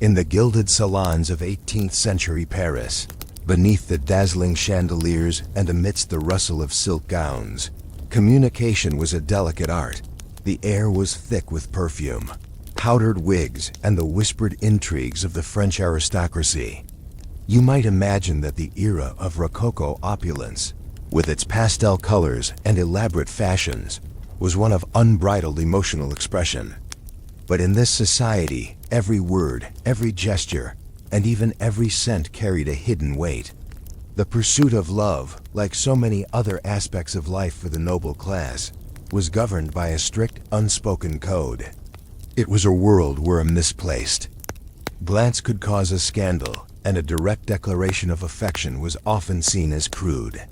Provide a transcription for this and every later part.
In the gilded salons of 18th century Paris, beneath the dazzling chandeliers and amidst the rustle of silk gowns, communication was a delicate art. The air was thick with perfume, powdered wigs, and the whispered intrigues of the French aristocracy. You might imagine that the era of Rococo opulence, with its pastel colors and elaborate fashions, was one of unbridled emotional expression. But in this society, every word, every gesture, and even every scent carried a hidden weight. The pursuit of love, like so many other aspects of life for the noble class, was governed by a strict, unspoken code. It was a world where a misplaced glance could cause a scandal, and a direct declaration of affection was often seen as crude.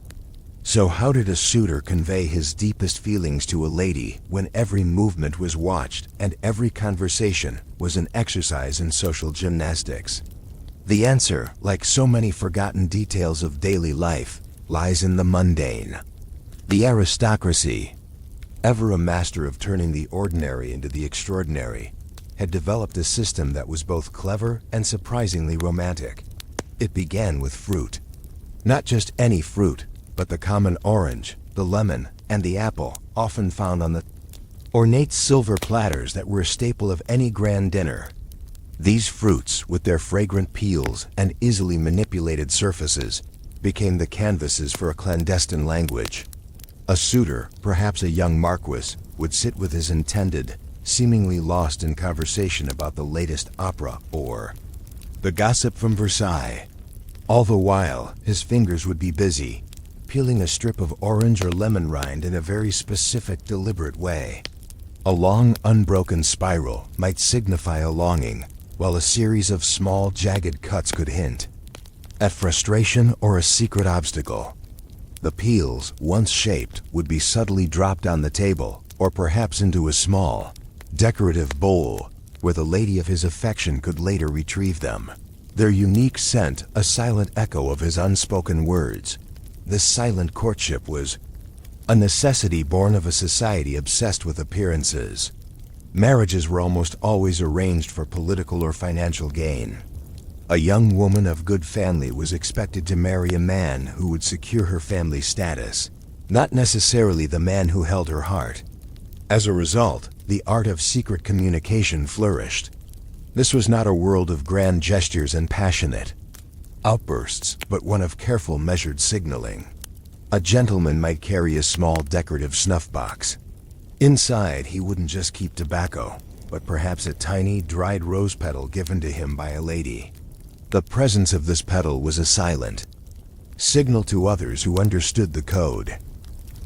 So how did a suitor convey his deepest feelings to a lady when every movement was watched and every conversation was an exercise in social gymnastics? The answer, like so many forgotten details of daily life, lies in the mundane. The aristocracy, ever a master of turning the ordinary into the extraordinary, had developed a system that was both clever and surprisingly romantic. It began with fruit. Not just any fruit, but the common orange, the lemon, and the apple, often found on the ornate silver platters that were a staple of any grand dinner. These fruits, with their fragrant peels and easily manipulated surfaces, became the canvases for a clandestine language. A suitor, perhaps a young marquis, would sit with his intended, seemingly lost in conversation about the latest opera or the gossip from Versailles. All the while, his fingers would be busy, peeling a strip of orange or lemon rind in a very specific, deliberate way. A long, unbroken spiral might signify a longing, while a series of small, jagged cuts could hint at frustration or a secret obstacle. The peels, once shaped, would be subtly dropped on the table, or perhaps into a small, decorative bowl, where the lady of his affection could later retrieve them. Their unique scent, a silent echo of his unspoken words. This silent courtship was a necessity born of a society obsessed with appearances. Marriages were almost always arranged for political or financial gain. A young woman of good family was expected to marry a man who would secure her family status, not necessarily the man who held her heart. As a result, the art of secret communication flourished. This was not a world of grand gestures and passionate outbursts, but one of careful, measured signaling. A gentleman might carry a small decorative snuff box. Inside, he wouldn't just keep tobacco, but perhaps a tiny, dried rose petal given to him by a lady. The presence of this petal was a silent signal to others who understood the code.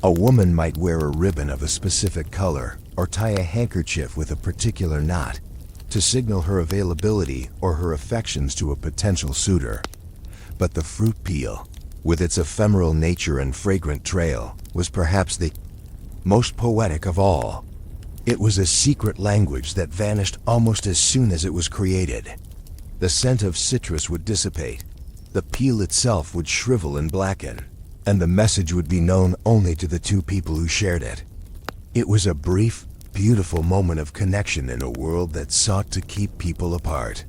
A woman might wear a ribbon of a specific color, or tie a handkerchief with a particular knot, to signal her availability or her affections to a potential suitor. But the fruit peel, with its ephemeral nature and fragrant trail, was perhaps the most poetic of all. It was a secret language that vanished almost as soon as it was created. The scent of citrus would dissipate, the peel itself would shrivel and blacken, and the message would be known only to the two people who shared it. It was a brief, beautiful moment of connection in a world that sought to keep people apart.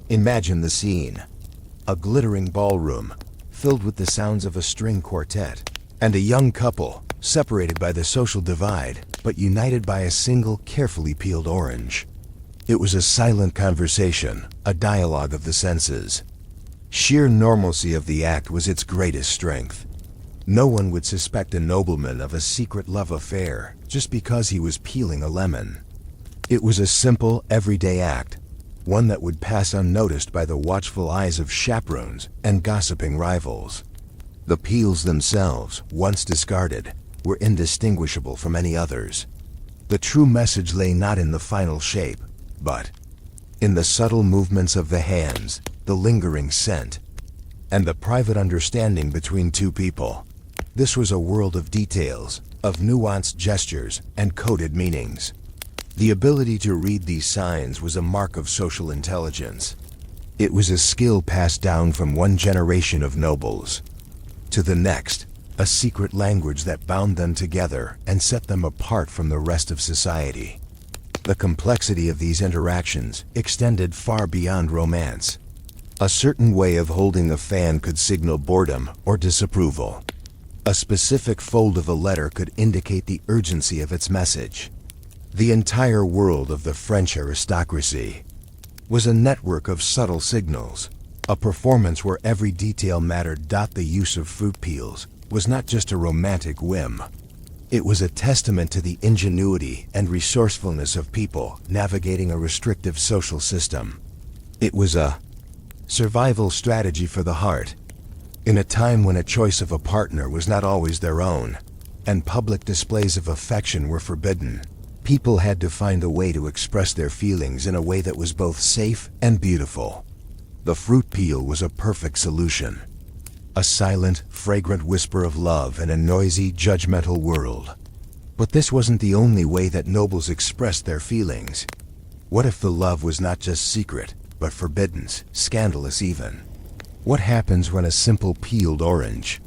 Imagine the scene. A glittering ballroom, filled with the sounds of a string quartet, and a young couple, separated by the social divide, but united by a single carefully peeled orange. It was a silent conversation, a dialogue of the senses. Sheer normalcy of the act was its greatest strength. No one would suspect a nobleman of a secret love affair just because he was peeling a lemon. It was a simple, everyday act, one that would pass unnoticed by the watchful eyes of chaperones and gossiping rivals. The peels themselves, once discarded, were indistinguishable from any others. The true message lay not in the final shape, but in the subtle movements of the hands, the lingering scent, and the private understanding between two people. This was a world of details, of nuanced gestures and coded meanings. The ability to read these signs was a mark of social intelligence. It was a skill passed down from one generation of nobles to the next, a secret language that bound them together and set them apart from the rest of society. The complexity of these interactions extended far beyond romance. A certain way of holding a fan could signal boredom or disapproval. A specific fold of a letter could indicate the urgency of its message. The entire world of the French aristocracy was a network of subtle signals, a performance where every detail mattered. The use of fruit peels was not just a romantic whim. It was a testament to the ingenuity and resourcefulness of people navigating a restrictive social system. It was a survival strategy for the heart. In a time when a choice of a partner was not always their own, and public displays of affection were forbidden, people had to find a way to express their feelings in a way that was both safe and beautiful. The fruit peel was a perfect solution. A silent, fragrant whisper of love in a noisy, judgmental world. But this wasn't the only way that nobles expressed their feelings. What if the love was not just secret, but forbidden, scandalous even? What happens when a simple peeled orange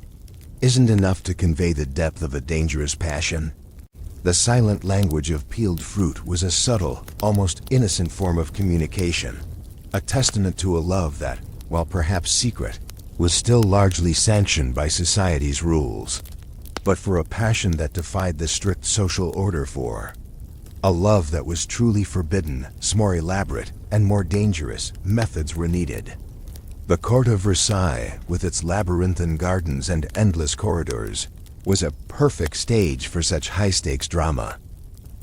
isn't enough to convey the depth of a dangerous passion? The silent language of peeled fruit was a subtle, almost innocent form of communication, a testament to a love that, while perhaps secret, was still largely sanctioned by society's rules. But for a passion that defied the strict social order, for a love that was truly forbidden, more elaborate and more dangerous methods were needed. The court of Versailles, with its labyrinthine gardens and endless corridors, was a perfect stage for such high-stakes drama.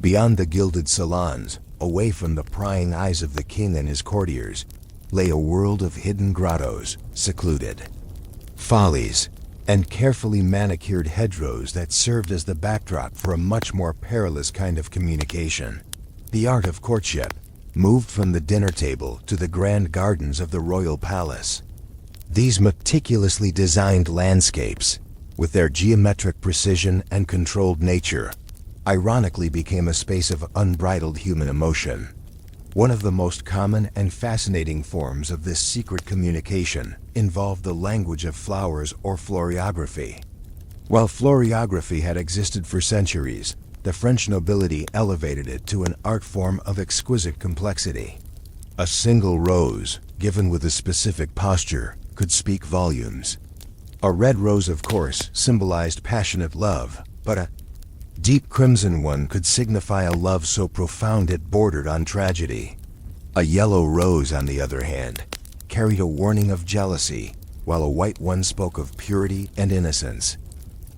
Beyond the gilded salons, away from the prying eyes of the king and his courtiers, lay a world of hidden grottos, secluded follies, and carefully manicured hedgerows that served as the backdrop for a much more perilous kind of communication. The art of courtship moved from the dinner table to the grand gardens of the royal palace. These meticulously designed landscapes, with their geometric precision and controlled nature, ironically became a space of unbridled human emotion. One of the most common and fascinating forms of this secret communication involved the language of flowers or florography. While florography had existed for centuries, the French nobility elevated it to an art form of exquisite complexity. A single rose, given with a specific posture, could speak volumes. A red rose, of course, symbolized passionate love, but a deep crimson one could signify a love so profound it bordered on tragedy. A yellow rose, on the other hand, carried a warning of jealousy, while a white one spoke of purity and innocence.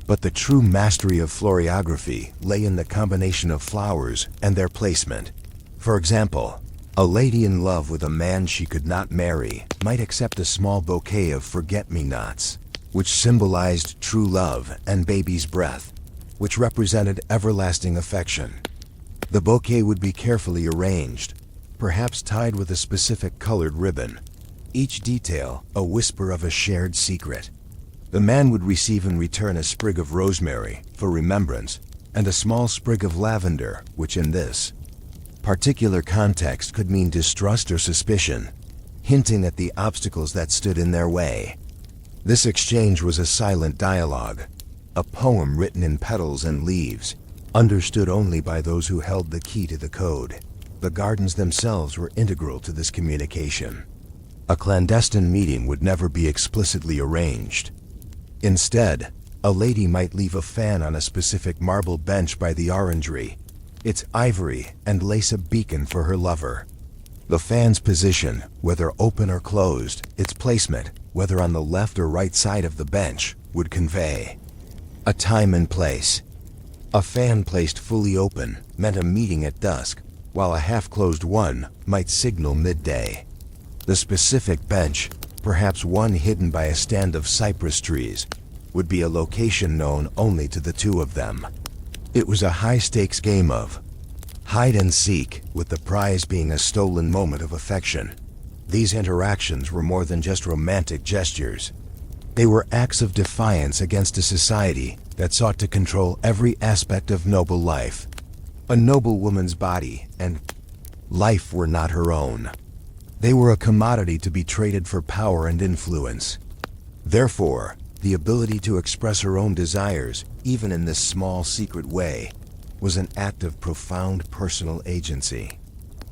But the true mastery of florography lay in the combination of flowers and their placement. For example, a lady in love with a man she could not marry might accept a small bouquet of forget-me-nots, which symbolized true love, and baby's breath, which represented everlasting affection. The bouquet would be carefully arranged, perhaps tied with a specific colored ribbon, each detail a whisper of a shared secret. The man would receive in return a sprig of rosemary for remembrance, and a small sprig of lavender, which in this particular context could mean distrust or suspicion, hinting at the obstacles that stood in their way. This exchange was a silent dialogue, a poem written in petals and leaves, understood only by those who held the key to the code. The gardens themselves were integral to this communication. A clandestine meeting would never be explicitly arranged. Instead, a lady might leave a fan on a specific marble bench by the orangery, its ivory and lace a beacon for her lover. The fan's position, whether open or closed, its placement, whether on the left or right side of the bench, would convey a time and place. A fan placed fully open meant a meeting at dusk, while a half-closed one might signal midday. The specific bench, perhaps one hidden by a stand of cypress trees, would be a location known only to the two of them. It was a high-stakes game of hide and seek, with the prize being a stolen moment of affection. These interactions were more than just romantic gestures. They were acts of defiance against a society that sought to control every aspect of noble life. A noble woman's body and life were not her own. They were a commodity to be traded for power and influence. Therefore, the ability to express her own desires, even in this small, secret way, was an act of profound personal agency.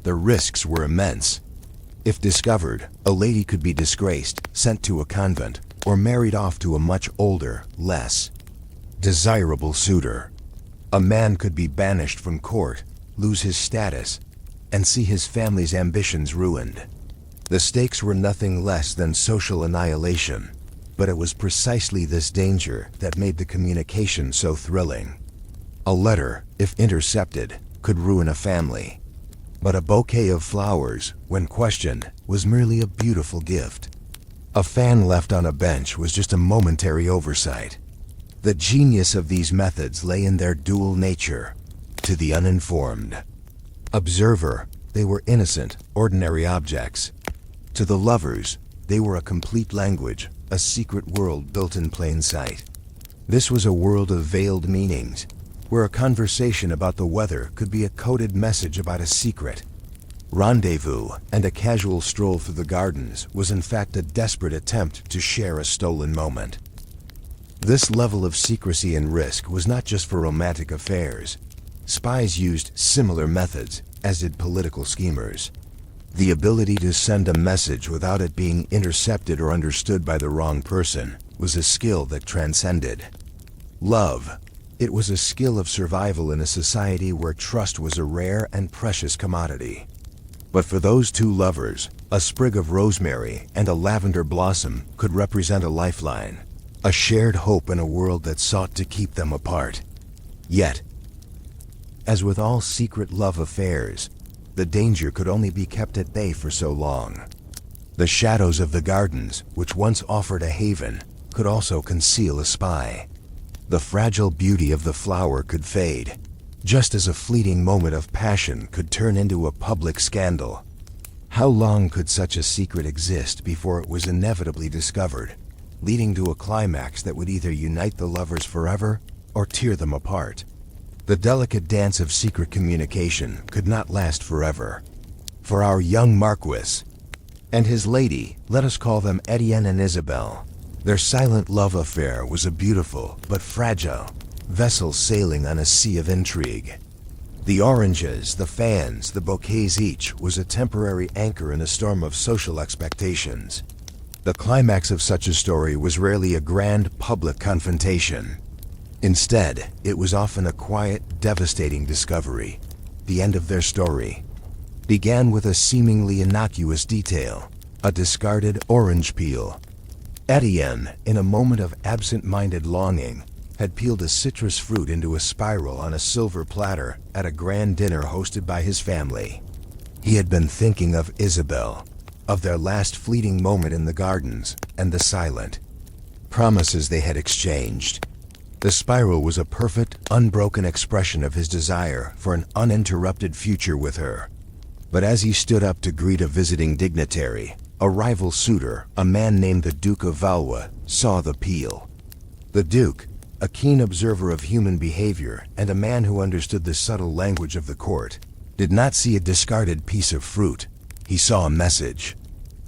The risks were immense. If discovered, a lady could be disgraced, sent to a convent, or married off to a much older, less desirable suitor. A man could be banished from court, lose his status, and see his family's ambitions ruined. The stakes were nothing less than social annihilation, but it was precisely this danger that made the communication so thrilling. A letter, if intercepted, could ruin a family. But a bouquet of flowers, when questioned, was merely a beautiful gift. A fan left on a bench was just a momentary oversight. The genius of these methods lay in their dual nature. To the uninformed observer, they were innocent, ordinary objects. To the lovers, they were a complete language, a secret world built in plain sight. This was a world of veiled meanings, where a conversation about the weather could be a coded message about a secret. Rendezvous and a casual stroll through the gardens was in fact a desperate attempt to share a stolen moment. This level of secrecy and risk was not just for romantic affairs. Spies used similar methods, as did political schemers. The ability to send a message without it being intercepted or understood by the wrong person was a skill that transcended love. It was a skill of survival in a society where trust was a rare and precious commodity. But for those two lovers, a sprig of rosemary and a lavender blossom could represent a lifeline, a shared hope in a world that sought to keep them apart. Yet, as with all secret love affairs, the danger could only be kept at bay for so long. The shadows of the gardens, which once offered a haven, could also conceal a spy. The fragile beauty of the flower could fade, just as a fleeting moment of passion could turn into a public scandal. How long could such a secret exist before it was inevitably discovered, leading to a climax that would either unite the lovers forever or tear them apart? The delicate dance of secret communication could not last forever. For our young Marquis and his lady, let us call them Etienne and Isabelle, their silent love affair was a beautiful but fragile vessel sailing on a sea of intrigue. The oranges, the fans, the bouquets each was a temporary anchor in a storm of social expectations. The climax of such a story was rarely a grand public confrontation. Instead, it was often a quiet, devastating discovery. The end of their story began with a seemingly innocuous detail, a discarded orange peel. Etienne, in a moment of absent-minded longing, had peeled a citrus fruit into a spiral on a silver platter at a grand dinner hosted by his family. He had been thinking of Isabelle, of their last fleeting moment in the gardens, and the silent promises they had exchanged. The spiral was a perfect, unbroken expression of his desire for an uninterrupted future with her. But as he stood up to greet a visiting dignitary, a rival suitor, a man named the Duke of Valois, saw the peel. The Duke, a keen observer of human behavior and a man who understood the subtle language of the court, did not see a discarded piece of fruit. He saw a message.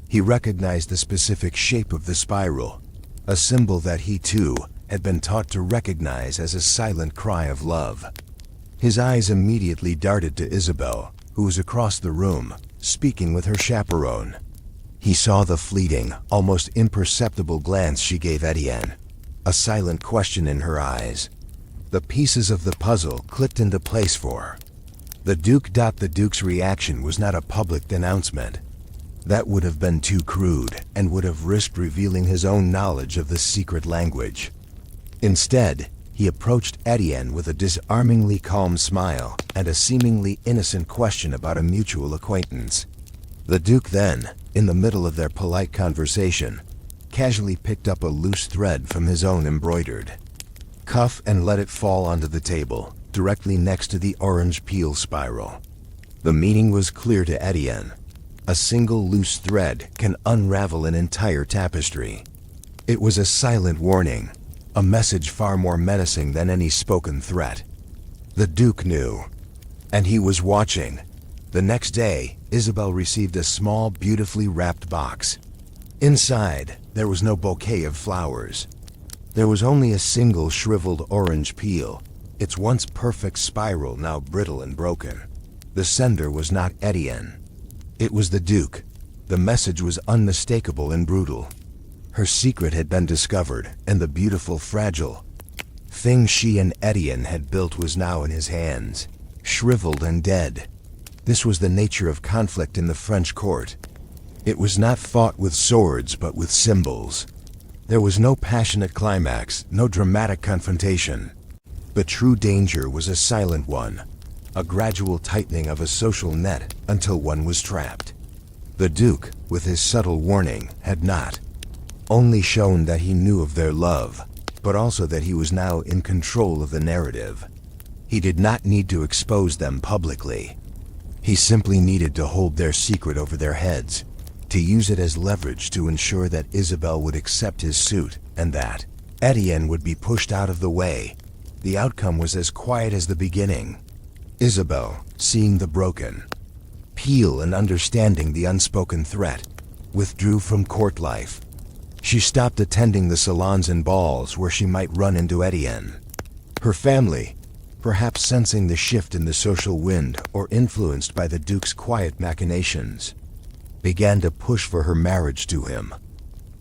He recognized the specific shape of the spiral, a symbol that he too had been taught to recognize as a silent cry of love. His eyes immediately darted to Isabelle, who was across the room, speaking with her chaperone. He saw the fleeting, almost imperceptible glance she gave Etienne, a silent question in her eyes. The pieces of the puzzle clicked into place for the Duke. The Duke's reaction was not a public denouncement. That would have been too crude and would have risked revealing his own knowledge of the secret language. Instead, he approached Etienne with a disarmingly calm smile and a seemingly innocent question about a mutual acquaintance. The Duke then, in the middle of their polite conversation, casually picked up a loose thread from his own embroidered cuff and let it fall onto the table, directly next to the orange peel spiral. The meaning was clear to Etienne. A single loose thread can unravel an entire tapestry. It was a silent warning, a message far more menacing than any spoken threat. The Duke knew, and he was watching. The next day, Isabelle received a small, beautifully wrapped box. Inside, there was no bouquet of flowers. There was only a single shriveled orange peel, its once perfect spiral now brittle and broken. The sender was not Etienne. It was the Duke. The message was unmistakable and brutal. Her secret had been discovered, and the beautiful, fragile thing she and Etienne had built was now in his hands, shriveled and dead. This was the nature of conflict in the French court. It was not fought with swords, but with symbols. There was no passionate climax, no dramatic confrontation. The true danger was a silent one, a gradual tightening of a social net until one was trapped. The Duke, with his subtle warning, had not only shown that he knew of their love, but also that he was now in control of the narrative. He did not need to expose them publicly. He simply needed to hold their secret over their heads, to use it as leverage to ensure that Isabel would accept his suit, and that Etienne would be pushed out of the way. The outcome was as quiet as the beginning. Isabel, seeing the broken peel and understanding the unspoken threat, withdrew from court life. She stopped attending the salons and balls where she might run into Etienne. Her family, perhaps sensing the shift in the social wind or influenced by the Duke's quiet machinations, began to push for her marriage to him.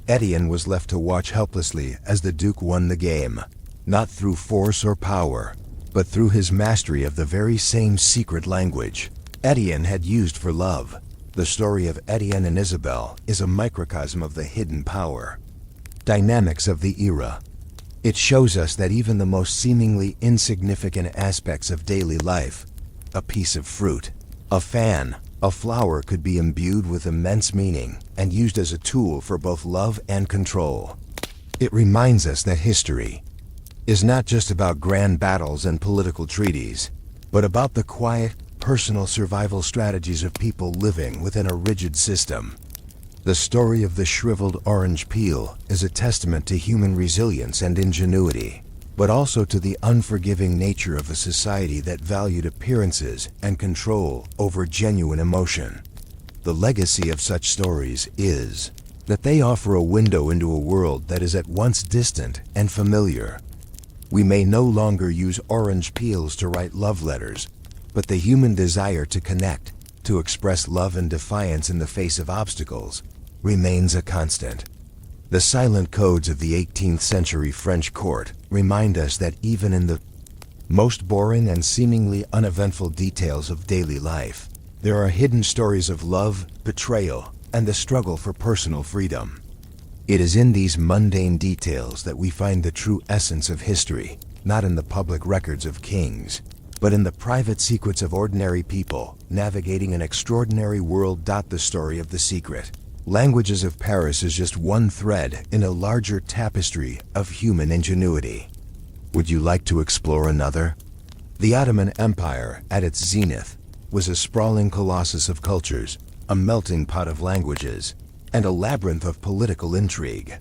Etienne was left to watch helplessly as the Duke won the game, not through force or power, but through his mastery of the very same secret language Etienne had used for love. The story of Etienne and Isabel is a microcosm of the hidden power dynamics of the era. It shows us that even the most seemingly insignificant aspects of daily life, a piece of fruit, a fan, a flower, could be imbued with immense meaning and used as a tool for both love and control. It reminds us that history is not just about grand battles and political treaties, but about the quiet, personal survival strategies of people living within a rigid system. The story of the shriveled orange peel is a testament to human resilience and ingenuity, but also to the unforgiving nature of a society that valued appearances and control over genuine emotion. The legacy of such stories is that they offer a window into a world that is at once distant and familiar. We may no longer use orange peels to write love letters, but the human desire to connect, to express love and defiance in the face of obstacles, remains a constant. The silent codes of the 18th century French court remind us that even in the most boring and seemingly uneventful details of daily life, there are hidden stories of love, betrayal, and the struggle for personal freedom. It is in these mundane details that we find the true essence of history, not in the public records of kings, but in the private secrets of ordinary people navigating an extraordinary world. The story of The Secret, Languages of Paris, is just one thread in a larger tapestry of human ingenuity. Would you like to explore another? The Ottoman Empire, at its zenith, was a sprawling colossus of cultures, a melting pot of languages, and a labyrinth of political intrigue.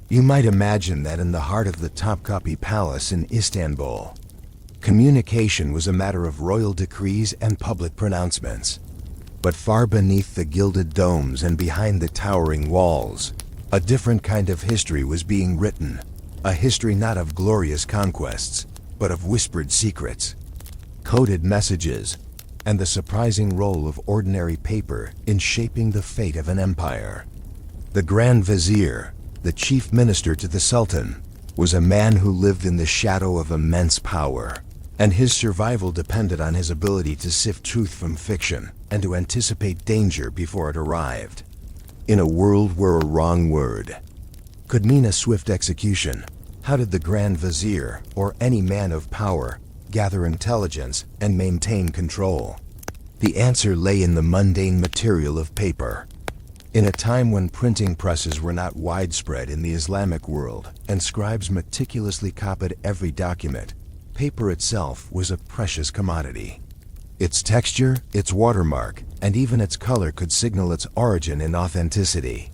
You might imagine that in the heart of the Topkapi Palace in Istanbul, communication was a matter of royal decrees and public pronouncements. But far beneath the gilded domes and behind the towering walls, a different kind of history was being written. A history not of glorious conquests, but of whispered secrets, coded messages, and the surprising role of ordinary paper in shaping the fate of an empire. The Grand Vizier, the chief minister to the Sultan, was a man who lived in the shadow of immense power, and his survival depended on his ability to sift truth from fiction and to anticipate danger before it arrived. In a world where a wrong word could mean a swift execution, how did the Grand Vizier, or any man of power, gather intelligence and maintain control? The answer lay in the mundane material of paper. In a time when printing presses were not widespread in the Islamic world and scribes meticulously copied every document, paper itself was a precious commodity. Its texture, its watermark, and even its color could signal its origin and authenticity.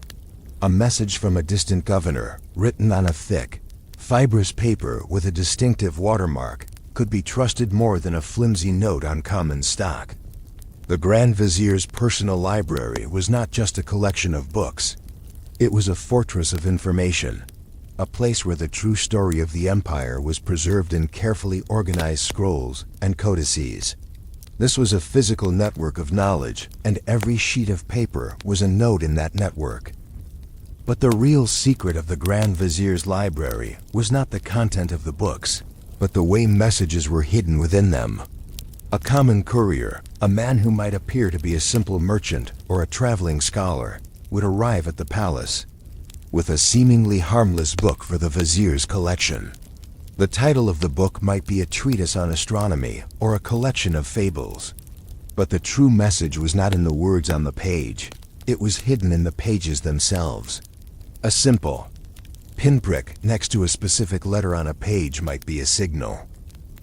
A message from a distant governor, written on a thick, fibrous paper with a distinctive watermark, could be trusted more than a flimsy note on common stock. The Grand Vizier's personal library was not just a collection of books. It was a fortress of information. a place where the true story of the empire was preserved in carefully organized scrolls and codices. This was a physical network of knowledge, and every sheet of paper was a node in that network. But the real secret of the Grand Vizier's library was not the content of the books, but the way messages were hidden within them. A common courier, a man who might appear to be a simple merchant or a traveling scholar, would arrive at the palace with a seemingly harmless book for the vizier's collection. The title of the book might be a treatise on astronomy or a collection of fables. But the true message was not in the words on the page. It was hidden in the pages themselves. A simple pinprick next to a specific letter on a page might be a signal.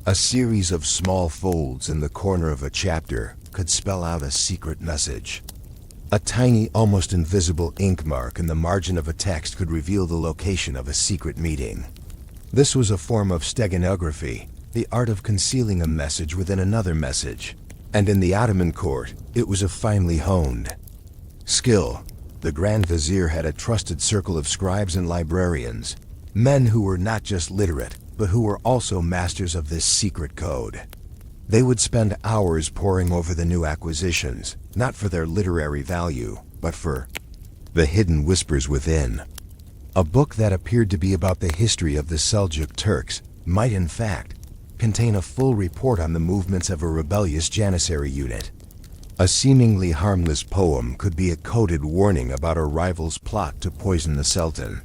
A series of small folds in the corner of a chapter could spell out a secret message. A tiny, almost invisible ink mark in the margin of a text could reveal the location of a secret meeting. This was a form of steganography, the art of concealing a message within another message. And in the Ottoman court, it was a finely honed skill. The Grand Vizier had a trusted circle of scribes and librarians, men who were not just literate, but who were also masters of this secret code. They would spend hours poring over the new acquisitions, not for their literary value, but for the hidden whispers within. A book that appeared to be about the history of the Seljuk Turks might in fact contain a full report on the movements of a rebellious Janissary unit. A seemingly harmless poem could be a coded warning about a rival's plot to poison the Sultan.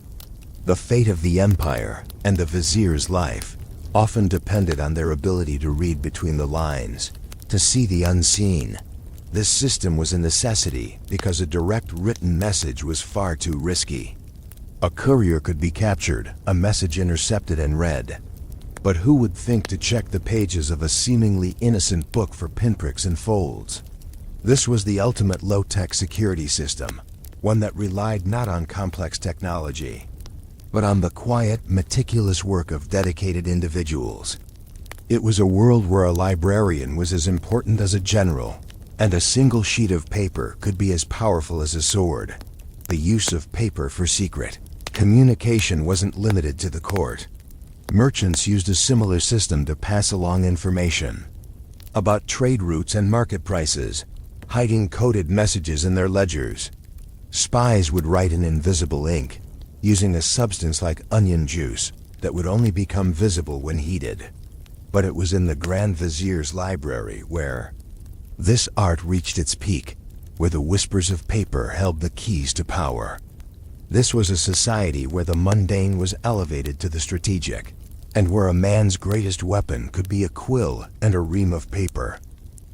The fate of the empire and the vizier's life often depended on their ability to read between the lines, to see the unseen. This system was a necessity because a direct written message was far too risky. A courier could be captured, a message intercepted and read. But who would think to check the pages of a seemingly innocent book for pinpricks and folds? This was the ultimate low-tech security system, one that relied not on complex technology, but on the quiet, meticulous work of dedicated individuals. It was a world where a librarian was as important as a general, and a single sheet of paper could be as powerful as a sword. The use of paper for secret communication wasn't limited to the court. Merchants used a similar system to pass along information about trade routes and market prices, hiding coded messages in their ledgers. Spies would write in invisible ink, using a substance like onion juice that would only become visible when heated. But it was in the Grand Vizier's library where this art reached its peak, where the whispers of paper held the keys to power. This was a society where the mundane was elevated to the strategic, and where a man's greatest weapon could be a quill and a ream of paper.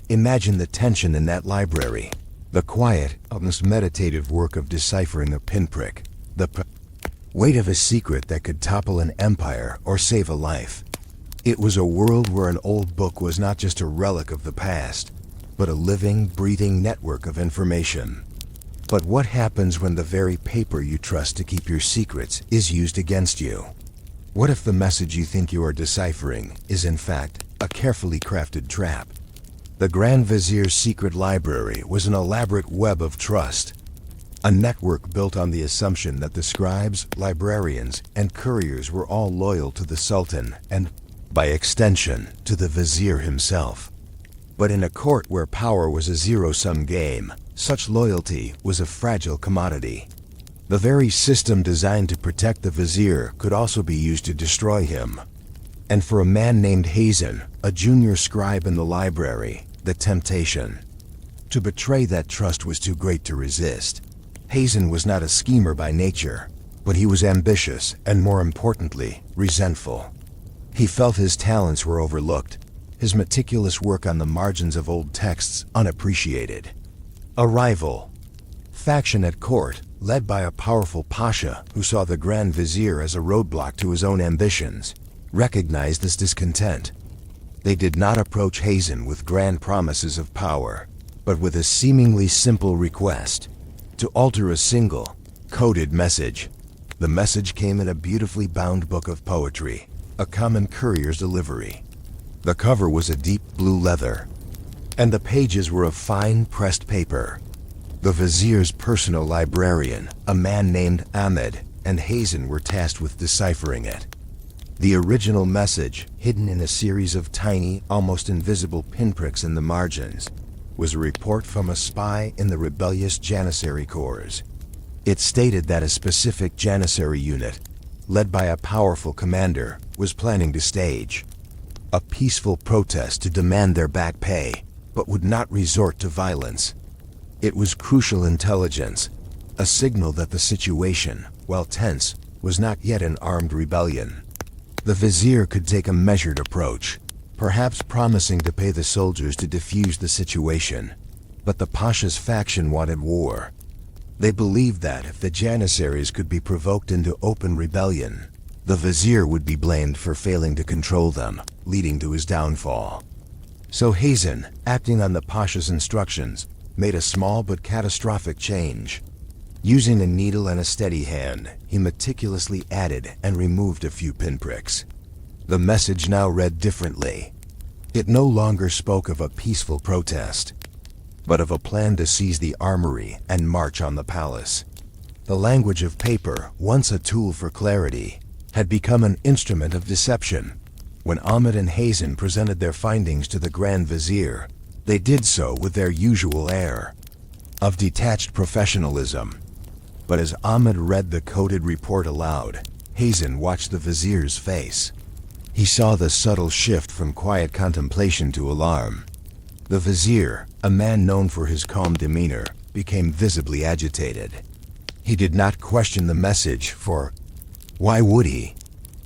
Imagine the tension in that library, the quiet, almost meditative work of deciphering a pinprick, the weight of a secret that could topple an empire or save a life. It was a world where an old book was not just a relic of the past, but a living, breathing network of information. But what happens when the very paper you trust to keep your secrets is used against you? What if the message you think you are deciphering is in fact a carefully crafted trap? The Grand Vizier's secret library was an elaborate web of trust, a network built on the assumption that the scribes, librarians, and couriers were all loyal to the Sultan and, by extension, to the Vizier himself. But in a court where power was a zero-sum game, such loyalty was a fragile commodity. The very system designed to protect the Vizier could also be used to destroy him. And for a man named Hazen, a junior scribe in the library, the temptation to betray that trust was too great to resist. Hazen was not a schemer by nature, but he was ambitious and, more importantly, resentful. He felt his talents were overlooked, his meticulous work on the margins of old texts unappreciated. A rival faction at court, led by a powerful pasha who saw the Grand Vizier as a roadblock to his own ambitions, recognized this discontent. They did not approach Hazen with grand promises of power, but with a seemingly simple request to alter a single, coded message. The message came in a beautifully bound book of poetry, a common courier's delivery. The cover was a deep blue leather, and the pages were of fine pressed paper. The Vizier's personal librarian, a man named Ahmed, and Hazen were tasked with deciphering it. The original message, hidden in a series of tiny, almost invisible pinpricks in the margins, was a report from a spy in the rebellious Janissary Corps. It stated that a specific Janissary unit, led by a powerful commander, was planning to stage a peaceful protest to demand their back pay, but would not resort to violence. It was crucial intelligence, a signal that the situation, while tense, was not yet an armed rebellion. The vizier could take a measured approach, perhaps promising to pay the soldiers to defuse the situation. But the Pasha's faction wanted war. They believed that if the Janissaries could be provoked into open rebellion, the vizier would be blamed for failing to control them, leading to his downfall. So Hazen, acting on the Pasha's instructions, made a small but catastrophic change. Using a needle and a steady hand, he meticulously added and removed a few pinpricks. The message now read differently. It no longer spoke of a peaceful protest, but of a plan to seize the armory and march on the palace. The language of paper, once a tool for clarity, had become an instrument of deception. When Ahmed and Hazen presented their findings to the Grand Vizier, they did so with their usual air of detached professionalism. But as Ahmed read the coded report aloud, Hazen watched the vizier's face. He saw the subtle shift from quiet contemplation to alarm. The vizier, a man known for his calm demeanor, became visibly agitated. He did not question the message, for why would he?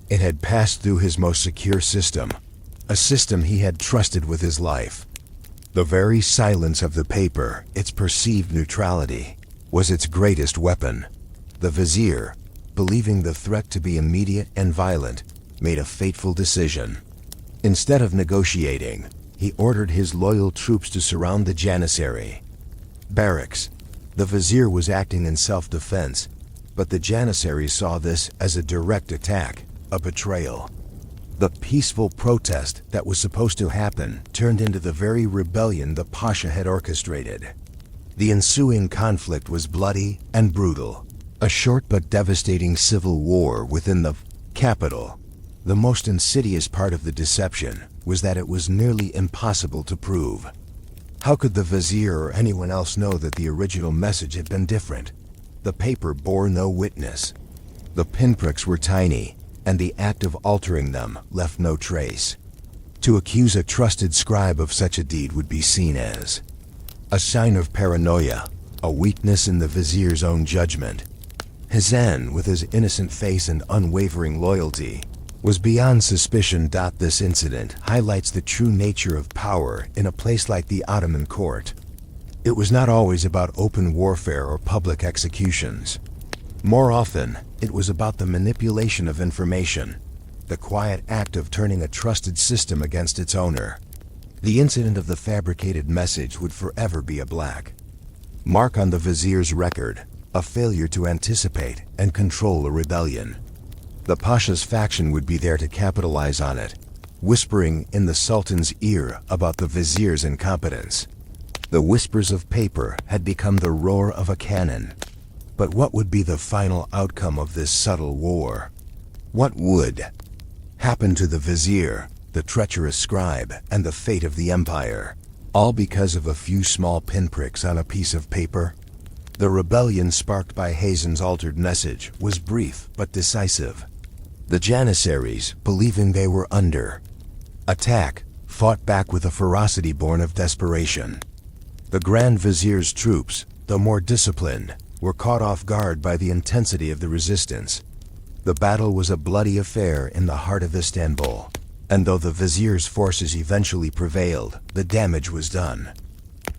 It had passed through his most secure system, a system he had trusted with his life. The very silence of the paper, its perceived neutrality, was its greatest weapon. The vizier, believing the threat to be immediate and violent, made a fateful decision. Instead of negotiating, he ordered his loyal troops to surround the Janissary barracks. The vizier was acting in self-defense, but the Janissaries saw this as a direct attack, a betrayal. The peaceful protest that was supposed to happen turned into the very rebellion the Pasha had orchestrated. The ensuing conflict was bloody and brutal, a short but devastating civil war within the capital. The most insidious part of the deception was that it was nearly impossible to prove. How could the vizier or anyone else know that the original message had been different? The paper bore no witness. The pinpricks were tiny, and the act of altering them left no trace. To accuse a trusted scribe of such a deed would be seen as a sign of paranoia, a weakness in the vizier's own judgment. Hazen, with his innocent face and unwavering loyalty, was beyond suspicion. This incident highlights the true nature of power in a place like the Ottoman court. It was not always about open warfare or public executions. More often, it was about the manipulation of information, the quiet act of turning a trusted system against its owner. The incident of the fabricated message would forever be a black mark on the vizier's record, a failure to anticipate and control a rebellion. The Pasha's faction would be there to capitalize on it, whispering in the Sultan's ear about the vizier's incompetence. The whispers of paper had become the roar of a cannon. But what would be the final outcome of this subtle war? What would happen to the vizier, the treacherous scribe, and the fate of the empire? All because of a few small pinpricks on a piece of paper? The rebellion sparked by Hazen's altered message was brief but decisive. The Janissaries, believing they were under attack, fought back with a ferocity born of desperation. The Grand Vizier's troops, though more disciplined, were caught off guard by the intensity of the resistance. The battle was a bloody affair in the heart of Istanbul, and though the vizier's forces eventually prevailed, the damage was done.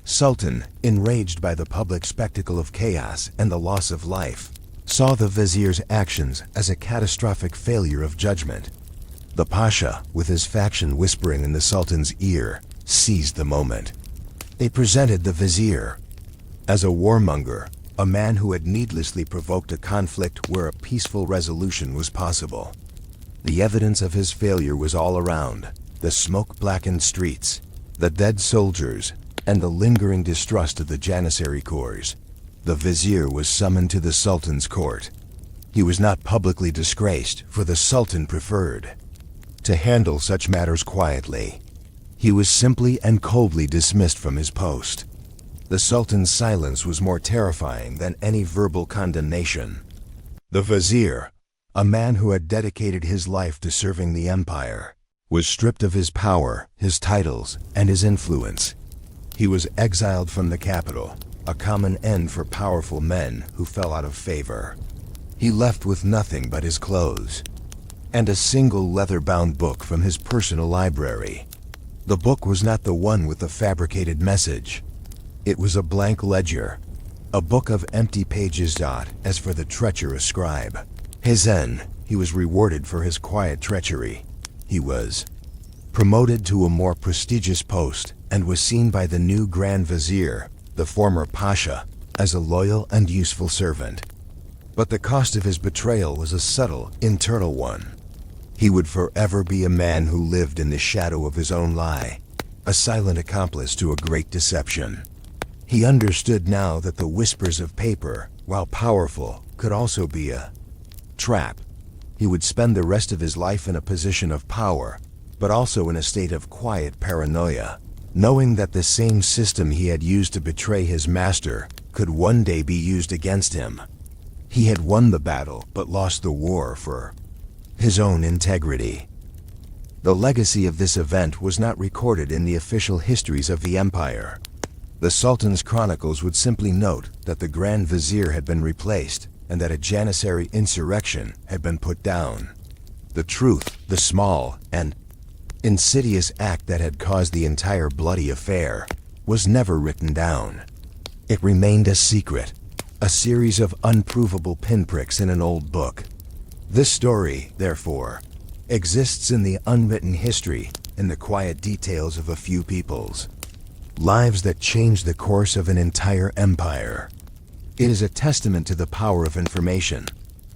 Sultan, enraged by the public spectacle of chaos and the loss of life, saw the vizier's actions as a catastrophic failure of judgment. The Pasha, with his faction whispering in the Sultan's ear, seized the moment. They presented the vizier as a warmonger, a man who had needlessly provoked a conflict where a peaceful resolution was possible. The evidence of his failure was all around: the smoke-blackened streets, the dead soldiers, and the lingering distrust of the Janissary Corps. The vizier was summoned to the Sultan's court. He was not publicly disgraced, for the Sultan preferred to handle such matters quietly. He was simply and coldly dismissed from his post. The Sultan's silence was more terrifying than any verbal condemnation. The vizier, a man who had dedicated his life to serving the empire, was stripped of his power, his titles, and his influence. He was exiled from the capital, a common end for powerful men who fell out of favor. He left with nothing but his clothes and a single leather-bound book from his personal library. The book was not the one with the fabricated message. It was a blank ledger, a book of empty pages. As for the treacherous scribe, his end, he was rewarded for his quiet treachery. He was promoted to a more prestigious post and was seen by the new Grand Vizier, the former Pasha, as a loyal and useful servant. But the cost of his betrayal was a subtle, internal one. He would forever be a man who lived in the shadow of his own lie, a silent accomplice to a great deception. He understood now that the whispers of paper, while powerful, could also be a trap. He would spend the rest of his life in a position of power, but also in a state of quiet paranoia, knowing that the same system he had used to betray his master could one day be used against him. He had won the battle, but lost the war for his own integrity. The legacy of this event was not recorded in the official histories of the empire. The Sultan's chronicles would simply note that the Grand Vizier had been replaced and that a Janissary insurrection had been put down. The truth, the small and insidious act that had caused the entire bloody affair, was never written down. It remained a secret, a series of unprovable pinpricks in an old book. This story, therefore, exists in the unwritten history, in the quiet details of a few people's lives that changed the course of an entire empire. It is a testament to the power of information,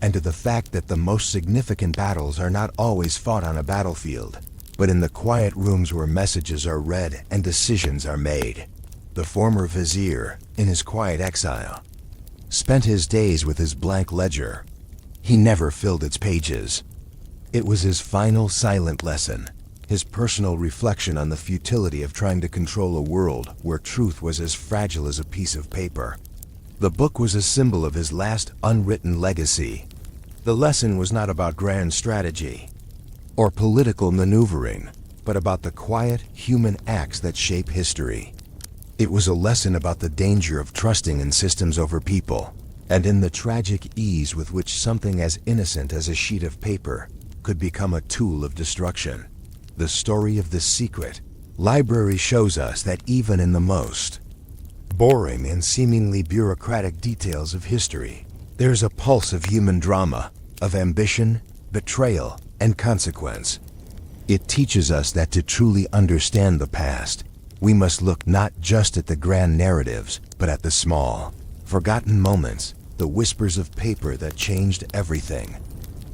and to the fact that the most significant battles are not always fought on a battlefield, but in the quiet rooms where messages are read and decisions are made. The former vizier, in his quiet exile, spent his days with his blank ledger. He never filled its pages. It was his final silent lesson, his personal reflection on the futility of trying to control a world where truth was as fragile as a piece of paper. The book was a symbol of his last unwritten legacy. The lesson was not about grand strategy or political maneuvering, but about the quiet, human acts that shape history. It was a lesson about the danger of trusting in systems over people, and in the tragic ease with which something as innocent as a sheet of paper could become a tool of destruction. The story of the secret library shows us that even in the most boring and seemingly bureaucratic details of history, there's a pulse of human drama, of ambition, betrayal, and consequence. It teaches us that to truly understand the past, we must look not just at the grand narratives, but at the small, forgotten moments, the whispers of paper that changed everything.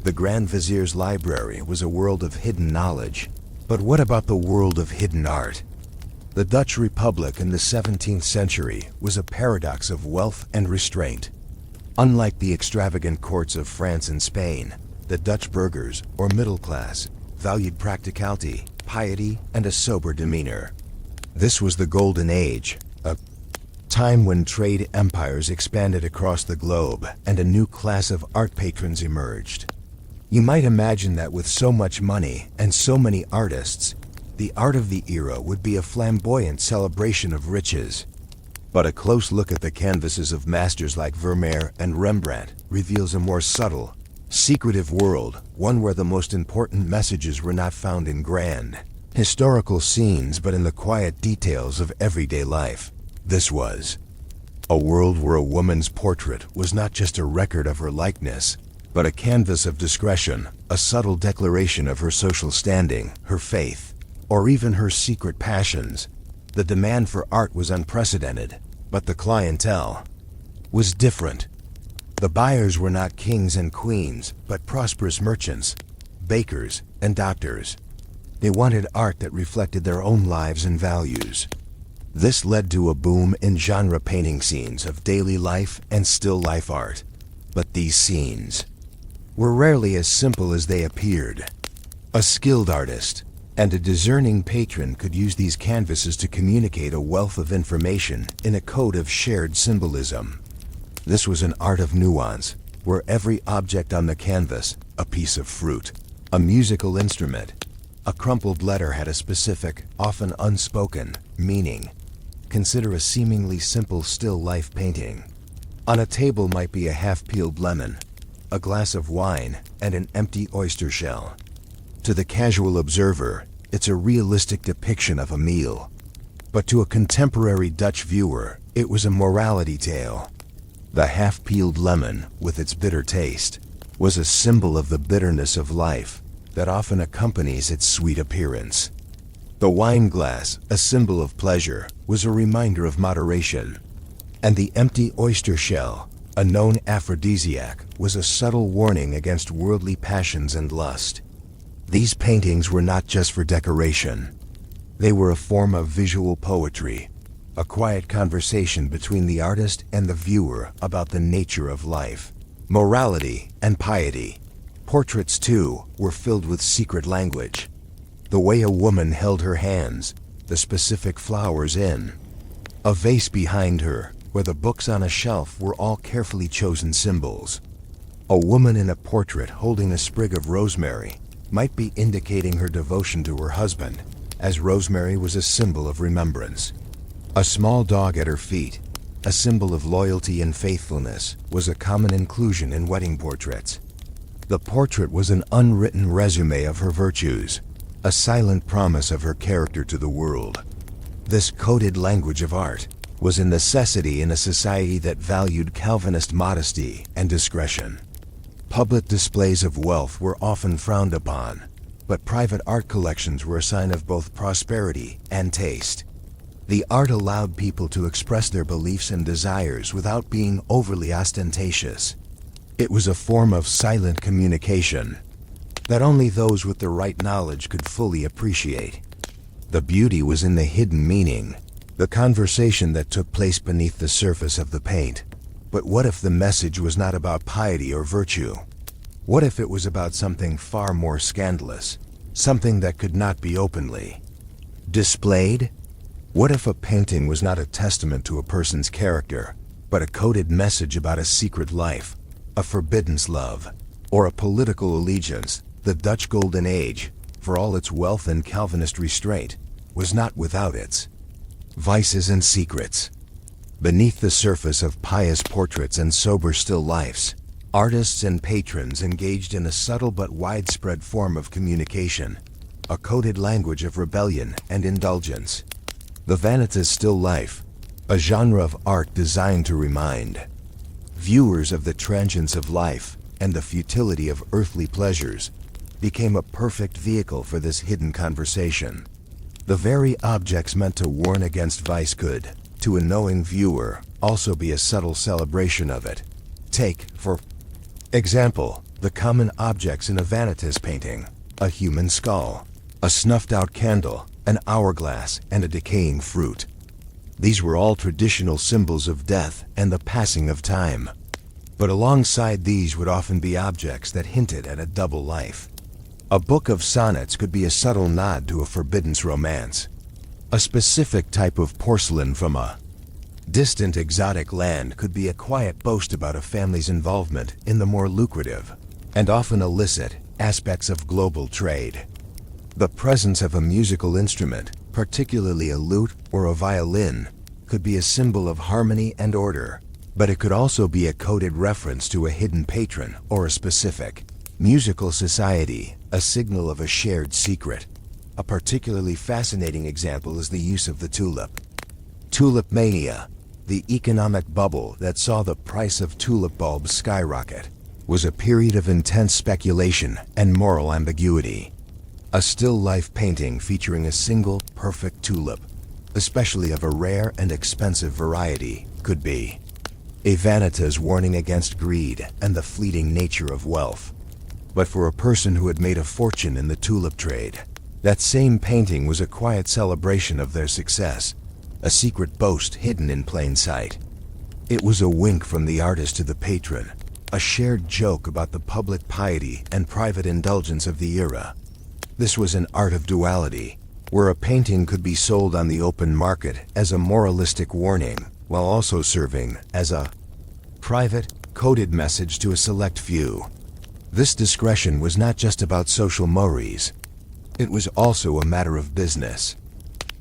The Grand Vizier's library was a world of hidden knowledge, but what about the world of hidden art? The Dutch Republic in the 17th century was a paradox of wealth and restraint. Unlike the extravagant courts of France and Spain, the Dutch burghers, or middle class, valued practicality, piety, and a sober demeanor. This was the Golden Age, a time when trade empires expanded across the globe and a new class of art patrons emerged. You might imagine that with so much money and so many artists, the art of the era would be a flamboyant celebration of riches. But a close look at the canvases of masters like Vermeer and Rembrandt reveals a more subtle, secretive world, one where the most important messages were not found in grand, historical scenes but in the quiet details of everyday life. This was a world where a woman's portrait was not just a record of her likeness, but a canvas of discretion, a subtle declaration of her social standing, her faith, or even her secret passions. The demand for art was unprecedented, but the clientele was different. The buyers were not kings and queens, but prosperous merchants, bakers, and doctors. They wanted art that reflected their own lives and values. This led to a boom in genre painting scenes of daily life and still life art. But these scenes were rarely as simple as they appeared. A skilled artist and a discerning patron could use these canvases to communicate a wealth of information in a code of shared symbolism. This was an art of nuance, where every object on the canvas, a piece of fruit, a musical instrument, a crumpled letter, had a specific, often unspoken, meaning. Consider a seemingly simple still life painting. On a table might be a half-peeled lemon, a glass of wine, and an empty oyster shell. To the casual observer, it's a realistic depiction of a meal. But to a contemporary Dutch viewer, it was a morality tale. The half-peeled lemon, with its bitter taste, was a symbol of the bitterness of life that often accompanies its sweet appearance. The wine glass, a symbol of pleasure, was a reminder of moderation. And the empty oyster shell, a known aphrodisiac, was a subtle warning against worldly passions and lust. These paintings were not just for decoration. They were a form of visual poetry, a quiet conversation between the artist and the viewer about the nature of life, morality, and piety. Portraits, too, were filled with secret language. The way a woman held her hands, the specific flowers in a vase behind her, or the books on a shelf were all carefully chosen symbols. A woman in a portrait holding a sprig of rosemary might be indicating her devotion to her husband, as rosemary was a symbol of remembrance. A small dog at her feet, a symbol of loyalty and faithfulness, was a common inclusion in wedding portraits. The portrait was an unwritten resume of her virtues, a silent promise of her character to the world. This coded language of art was a necessity in a society that valued Calvinist modesty and discretion. Public displays of wealth were often frowned upon, but private art collections were a sign of both prosperity and taste. The art allowed people to express their beliefs and desires without being overly ostentatious. It was a form of silent communication that only those with the right knowledge could fully appreciate. The beauty was in the hidden meaning, the conversation that took place beneath the surface of the paint. But what if the message was not about piety or virtue? What if it was about something far more scandalous, something that could not be openly displayed? What if a painting was not a testament to a person's character, but a coded message about a secret life, a forbidden love, or a political allegiance? The Dutch Golden Age, for all its wealth and Calvinist restraint, was not without its vices and secrets. Beneath the surface of pious portraits and sober still lifes, artists and patrons engaged in a subtle but widespread form of communication, a coded language of rebellion and indulgence. The vanitas still life, a genre of art designed to remind viewers of the transience of life and the futility of earthly pleasures, became a perfect vehicle for this hidden conversation. The very objects meant to warn against vice could, to a knowing viewer, also be a subtle celebration of it. Take, for example, the common objects in a vanitas painting: a human skull, a snuffed-out candle, an hourglass, and a decaying fruit. These were all traditional symbols of death and the passing of time. But alongside these would often be objects that hinted at a double life. A book of sonnets could be a subtle nod to a forbidden romance. A specific type of porcelain from a distant exotic land could be a quiet boast about a family's involvement in the more lucrative, and often illicit, aspects of global trade. The presence of a musical instrument, particularly a lute or a violin, could be a symbol of harmony and order, but it could also be a coded reference to a hidden patron or a specific musical society, a signal of a shared secret. A particularly fascinating example is the use of the tulip. Tulip mania, the economic bubble that saw the price of tulip bulbs skyrocket, was a period of intense speculation and moral ambiguity. A still life painting featuring a single, perfect tulip, especially of a rare and expensive variety, could be a vanitas warning against greed and the fleeting nature of wealth. But for a person who had made a fortune in the tulip trade, that same painting was a quiet celebration of their success, a secret boast hidden in plain sight. It was a wink from the artist to the patron, a shared joke about the public piety and private indulgence of the era. This was an art of duality, where a painting could be sold on the open market as a moralistic warning, while also serving as a private, coded message to a select few. This discretion was not just about social mores. It was also a matter of business.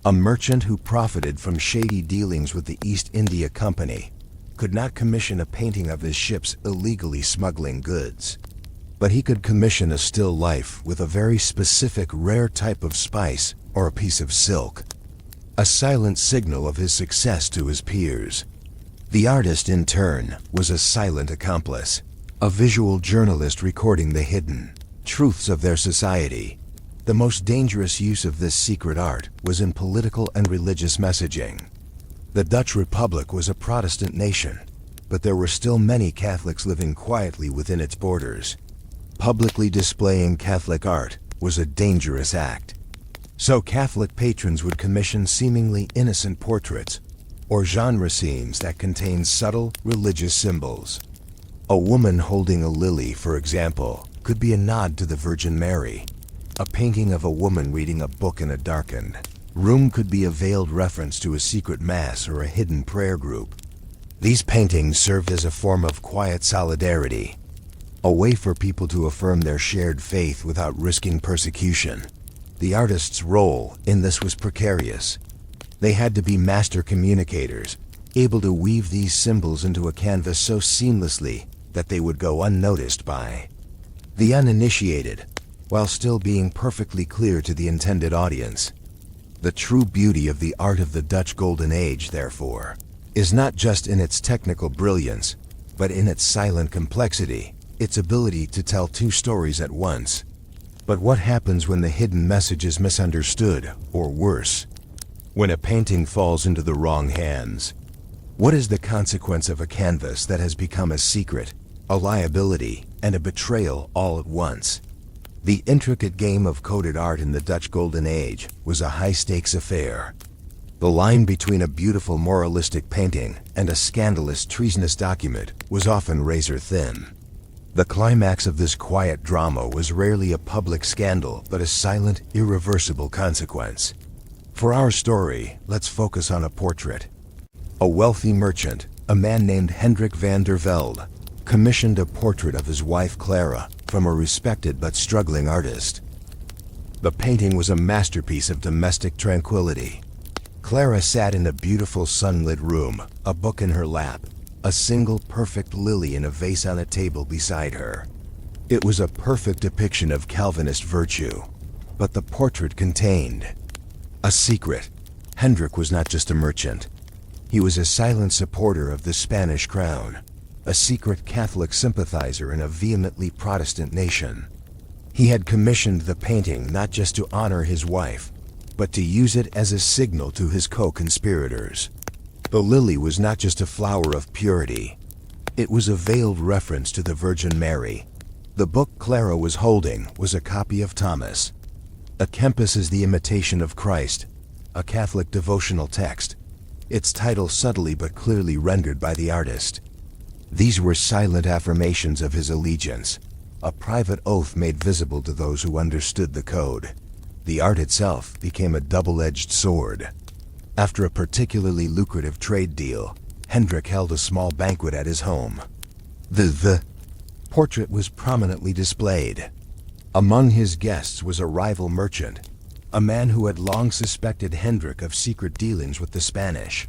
A merchant who profited from shady dealings with the East India Company could not commission a painting of his ships illegally smuggling goods. But he could commission a still life with a very specific rare type of spice or a piece of silk, a silent signal of his success to his peers. The artist, in turn, was a silent accomplice, a visual journalist recording the hidden truths of their society. The most dangerous use of this secret art was in political and religious messaging. The Dutch Republic was a Protestant nation, but there were still many Catholics living quietly within its borders. Publicly displaying Catholic art was a dangerous act. So Catholic patrons would commission seemingly innocent portraits or genre scenes that contained subtle religious symbols. A woman holding a lily, for example, could be a nod to the Virgin Mary. A painting of a woman reading a book in a darkened room could be a veiled reference to a secret mass or a hidden prayer group. These paintings served as a form of quiet solidarity, a way for people to affirm their shared faith without risking persecution. The artist's role in this was precarious. They had to be master communicators, able to weave these symbols into a canvas so seamlessly that they would go unnoticed by the uninitiated, while still being perfectly clear to the intended audience. The true beauty of the art of the Dutch Golden Age, therefore, is not just in its technical brilliance, but in its silent complexity, its ability to tell two stories at once. But what happens when the hidden message is misunderstood, or worse, when a painting falls into the wrong hands? What is the consequence of a canvas that has become a secret, a liability, and a betrayal all at once? The intricate game of coded art in the Dutch Golden Age was a high-stakes affair. The line between a beautiful moralistic painting and a scandalous treasonous document was often razor-thin. The climax of this quiet drama was rarely a public scandal, but a silent, irreversible consequence. For our story, let's focus on a portrait. A wealthy merchant, a man named Hendrik van der Velde, commissioned a portrait of his wife Clara from a respected but struggling artist. The painting was a masterpiece of domestic tranquility. Clara sat in a beautiful sunlit room, a book in her lap, a single perfect lily in a vase on a table beside her. It was a perfect depiction of Calvinist virtue. But the portrait contained a secret. Hendrik was not just a merchant. He was a silent supporter of the Spanish crown, a secret Catholic sympathizer in a vehemently Protestant nation. He had commissioned the painting not just to honor his wife, but to use it as a signal to his co-conspirators. The lily was not just a flower of purity. It was a veiled reference to the Virgin Mary. The book Clara was holding was a copy of Thomas. A Kempis is the imitation of Christ, a Catholic devotional text, its title subtly but clearly rendered by the artist. These were silent affirmations of his allegiance, a private oath made visible to those who understood the code. The art itself became a double-edged sword. After a particularly lucrative trade deal, Hendrik held a small banquet at his home. The portrait was prominently displayed. Among his guests was a rival merchant, a man who had long suspected Hendrik of secret dealings with the Spanish.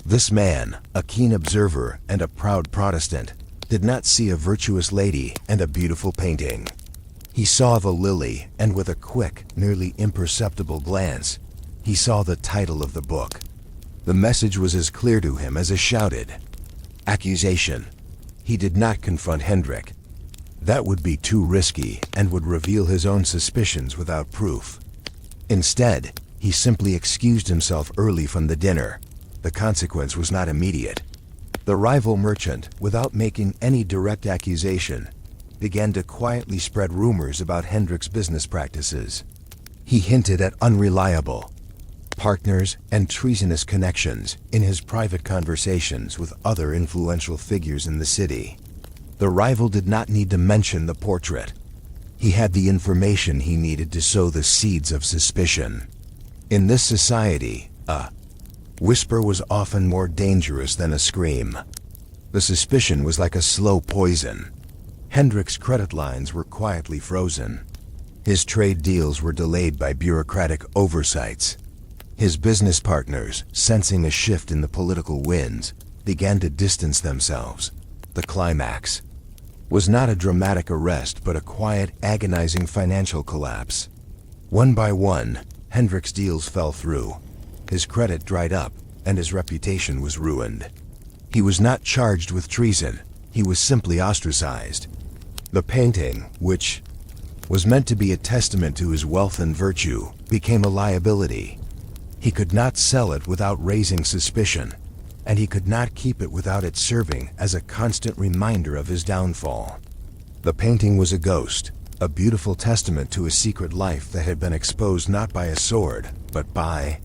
This man, a keen observer and a proud Protestant, did not see a virtuous lady and a beautiful painting. He saw the lily, and with a quick, nearly imperceptible glance, he saw the title of the book. The message was as clear to him as a shouted accusation. He did not confront Hendrik. That would be too risky and would reveal his own suspicions without proof. Instead, he simply excused himself early from the dinner. The consequence was not immediate. The rival merchant, without making any direct accusation, began to quietly spread rumors about Hendrik's business practices. He hinted at unreliable partners and treasonous connections in his private conversations with other influential figures in the city. The rival did not need to mention the portrait. He had the information he needed to sow the seeds of suspicion. In this society, a whisper was often more dangerous than a scream. The suspicion was like a slow poison. Hendrik's credit lines were quietly frozen. His trade deals were delayed by bureaucratic oversights. His business partners, sensing a shift in the political winds, began to distance themselves. The climax was not a dramatic arrest, but a quiet, agonizing financial collapse. One by one, Hendrik's deals fell through. His credit dried up, and his reputation was ruined. He was not charged with treason. He was simply ostracized. The painting, which was meant to be a testament to his wealth and virtue, became a liability. He could not sell it without raising suspicion, and he could not keep it without it serving as a constant reminder of his downfall. The painting was a ghost, a beautiful testament to a secret life that had been exposed not by a sword, but by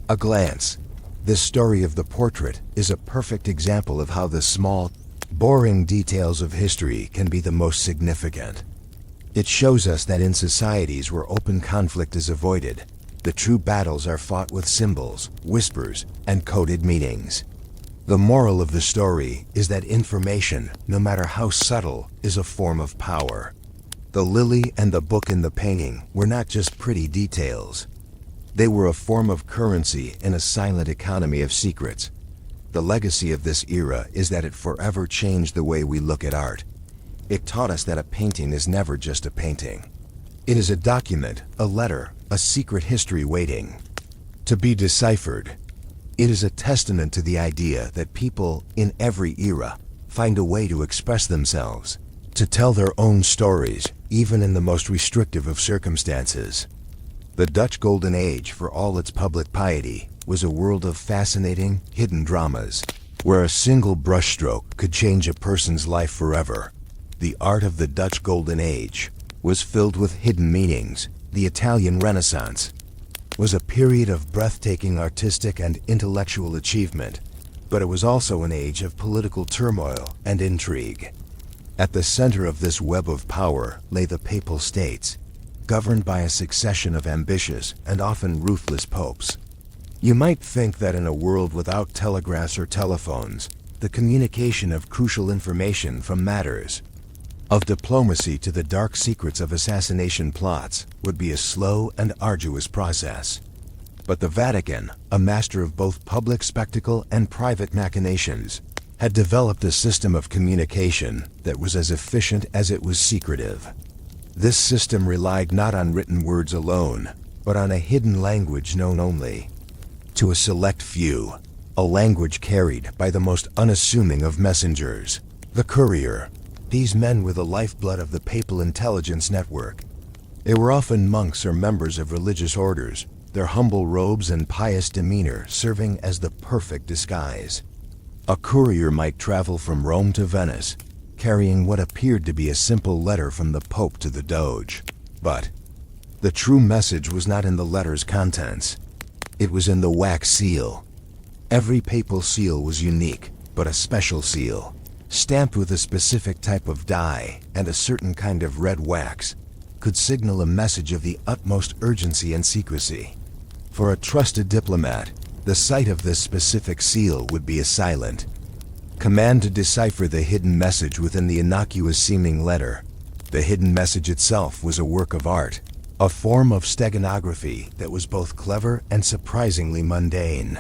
a glance. This story of the portrait is a perfect example of how the small, boring details of history can be the most significant. It shows us that in societies where open conflict is avoided, the true battles are fought with symbols, whispers, and coded meanings. The moral of the story is that information, no matter how subtle, is a form of power. The lily and the book in the painting were not just pretty details. They were a form of currency in a silent economy of secrets. The legacy of this era is that it forever changed the way we look at art. It taught us that a painting is never just a painting. It is a document, a letter, a secret history waiting to be deciphered. It is a testament to the idea that people, in every era, find a way to express themselves, to tell their own stories, even in the most restrictive of circumstances. The Dutch Golden Age, for all its public piety, was a world of fascinating, hidden dramas, where a single brushstroke could change a person's life forever. The art of the Dutch Golden Age was filled with hidden meanings. The Italian Renaissance was a period of breathtaking artistic and intellectual achievement, but it was also an age of political turmoil and intrigue. At the center of this web of power lay the Papal States, governed by a succession of ambitious and often ruthless popes. You might think that in a world without telegraphs or telephones, the communication of crucial information from matters of diplomacy to the dark secrets of assassination plots would be a slow and arduous process. But the Vatican, a master of both public spectacle and private machinations, had developed a system of communication that was as efficient as it was secretive. This system relied not on written words alone, but on a hidden language known only to a select few, a language carried by the most unassuming of messengers, the courier. These men were the lifeblood of the papal intelligence network. They were often monks or members of religious orders, their humble robes and pious demeanor serving as the perfect disguise. A courier might travel from Rome to Venice, carrying what appeared to be a simple letter from the Pope to the Doge. But the true message was not in the letter's contents. It was in the wax seal. Every papal seal was unique, but a special seal, stamped with a specific type of dye and a certain kind of red wax, could signal a message of the utmost urgency and secrecy. For a trusted diplomat, the sight of this specific seal would be a silent command to decipher the hidden message within the innocuous-seeming letter. The hidden message itself was a work of art, a form of steganography that was both clever and surprisingly mundane.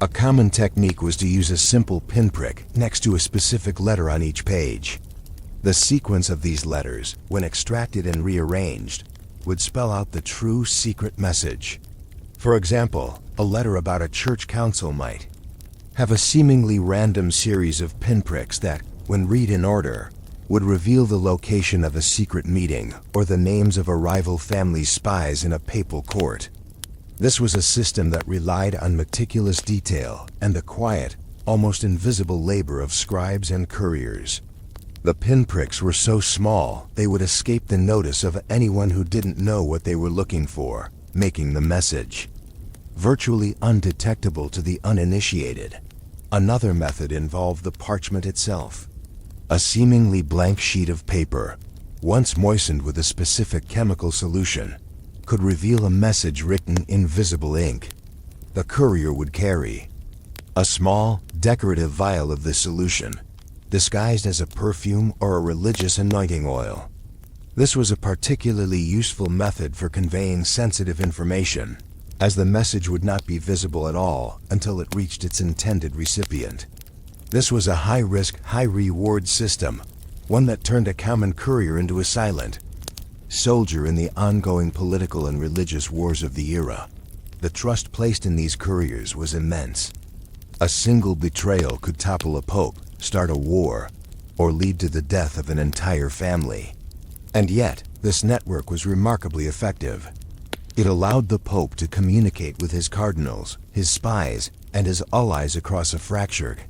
A common technique was to use a simple pinprick next to a specific letter on each page. The sequence of these letters, when extracted and rearranged, would spell out the true secret message. For example, a letter about a church council might have a seemingly random series of pinpricks that, when read in order, would reveal the location of a secret meeting or the names of a rival family's spies in a papal court. This was a system that relied on meticulous detail and the quiet, almost invisible labor of scribes and couriers. The pinpricks were so small they would escape the notice of anyone who didn't know what they were looking for, making the message virtually undetectable to the uninitiated. Another method involved the parchment itself. A seemingly blank sheet of paper, once moistened with a specific chemical solution, could reveal a message written in visible ink. The courier would carry a small, decorative vial of this solution, disguised as a perfume or a religious anointing oil. This was a particularly useful method for conveying sensitive information, as the message would not be visible at all until it reached its intended recipient. This was a high-risk, high-reward system, one that turned a common courier into a silent soldier in the ongoing political and religious wars of the era. The trust placed in these couriers was immense. A single betrayal could topple a pope, start a war, or lead to the death of an entire family. And yet, this network was remarkably effective. It allowed the pope to communicate with his cardinals, his spies, and his allies across a fractured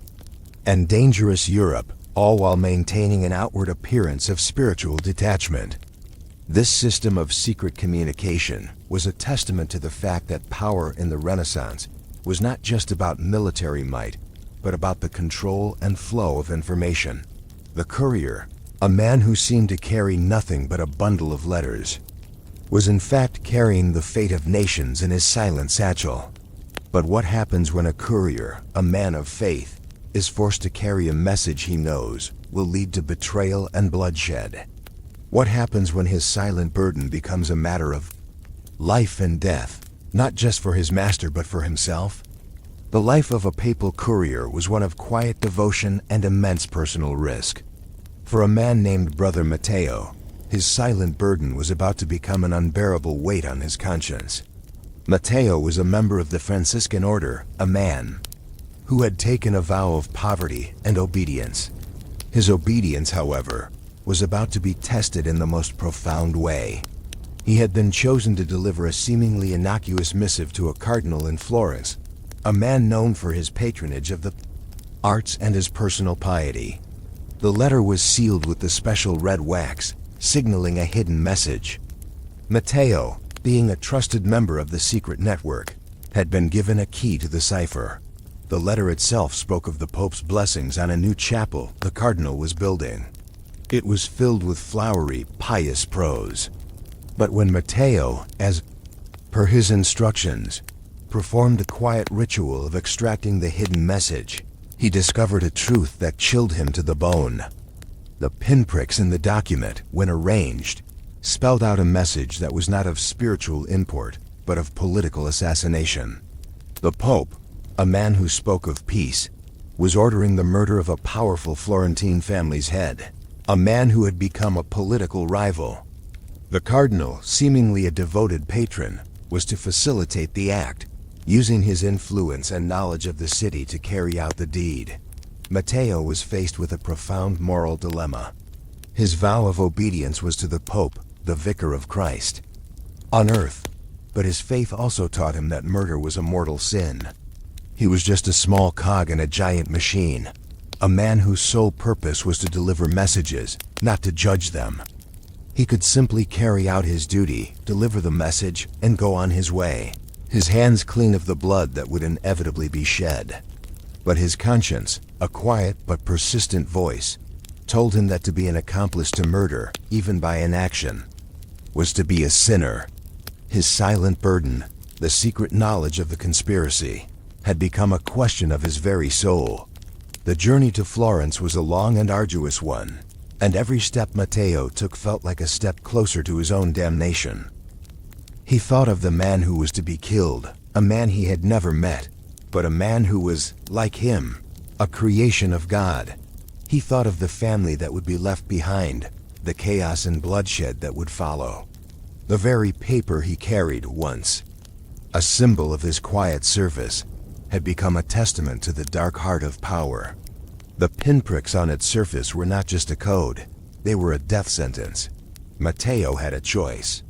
and dangerous Europe, all while maintaining an outward appearance of spiritual detachment. This system of secret communication was a testament to the fact that power in the Renaissance was not just about military might, but about the control and flow of information. The courier, a man who seemed to carry nothing but a bundle of letters, was in fact carrying the fate of nations in his silent satchel. But what happens when a courier, a man of faith, is forced to carry a message he knows will lead to betrayal and bloodshed? What happens when his silent burden becomes a matter of life and death, not just for his master but for himself? The life of a papal courier was one of quiet devotion and immense personal risk. For a man named Brother Matteo, his silent burden was about to become an unbearable weight on his conscience. Matteo was a member of the Franciscan order, a man who had taken a vow of poverty and obedience. His obedience, however, was about to be tested in the most profound way. He had been chosen to deliver a seemingly innocuous missive to a cardinal in Florence, a man known for his patronage of the arts and his personal piety. The letter was sealed with the special red wax, signaling a hidden message. Matteo, being a trusted member of the secret network, had been given a key to the cipher. The letter itself spoke of the Pope's blessings on a new chapel the cardinal was building. It was filled with flowery, pious prose. But when Matteo, as per his instructions, performed a quiet ritual of extracting the hidden message, he discovered a truth that chilled him to the bone. The pinpricks in the document, when arranged, spelled out a message that was not of spiritual import, but of political assassination. The Pope, a man who spoke of peace, was ordering the murder of a powerful Florentine family's head, a man who had become a political rival. The cardinal, seemingly a devoted patron, was to facilitate the act, using his influence and knowledge of the city to carry out the deed. Matteo was faced with a profound moral dilemma. His vow of obedience was to the Pope, the Vicar of Christ, on earth, but his faith also taught him that murder was a mortal sin. He was just a small cog in a giant machine, a man whose sole purpose was to deliver messages, not to judge them. He could simply carry out his duty, deliver the message, and go on his way, his hands clean of the blood that would inevitably be shed. But his conscience, a quiet but persistent voice, told him that to be an accomplice to murder, even by inaction, was to be a sinner. His silent burden, the secret knowledge of the conspiracy, had become a question of his very soul. The journey to Florence was a long and arduous one, and every step Matteo took felt like a step closer to his own damnation. He thought of the man who was to be killed, a man he had never met, but a man who was, like him, a creation of God. He thought of the family that would be left behind, the chaos and bloodshed that would follow. The very paper he carried once, a symbol of his quiet service, had become a testament to the dark heart of power. The pinpricks on its surface were not just a code, they were a death sentence. Matteo had a choice.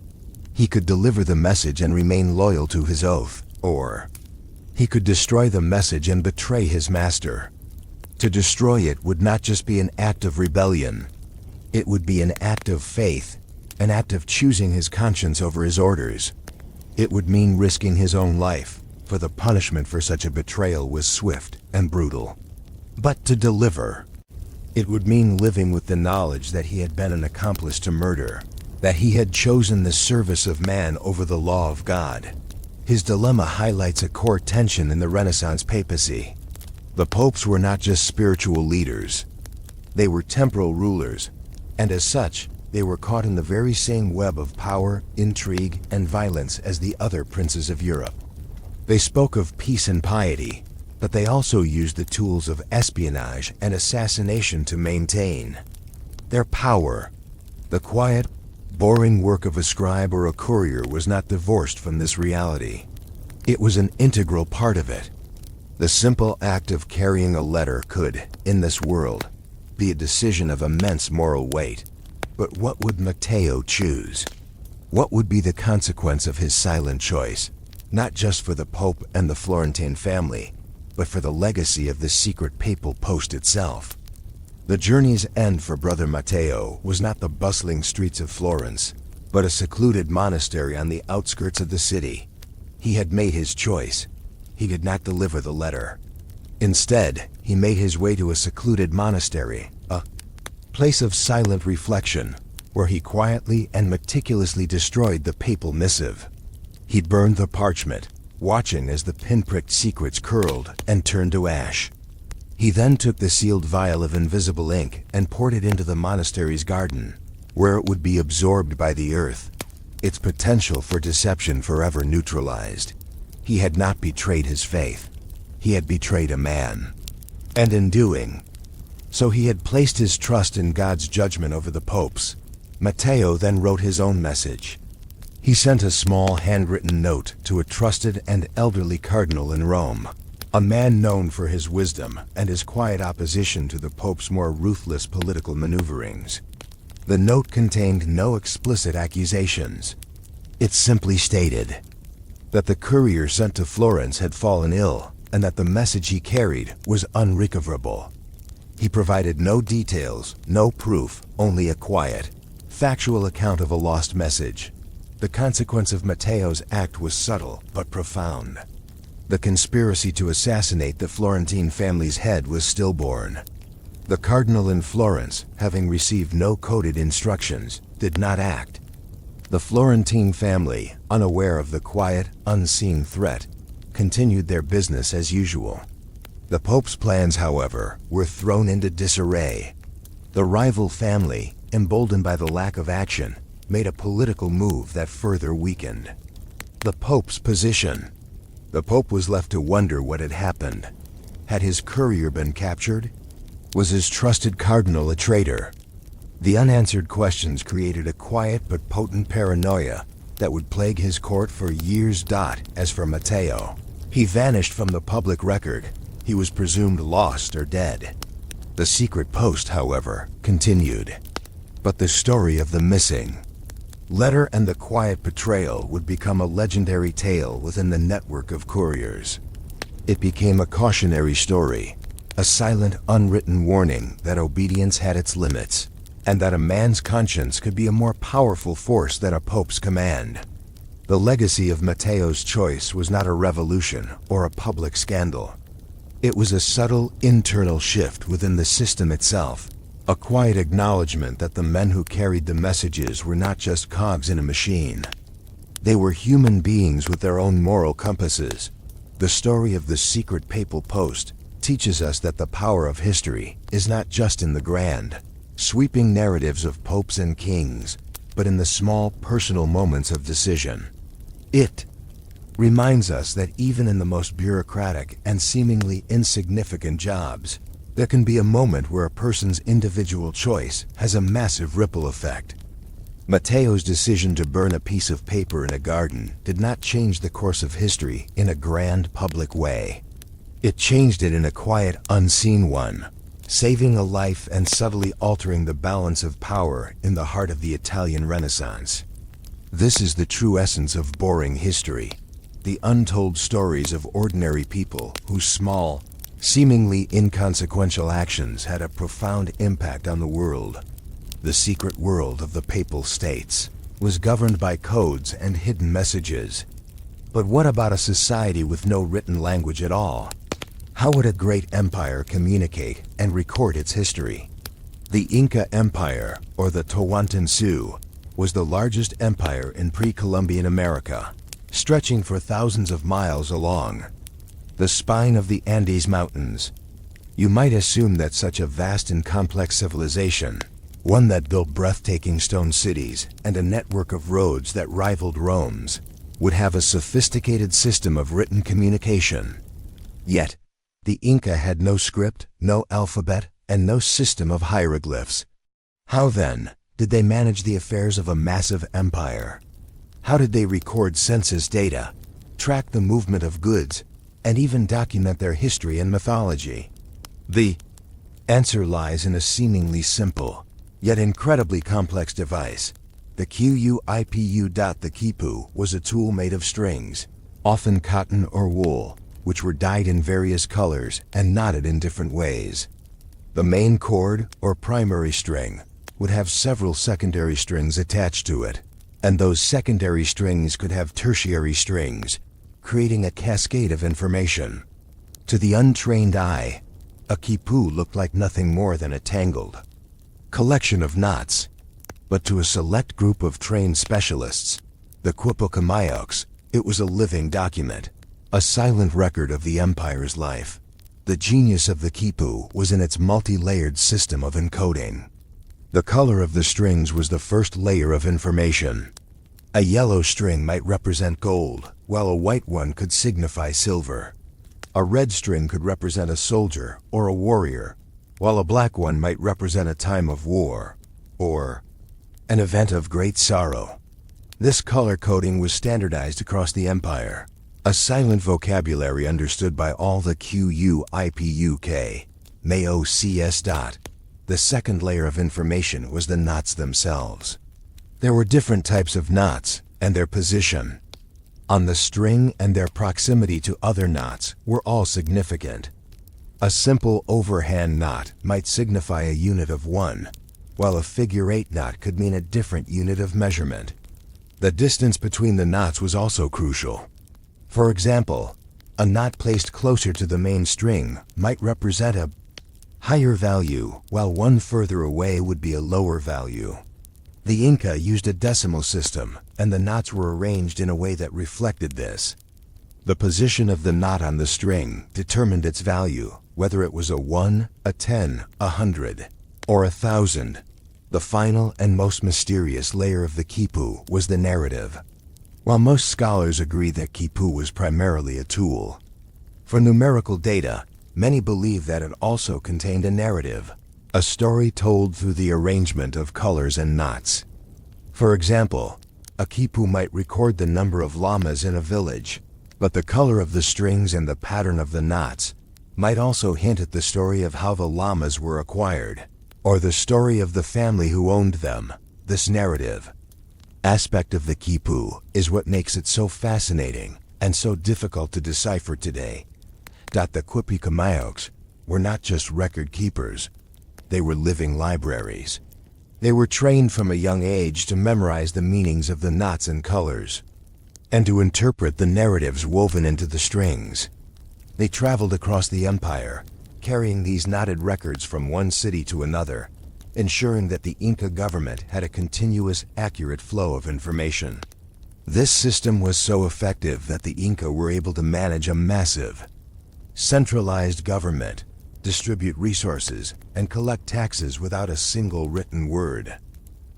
He could deliver the message and remain loyal to his oath, or he could destroy the message and betray his master. To destroy it would not just be an act of rebellion, it would be an act of faith, an act of choosing his conscience over his orders. It would mean risking his own life, for the punishment for such a betrayal was swift and brutal. But to deliver It would mean living with the knowledge that he had been an accomplice to murder, that he had chosen the service of man over the law of God. His dilemma highlights a core tension in the Renaissance papacy. The popes were not just spiritual leaders. They were temporal rulers, and as such, they were caught in the very same web of power, intrigue, and violence as the other princes of Europe. They spoke of peace and piety, but they also used the tools of espionage and assassination to maintain their power. The quiet, boring work of a scribe or a courier was not divorced from this reality. It was an integral part of it. The simple act of carrying a letter could, in this world, be a decision of immense moral weight. But what would Matteo choose? What would be the consequence of his silent choice, not just for the Pope and the Florentine family, but for the legacy of the secret papal post itself? The journey's end for Brother Matteo was not the bustling streets of Florence, but a secluded monastery on the outskirts of the city. He had made his choice. He did not deliver the letter. Instead, he made his way to a secluded monastery, a place of silent reflection, where he quietly and meticulously destroyed the papal missive. He burned the parchment, watching as the pinpricked secrets curled and turned to ash. He then took the sealed vial of invisible ink and poured it into the monastery's garden, where it would be absorbed by the earth, its potential for deception forever neutralized. He had not betrayed his faith. He had betrayed a man. And in doing so, he had placed his trust in God's judgment over the popes. Matteo then wrote his own message. He sent a small handwritten note to a trusted and elderly cardinal in Rome, a man known for his wisdom and his quiet opposition to the Pope's more ruthless political maneuverings. The note contained no explicit accusations. It simply stated that the courier sent to Florence had fallen ill and that the message he carried was unrecoverable. He provided no details, no proof, only a quiet, factual account of a lost message. The consequence of Matteo's act was subtle but profound. The conspiracy to assassinate the Florentine family's head was stillborn. The cardinal in Florence, having received no coded instructions, did not act. The Florentine family, unaware of the quiet, unseen threat, continued their business as usual. The Pope's plans, however, were thrown into disarray. The rival family, emboldened by the lack of action, made a political move that further weakened the Pope's position. The Pope was left to wonder what had happened. Had his courier been captured? Was his trusted cardinal a traitor? The unanswered questions created a quiet but potent paranoia that would plague his court for years. As for Matteo, he vanished from the public record. He was presumed lost or dead. The secret post, however, continued. But the story of the missing letter and the quiet betrayal would become a legendary tale within the network of couriers. It became a cautionary story, a silent, unwritten warning that obedience had its limits, and that a man's conscience could be a more powerful force than a pope's command. The legacy of Matteo's choice was not a revolution or a public scandal. It was a subtle, internal shift within the system itself, a quiet acknowledgement that the men who carried the messages were not just cogs in a machine. They were human beings with their own moral compasses. The story of the secret papal post teaches us that the power of history is not just in the grand, sweeping narratives of popes and kings, but in the small, personal moments of decision. It reminds us that even in the most bureaucratic and seemingly insignificant jobs, there can be a moment where a person's individual choice has a massive ripple effect. Matteo's decision to burn a piece of paper in a garden did not change the course of history in a grand public way. It changed it in a quiet, unseen one, saving a life and subtly altering the balance of power in the heart of the Italian Renaissance. This is the true essence of boring history, the untold stories of ordinary people whose small, seemingly inconsequential actions had a profound impact on the world. The secret world of the Papal States was governed by codes and hidden messages. But what about a society with no written language at all? How would a great empire communicate and record its history? The Inca Empire, or the Tawantinsuyu, was the largest empire in pre-Columbian America, stretching for thousands of miles along the spine of the Andes Mountains. You might assume that such a vast and complex civilization, one that built breathtaking stone cities and a network of roads that rivaled Rome's, would have a sophisticated system of written communication. Yet, the Inca had no script, no alphabet, and no system of hieroglyphs. How then did they manage the affairs of a massive empire? How did they record census data, track the movement of goods, and even document their history and mythology? The answer lies in a seemingly simple, yet incredibly complex device. The Quipu. The quipu was a tool made of strings, often cotton or wool, which were dyed in various colors and knotted in different ways. The main cord, or primary string, would have several secondary strings attached to it, and those secondary strings could have tertiary strings, creating a cascade of information. To the untrained eye, a quipu looked like nothing more than a tangled collection of knots. But to a select group of trained specialists, the Quipucamayos, it was a living document, a silent record of the empire's life. The genius of the quipu was in its multi-layered system of encoding. The color of the strings was the first layer of information. A yellow string might represent gold, while a white one could signify silver. A red string could represent a soldier or a warrior, while a black one might represent a time of war, or an event of great sorrow. This color coding was standardized across the empire, a silent vocabulary understood by all the Quipuk, Maocs. The second layer of information was the knots themselves. There were different types of knots, and their position on the string and their proximity to other knots were all significant. A simple overhand knot might signify a unit of 1, while a figure-8 knot could mean a different unit of measurement. The distance between the knots was also crucial. For example, a knot placed closer to the main string might represent a higher value, while one further away would be a lower value. The Inca used a decimal system, and the knots were arranged in a way that reflected this. The position of the knot on the string determined its value, whether it was a 1, a 10, 100, or 1,000. The final and most mysterious layer of the quipu was the narrative. While most scholars agree that quipu was primarily a tool for numerical data, many believe that it also contained a narrative, a story told through the arrangement of colors and knots. For example, a quipu might record the number of llamas in a village, but the color of the strings and the pattern of the knots might also hint at the story of how the llamas were acquired, or the story of the family who owned them. This narrative aspect of the quipu is what makes it so fascinating and so difficult to decipher today. The Quipucamayos were not just record keepers, they were living libraries. They were trained from a young age to memorize the meanings of the knots and colors, and to interpret the narratives woven into the strings. They traveled across the empire, carrying these knotted records from one city to another, ensuring that the Inca government had a continuous, accurate flow of information. This system was so effective that the Inca were able to manage a massive, centralized government, distribute resources, and collect taxes without a single written word.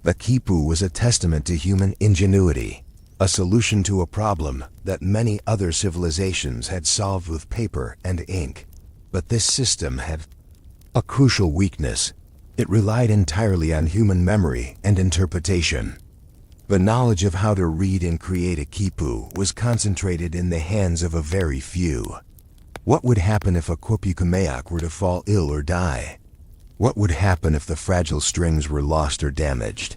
The quipu was a testament to human ingenuity, a solution to a problem that many other civilizations had solved with paper and ink. But this system had a crucial weakness. It relied entirely on human memory and interpretation. The knowledge of how to read and create a quipu was concentrated in the hands of a very few. What would happen if a Quipucamayoc were to fall ill or die? What would happen if the fragile strings were lost or damaged?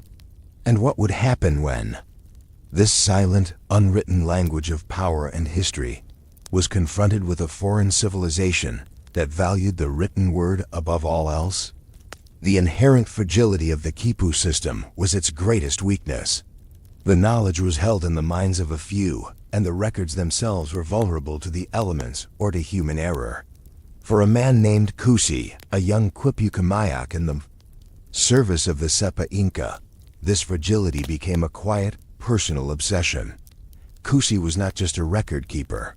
And what would happen when this silent, unwritten language of power and history was confronted with a foreign civilization that valued the written word above all else? The inherent fragility of the quipu system was its greatest weakness. The knowledge was held in the minds of a few, and the records themselves were vulnerable to the elements or to human error. For a man named Kusi, a young Quipucamayoc in the Service of the Sapa Inca. This fragility became a quiet, personal obsession. Kusi was not just a record keeper.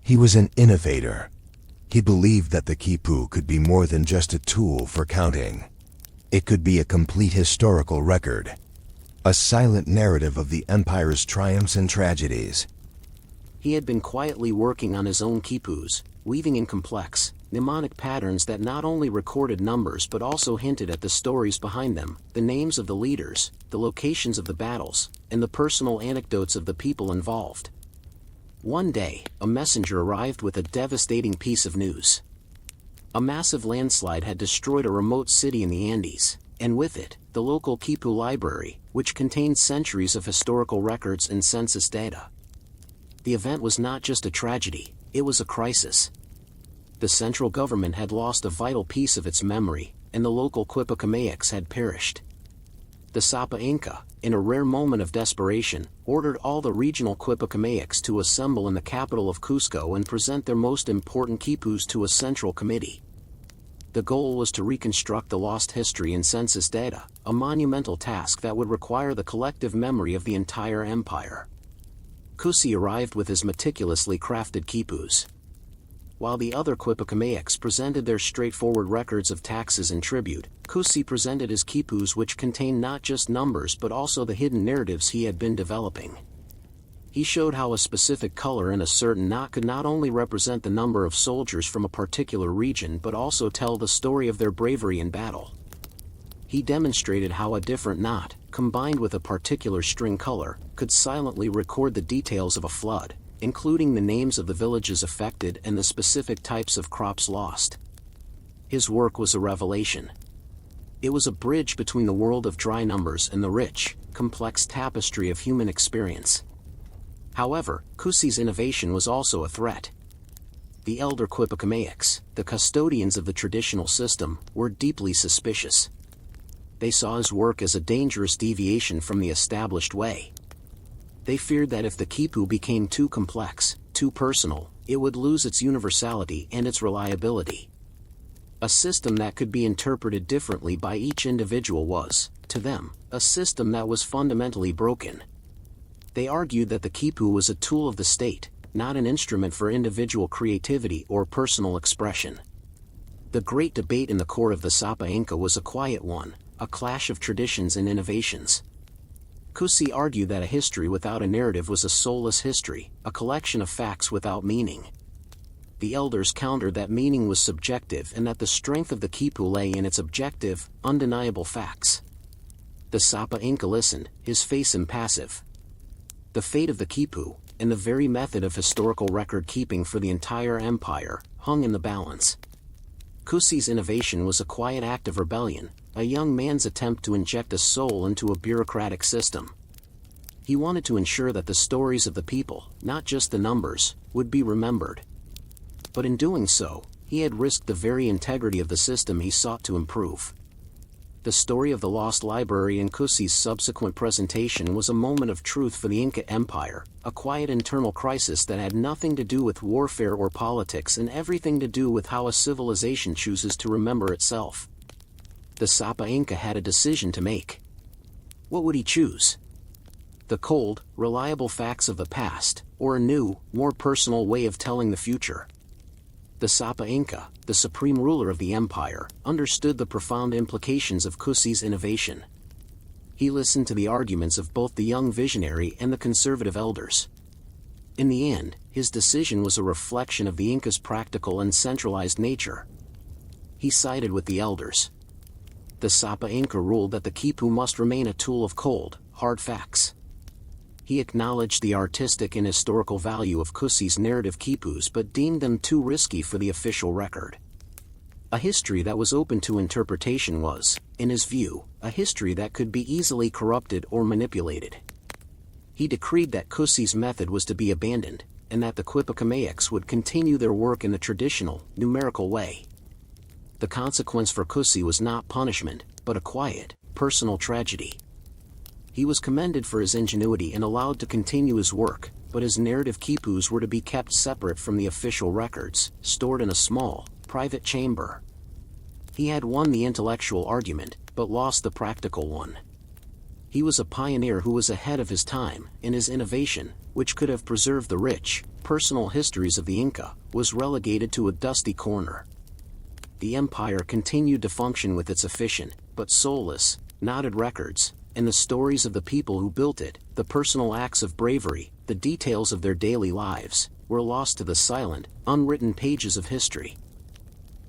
He was an innovator. He believed that the quipu could be more than just a tool for counting. It could be a complete historical record, a silent narrative of the empire's triumphs and tragedies. He had been quietly working on his own quipus, weaving in complex, mnemonic patterns that not only recorded numbers but also hinted at the stories behind them, the names of the leaders, the locations of the battles, and the personal anecdotes of the people involved. One day, a messenger arrived with a devastating piece of news. A massive landslide had destroyed a remote city in the Andes, and with it, the local quipu library, which contained centuries of historical records and census data. The event was not just a tragedy, it was a crisis. The central government had lost a vital piece of its memory, and the local Quipucamayaks had perished. The Sapa Inca, in a rare moment of desperation, ordered all the regional Quipucamayaks to assemble in the capital of Cusco and present their most important quipus to a central committee. The goal was to reconstruct the lost history and census data, a monumental task that would require the collective memory of the entire empire. Kusi arrived with his meticulously crafted quipus. While the other Quipucamayaks presented their straightforward records of taxes and tribute, Kusi presented his quipus, which contained not just numbers but also the hidden narratives he had been developing. He showed how a specific color in a certain knot could not only represent the number of soldiers from a particular region but also tell the story of their bravery in battle. He demonstrated how a different knot, combined with a particular string color, could silently record the details of a flood, including the names of the villages affected and the specific types of crops lost. His work was a revelation. It was a bridge between the world of dry numbers and the rich, complex tapestry of human experience. However, Kusi's innovation was also a threat. The elder Quipucamayaks, the custodians of the traditional system, were deeply suspicious. They saw his work as a dangerous deviation from the established way. They feared that if the quipu became too complex, too personal, it would lose its universality and its reliability. A system that could be interpreted differently by each individual was, to them, a system that was fundamentally broken. They argued that the quipu was a tool of the state, not an instrument for individual creativity or personal expression. The great debate in the court of the Sapa Inca was a quiet one, a clash of traditions and innovations. Kusi argued that a history without a narrative was a soulless history, a collection of facts without meaning. The elders countered that meaning was subjective and that the strength of the quipu lay in its objective, undeniable facts. The Sapa Inca listened, his face impassive. The fate of the quipu, and the very method of historical record-keeping for the entire empire, hung in the balance. Kusi's innovation was a quiet act of rebellion, a young man's attempt to inject a soul into a bureaucratic system. He wanted to ensure that the stories of the people, not just the numbers, would be remembered. But in doing so, he had risked the very integrity of the system he sought to improve. The story of the lost library in Kusi's subsequent presentation was a moment of truth for the Inca Empire, a quiet internal crisis that had nothing to do with warfare or politics and everything to do with how a civilization chooses to remember itself. The Sapa Inca had a decision to make. What would he choose? The cold, reliable facts of the past, or a new, more personal way of telling the future? The Sapa Inca, the supreme ruler of the empire, understood the profound implications of Kusi's innovation. He listened to the arguments of both the young visionary and the conservative elders. In the end, his decision was a reflection of the Inca's practical and centralized nature. He sided with the elders. The Sapa Inca ruled that the quipu must remain a tool of cold, hard facts. He acknowledged the artistic and historical value of Kusi's narrative quipus but deemed them too risky for the official record. A history that was open to interpretation was, in his view, a history that could be easily corrupted or manipulated. He decreed that Kusi's method was to be abandoned, and that the Quipucamayaks would continue their work in the traditional, numerical way. The consequence for Kusi was not punishment, but a quiet, personal tragedy. He was commended for his ingenuity and allowed to continue his work, but his narrative quipus were to be kept separate from the official records, stored in a small, private chamber. He had won the intellectual argument, but lost the practical one. He was a pioneer who was ahead of his time, and his innovation, which could have preserved the rich, personal histories of the Inca, was relegated to a dusty corner. The empire continued to function with its efficient, but soulless, knotted records, and the stories of the people who built it, the personal acts of bravery, the details of their daily lives, were lost to the silent, unwritten pages of history.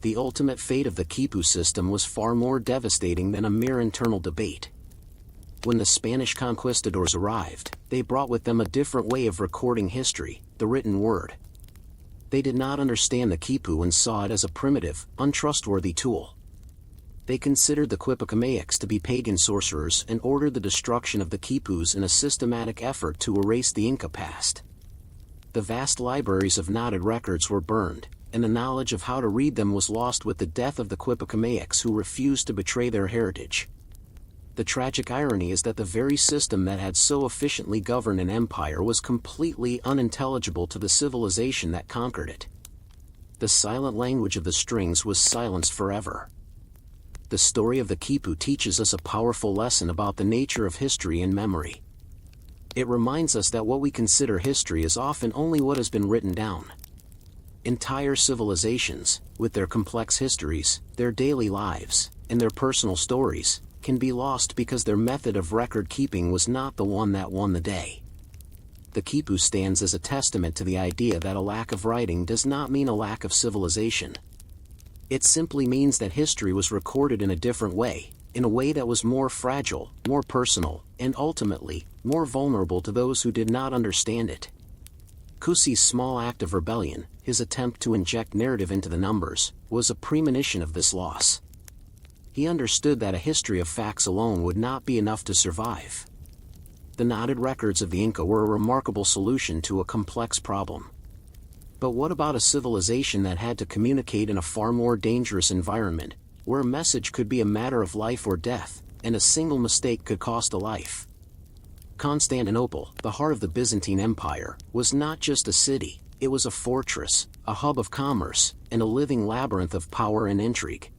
The ultimate fate of the Quipu system was far more devastating than a mere internal debate. When the Spanish conquistadors arrived, they brought with them a different way of recording history, the written word. They did not understand the Quipu and saw it as a primitive, untrustworthy tool. They considered the Quipucamaics to be pagan sorcerers and ordered the destruction of the Quipus in a systematic effort to erase the Inca past. The vast libraries of knotted records were burned, and the knowledge of how to read them was lost with the death of the Quipucamaics who refused to betray their heritage. The tragic irony is that the very system that had so efficiently governed an empire was completely unintelligible to the civilization that conquered it. The silent language of the strings was silenced forever. The story of the Quipu teaches us a powerful lesson about the nature of history and memory. It reminds us that what we consider history is often only what has been written down. Entire civilizations, with their complex histories, their daily lives, and their personal stories, can be lost because their method of record-keeping was not the one that won the day. The Quipu stands as a testament to the idea that a lack of writing does not mean a lack of civilization. It simply means that history was recorded in a different way, in a way that was more fragile, more personal, and ultimately, more vulnerable to those who did not understand it. Cusi's small act of rebellion, his attempt to inject narrative into the numbers, was a premonition of this loss. He understood that a history of facts alone would not be enough to survive. The knotted records of the Inca were a remarkable solution to a complex problem. But what about a civilization that had to communicate in a far more dangerous environment, where a message could be a matter of life or death, and a single mistake could cost a life? Constantinople, the heart of the Byzantine Empire, was not just a city, it was a fortress, a hub of commerce, and a living labyrinth of power and intrigue.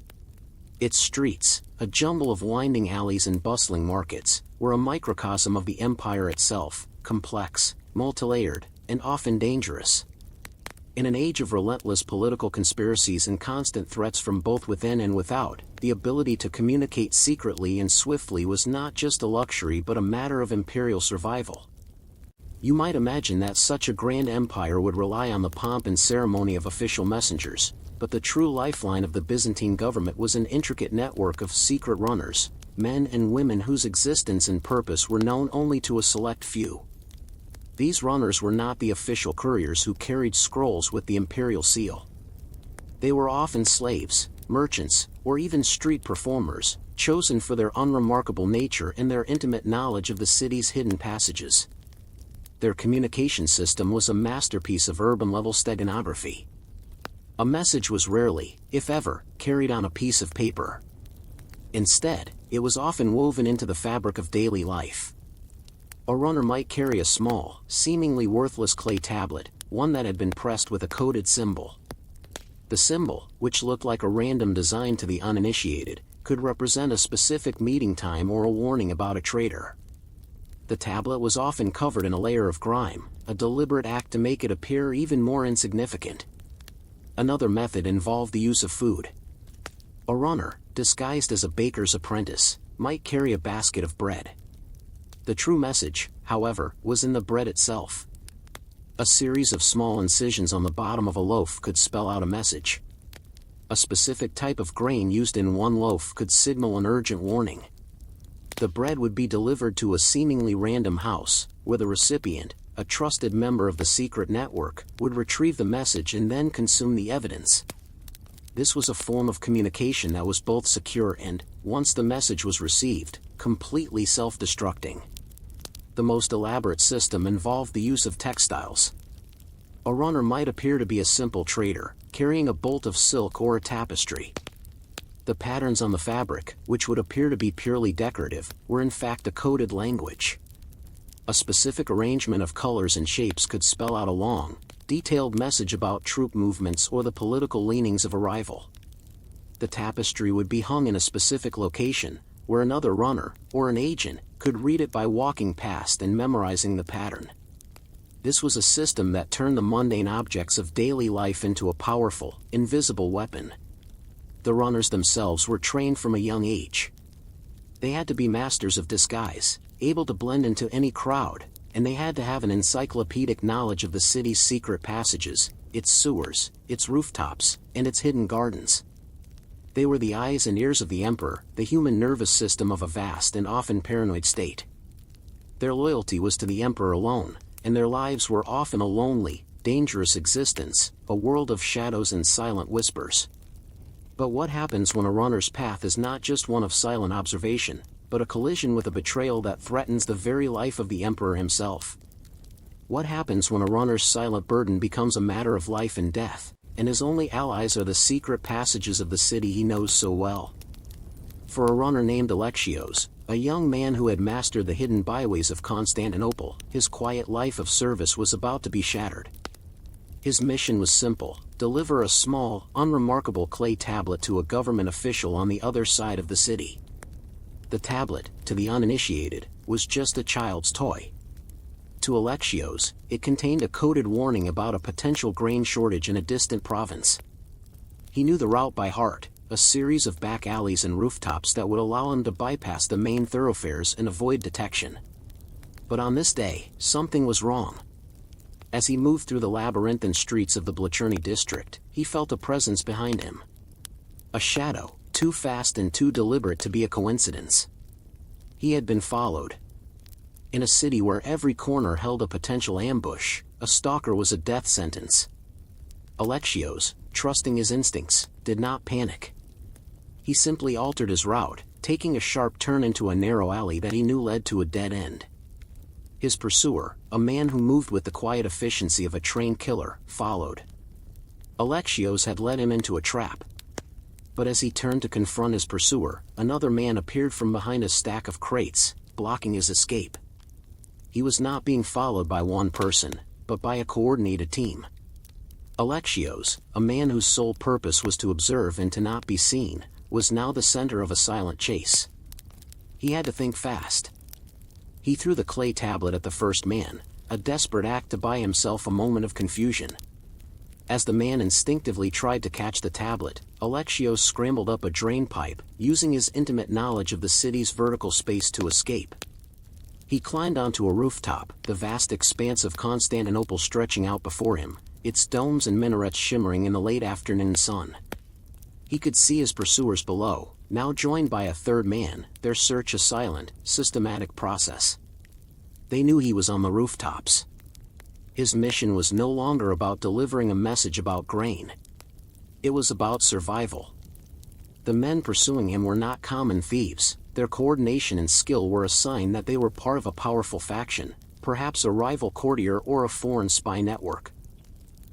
Its streets, a jumble of winding alleys and bustling markets, were a microcosm of the empire itself, complex, multilayered, and often dangerous. In an age of relentless political conspiracies and constant threats from both within and without, the ability to communicate secretly and swiftly was not just a luxury but a matter of imperial survival. You might imagine that such a grand empire would rely on the pomp and ceremony of official messengers, but the true lifeline of the Byzantine government was an intricate network of secret runners, men and women whose existence and purpose were known only to a select few. These runners were not the official couriers who carried scrolls with the imperial seal. They were often slaves, merchants, or even street performers, chosen for their unremarkable nature and their intimate knowledge of the city's hidden passages. Their communication system was a masterpiece of urban-level steganography. A message was rarely, if ever, carried on a piece of paper. Instead, it was often woven into the fabric of daily life. A runner might carry a small, seemingly worthless clay tablet, one that had been pressed with a coded symbol. The symbol, which looked like a random design to the uninitiated, could represent a specific meeting time or a warning about a traitor. The tablet was often covered in a layer of grime, a deliberate act to make it appear even more insignificant. Another method involved the use of food. A runner, disguised as a baker's apprentice, might carry a basket of bread. The true message, however, was in the bread itself. A series of small incisions on the bottom of a loaf could spell out a message. A specific type of grain used in one loaf could signal an urgent warning. The bread would be delivered to a seemingly random house, where the recipient, a trusted member of the secret network, would retrieve the message and then consume the evidence. This was a form of communication that was both secure and, once the message was received, completely self-destructing. The most elaborate system involved the use of textiles. A runner might appear to be a simple trader, carrying a bolt of silk or a tapestry. The patterns on the fabric, which would appear to be purely decorative, were in fact a coded language. A specific arrangement of colors and shapes could spell out a long, detailed message about troop movements or the political leanings of a rival. The tapestry would be hung in a specific location, where another runner, or an agent, could read it by walking past and memorizing the pattern. This was a system that turned the mundane objects of daily life into a powerful, invisible weapon. The runners themselves were trained from a young age. They had to be masters of disguise, able to blend into any crowd, and they had to have an encyclopedic knowledge of the city's secret passages, its sewers, its rooftops, and its hidden gardens. They were the eyes and ears of the emperor, the human nervous system of a vast and often paranoid state. Their loyalty was to the emperor alone, and their lives were often a lonely, dangerous existence, a world of shadows and silent whispers. But what happens when a runner's path is not just one of silent observation, but a collision with a betrayal that threatens the very life of the emperor himself? What happens when a runner's silent burden becomes a matter of life and death, and his only allies are the secret passages of the city he knows so well? For a runner named Alexios, a young man who had mastered the hidden byways of Constantinople, his quiet life of service was about to be shattered. His mission was simple: deliver a small, unremarkable clay tablet to a government official on the other side of the city. The tablet, to the uninitiated, was just a child's toy. To Alexios, it contained a coded warning about a potential grain shortage in a distant province. He knew the route by heart, a series of back alleys and rooftops that would allow him to bypass the main thoroughfares and avoid detection. But on this day, something was wrong. As he moved through the labyrinthine streets of the Blacherny district, he felt a presence behind him. A shadow, too fast and too deliberate to be a coincidence. He had been followed. In a city where every corner held a potential ambush, a stalker was a death sentence. Alexios, trusting his instincts, did not panic. He simply altered his route, taking a sharp turn into a narrow alley that he knew led to a dead end. His pursuer, a man who moved with the quiet efficiency of a trained killer, followed. Alexios had led him into a trap. But as he turned to confront his pursuer, another man appeared from behind a stack of crates, blocking his escape. He was not being followed by one person, but by a coordinated team. Alexios, a man whose sole purpose was to observe and to not be seen, was now the center of a silent chase. He had to think fast. He threw the clay tablet at the first man, a desperate act to buy himself a moment of confusion. As the man instinctively tried to catch the tablet, Alexios scrambled up a drain pipe, using his intimate knowledge of the city's vertical space to escape. He climbed onto a rooftop, the vast expanse of Constantinople stretching out before him, its domes and minarets shimmering in the late afternoon sun. He could see his pursuers below, now joined by a third man, their search a silent, systematic process. They knew he was on the rooftops. His mission was no longer about delivering a message about grain. It was about survival. The men pursuing him were not common thieves. Their coordination and skill were a sign that they were part of a powerful faction, perhaps a rival courtier or a foreign spy network.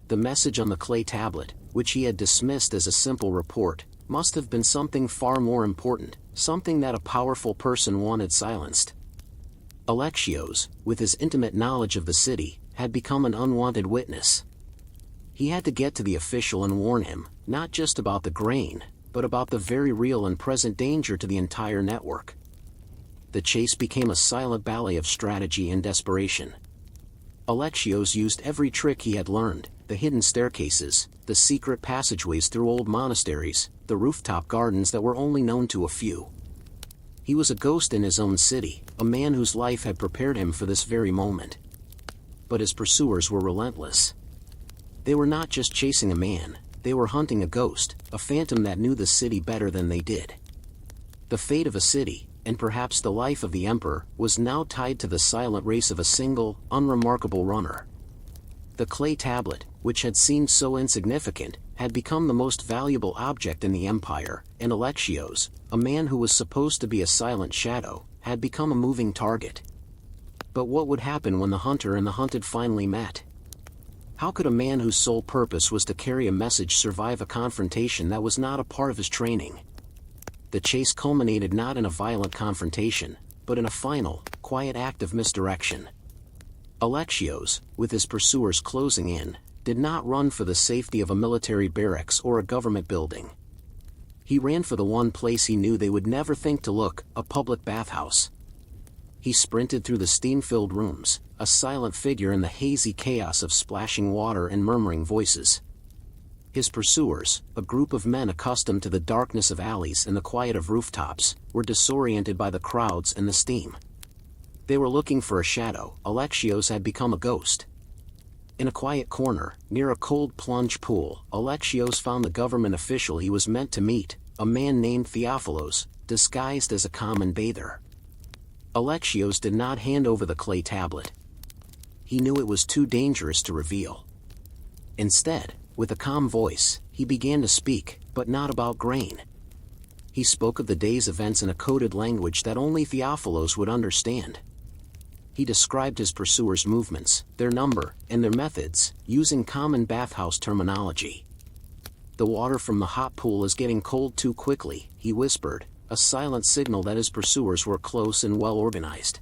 The message on the clay tablet, which he had dismissed as a simple report, must have been something far more important, something that a powerful person wanted silenced. Alexios, with his intimate knowledge of the city, had become an unwanted witness. He had to get to the official and warn him, not just about the grain, but about the very real and present danger to the entire network. The chase became a silent ballet of strategy and desperation. Alexios used every trick he had learned: the hidden staircases, the secret passageways through old monasteries, the rooftop gardens that were only known to a few. He was a ghost in his own city, a man whose life had prepared him for this very moment. But his pursuers were relentless. They were not just chasing a man, they were hunting a ghost, a phantom that knew the city better than they did. The fate of a city, and perhaps the life of the emperor, was now tied to the silent race of a single, unremarkable runner. The clay tablet, which had seemed so insignificant, had become the most valuable object in the empire, and Alexios, a man who was supposed to be a silent shadow, had become a moving target. But what would happen when the hunter and the hunted finally met? How could a man whose sole purpose was to carry a message survive a confrontation that was not a part of his training? The chase culminated not in a violent confrontation, but in a final, quiet act of misdirection. Alexios, with his pursuers closing in, did not run for the safety of a military barracks or a government building. He ran for the one place he knew they would never think to look, a public bathhouse. He sprinted through the steam-filled rooms, a silent figure in the hazy chaos of splashing water and murmuring voices. His pursuers, a group of men accustomed to the darkness of alleys and the quiet of rooftops, were disoriented by the crowds and the steam. They were looking for a shadow. Alexios had become a ghost. In a quiet corner, near a cold plunge pool, Alexios found the government official he was meant to meet, a man named Theophilos, disguised as a common bather. Alexios did not hand over the clay tablet. He knew it was too dangerous to reveal. Instead, with a calm voice, he began to speak, but not about grain. He spoke of the day's events in a coded language that only Theophilos would understand. He described his pursuers' movements, their number, and their methods, using common bathhouse terminology. "The water from the hot pool is getting cold too quickly," he whispered, a silent signal that his pursuers were close and well organized.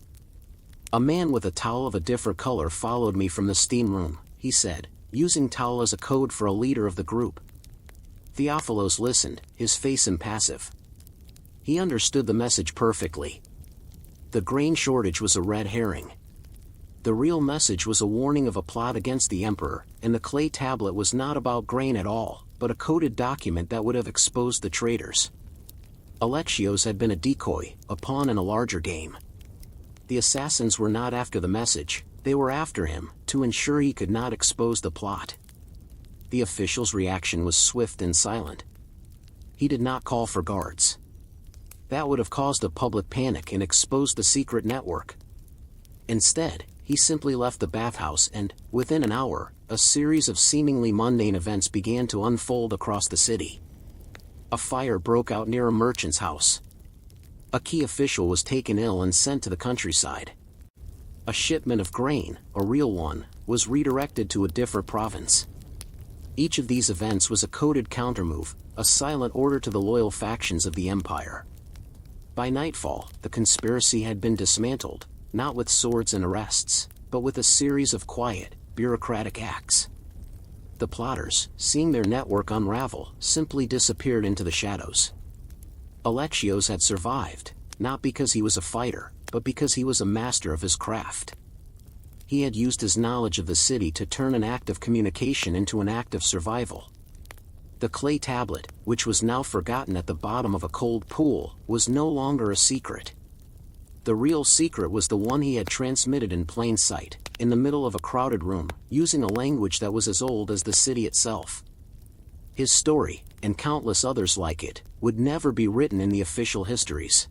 "A man with a towel of a different color followed me from the steam room," he said, using towel as a code for a leader of the group. Theophilos listened, his face impassive. He understood the message perfectly. The grain shortage was a red herring. The real message was a warning of a plot against the emperor, and the clay tablet was not about grain at all, but a coded document that would have exposed the traitors. Alexios had been a decoy, a pawn in a larger game. The assassins were not after the message, they were after him, to ensure he could not expose the plot. The official's reaction was swift and silent. He did not call for guards. That would have caused a public panic and exposed the secret network. Instead, he simply left the bathhouse and, within an hour, a series of seemingly mundane events began to unfold across the city. A fire broke out near a merchant's house. A key official was taken ill and sent to the countryside. A shipment of grain, a real one, was redirected to a different province. Each of these events was a coded countermove, a silent order to the loyal factions of the empire. By nightfall, the conspiracy had been dismantled, not with swords and arrests, but with a series of quiet, bureaucratic acts. The plotters, seeing their network unravel, simply disappeared into the shadows. Alexios had survived, not because he was a fighter, but because he was a master of his craft. He had used his knowledge of the city to turn an act of communication into an act of survival. The clay tablet, which was now forgotten at the bottom of a cold pool, was no longer a secret. The real secret was the one he had transmitted in plain sight, in the middle of a crowded room, using a language that was as old as the city itself. His story, and countless others like it, would never be written in the official histories.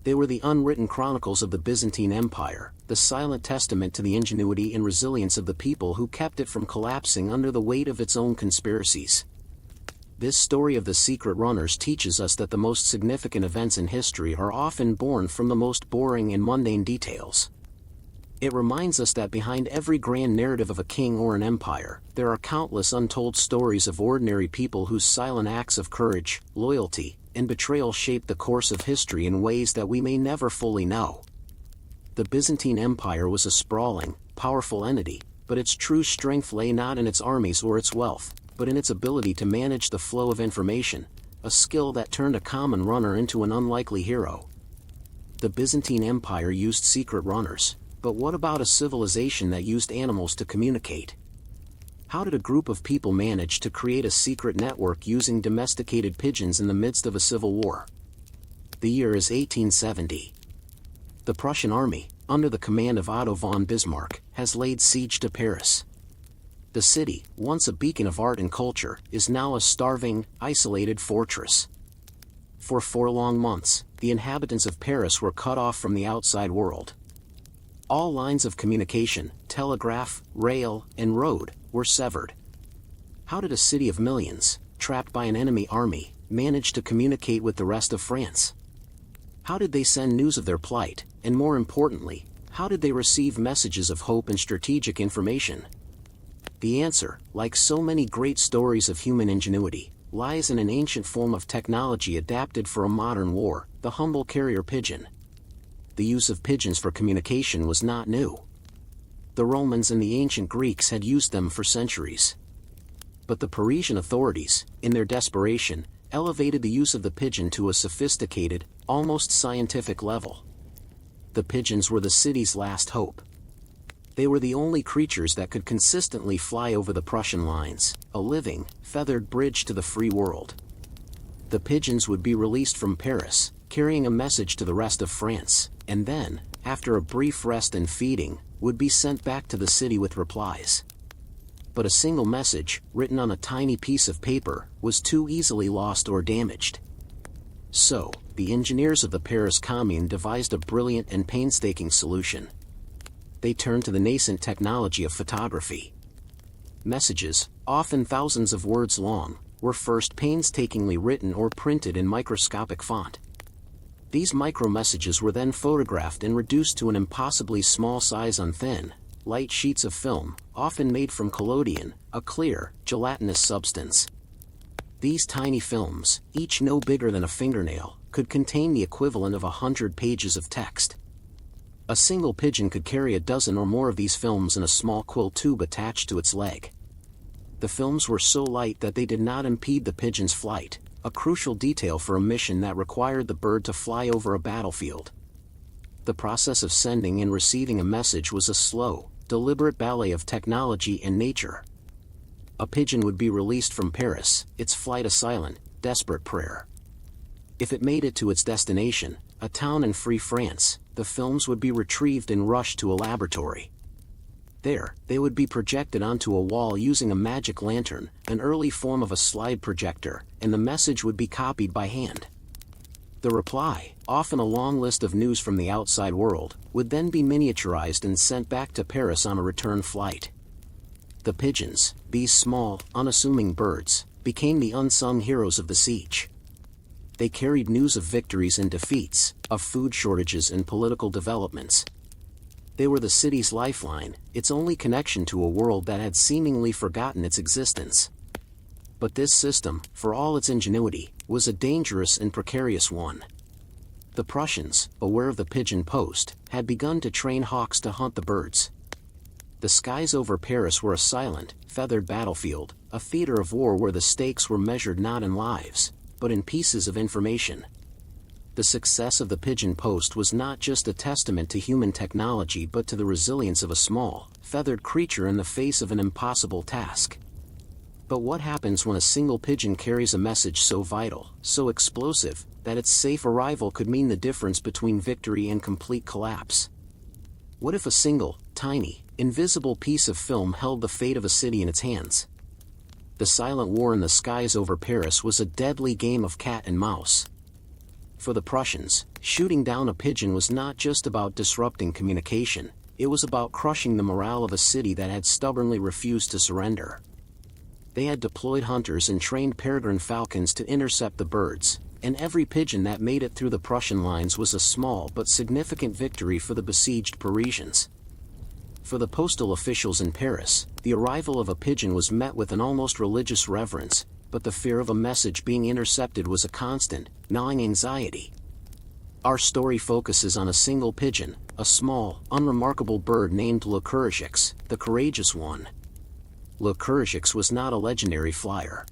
They were the unwritten chronicles of the Byzantine Empire, the silent testament to the ingenuity and resilience of the people who kept it from collapsing under the weight of its own conspiracies. This story of the secret runners teaches us that the most significant events in history are often born from the most boring and mundane details. It reminds us that behind every grand narrative of a king or an empire, there are countless untold stories of ordinary people whose silent acts of courage, loyalty, and betrayal shaped the course of history in ways that we may never fully know. The Byzantine Empire was a sprawling, powerful entity, but its true strength lay not in its armies or its wealth, but in its ability to manage the flow of information, a skill that turned a common runner into an unlikely hero. The Byzantine Empire used secret runners, but what about a civilization that used animals to communicate? How did a group of people manage to create a secret network using domesticated pigeons in the midst of a civil war? The year is 1870. The Prussian army, under the command of Otto von Bismarck, has laid siege to Paris. The city, once a beacon of art and culture, is now a starving, isolated fortress. For 4 long months, the inhabitants of Paris were cut off from the outside world. All lines of communication, telegraph, rail, and road, were severed. How did a city of millions, trapped by an enemy army, manage to communicate with the rest of France? How did they send news of their plight, and more importantly, how did they receive messages of hope and strategic information? The answer, like so many great stories of human ingenuity, lies in an ancient form of technology adapted for a modern war, the humble carrier pigeon. The use of pigeons for communication was not new. The Romans and the ancient Greeks had used them for centuries. But the Parisian authorities, in their desperation, elevated the use of the pigeon to a sophisticated, almost scientific level. The pigeons were the city's last hope. They were the only creatures that could consistently fly over the Prussian lines, a living, feathered bridge to the free world. The pigeons would be released from Paris, carrying a message to the rest of France, and then, after a brief rest and feeding, would be sent back to the city with replies. But a single message, written on a tiny piece of paper, was too easily lost or damaged. So, the engineers of the Paris Commune devised a brilliant and painstaking solution. They turned to the nascent technology of photography. Messages, often thousands of words long, were first painstakingly written or printed in microscopic font. These micro-messages were then photographed and reduced to an impossibly small size on thin, light sheets of film, often made from collodion, a clear, gelatinous substance. These tiny films, each no bigger than a fingernail, could contain the equivalent of 100 pages of text. A single pigeon could carry a dozen or more of these films in a small quill tube attached to its leg. The films were so light that they did not impede the pigeon's flight, a crucial detail for a mission that required the bird to fly over a battlefield. The process of sending and receiving a message was a slow, deliberate ballet of technology and nature. A pigeon would be released from Paris, its flight a silent, desperate prayer. If it made it to its destination, a town in free France, the films would be retrieved and rushed to a laboratory. There, they would be projected onto a wall using a magic lantern, an early form of a slide projector, and the message would be copied by hand. The reply, often a long list of news from the outside world, would then be miniaturized and sent back to Paris on a return flight. The pigeons, these small, unassuming birds, became the unsung heroes of the siege. They carried news of victories and defeats, of food shortages and political developments. They were the city's lifeline, its only connection to a world that had seemingly forgotten its existence. But this system, for all its ingenuity, was a dangerous and precarious one. The Prussians, aware of the pigeon post, had begun to train hawks to hunt the birds. The skies over Paris were a silent, feathered battlefield, a theater of war where the stakes were measured not in lives, but in pieces of information. The success of the pigeon post was not just a testament to human technology but to the resilience of a small, feathered creature in the face of an impossible task. But what happens when a single pigeon carries a message so vital, so explosive, that its safe arrival could mean the difference between victory and complete collapse? What if a single, tiny, invisible piece of film held the fate of a city in its hands? The silent war in the skies over Paris was a deadly game of cat and mouse. For the Prussians, shooting down a pigeon was not just about disrupting communication, it was about crushing the morale of a city that had stubbornly refused to surrender. They had deployed hunters and trained peregrine falcons to intercept the birds, and every pigeon that made it through the Prussian lines was a small but significant victory for the besieged Parisians. For the postal officials in Paris, the arrival of a pigeon was met with an almost religious reverence, but the fear of a message being intercepted was a constant, gnawing anxiety. Our story focuses on a single pigeon, a small, unremarkable bird named Le Courageux, the courageous one. Le Courageux was not a legendary flyer.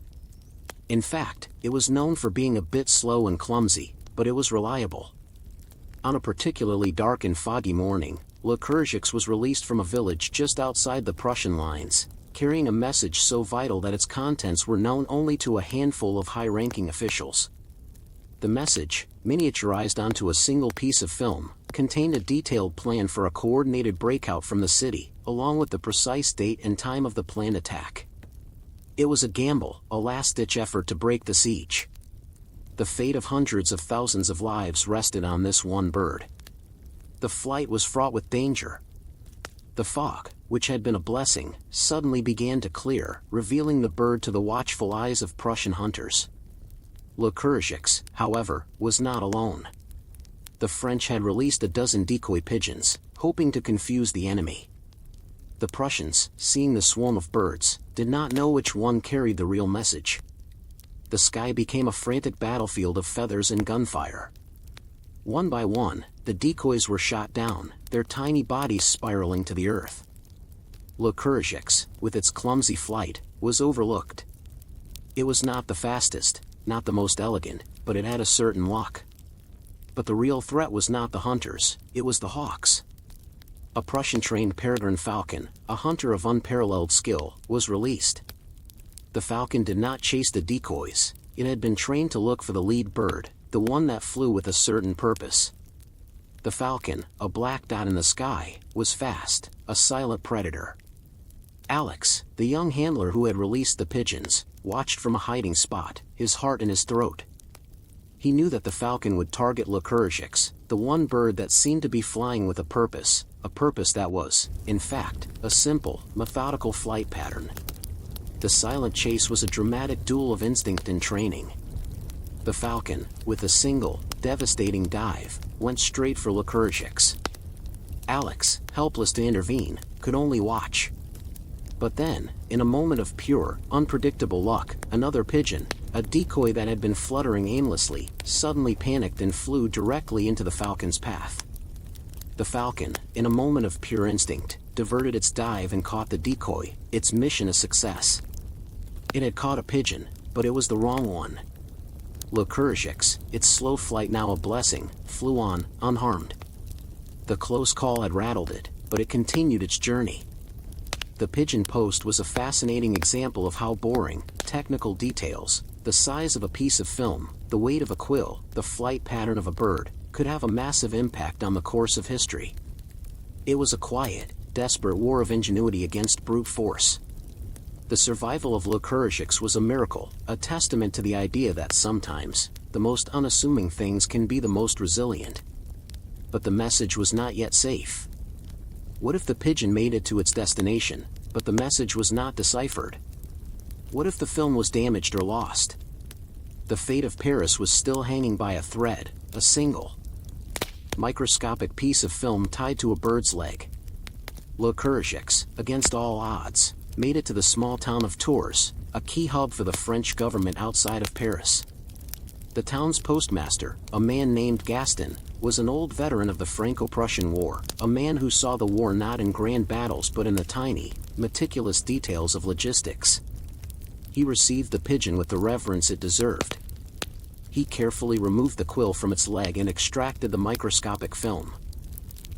In fact, it was known for being a bit slow and clumsy, but it was reliable. On a particularly dark and foggy morning, Le Courageux was released from a village just outside the Prussian lines, carrying a message so vital that its contents were known only to a handful of high-ranking officials. The message, miniaturized onto a single piece of film, contained a detailed plan for a coordinated breakout from the city, along with the precise date and time of the planned attack. It was a gamble, a last-ditch effort to break the siege. The fate of hundreds of thousands of lives rested on this one bird. The flight was fraught with danger. The fog, which had been a blessing, suddenly began to clear, revealing the bird to the watchful eyes of Prussian hunters. Le Courageux, however, was not alone. The French had released a dozen decoy pigeons, hoping to confuse the enemy. The Prussians, seeing the swarm of birds, did not know which one carried the real message. The sky became a frantic battlefield of feathers and gunfire. One by one, the decoys were shot down, their tiny bodies spiraling to the earth. Le Courageux, with its clumsy flight, was overlooked. It was not the fastest, not the most elegant, but it had a certain luck. But the real threat was not the hunters, it was the hawks. A Prussian-trained peregrine falcon, a hunter of unparalleled skill, was released. The falcon did not chase the decoys, it had been trained to look for the lead bird, the one that flew with a certain purpose. The falcon, a black dot in the sky, was fast, a silent predator. Alex, the young handler who had released the pigeons, watched from a hiding spot, his heart in his throat. He knew that the falcon would target Lycurgus, the one bird that seemed to be flying with a purpose that was, in fact, a simple, methodical flight pattern. The silent chase was a dramatic duel of instinct and training. The falcon, with a single, devastating dive, went straight for Lycurgus. Alex, helpless to intervene, could only watch. But then, in a moment of pure, unpredictable luck, another pigeon, a decoy that had been fluttering aimlessly, suddenly panicked and flew directly into the falcon's path. The falcon, in a moment of pure instinct, diverted its dive and caught the decoy, its mission a success. It had caught a pigeon, but it was the wrong one. Lycurgus, its slow flight now a blessing, flew on, unharmed. The close call had rattled it, but it continued its journey. The pigeon post was a fascinating example of how boring, technical details, the size of a piece of film, the weight of a quill, the flight pattern of a bird, could have a massive impact on the course of history. It was a quiet, desperate war of ingenuity against brute force. The survival of Lycurgus was a miracle, a testament to the idea that sometimes, the most unassuming things can be the most resilient. But the message was not yet safe. What if the pigeon made it to its destination, but the message was not deciphered? What if the film was damaged or lost? The fate of Paris was still hanging by a thread, a single, microscopic piece of film tied to a bird's leg. Lycurgus, against all odds, made it to the small town of Tours, a key hub for the French government outside of Paris. The town's postmaster, a man named Gaston, was an old veteran of the Franco-Prussian War, a man who saw the war not in grand battles but in the tiny, meticulous details of logistics. He received the pigeon with the reverence it deserved. He carefully removed the quill from its leg and extracted the microscopic film.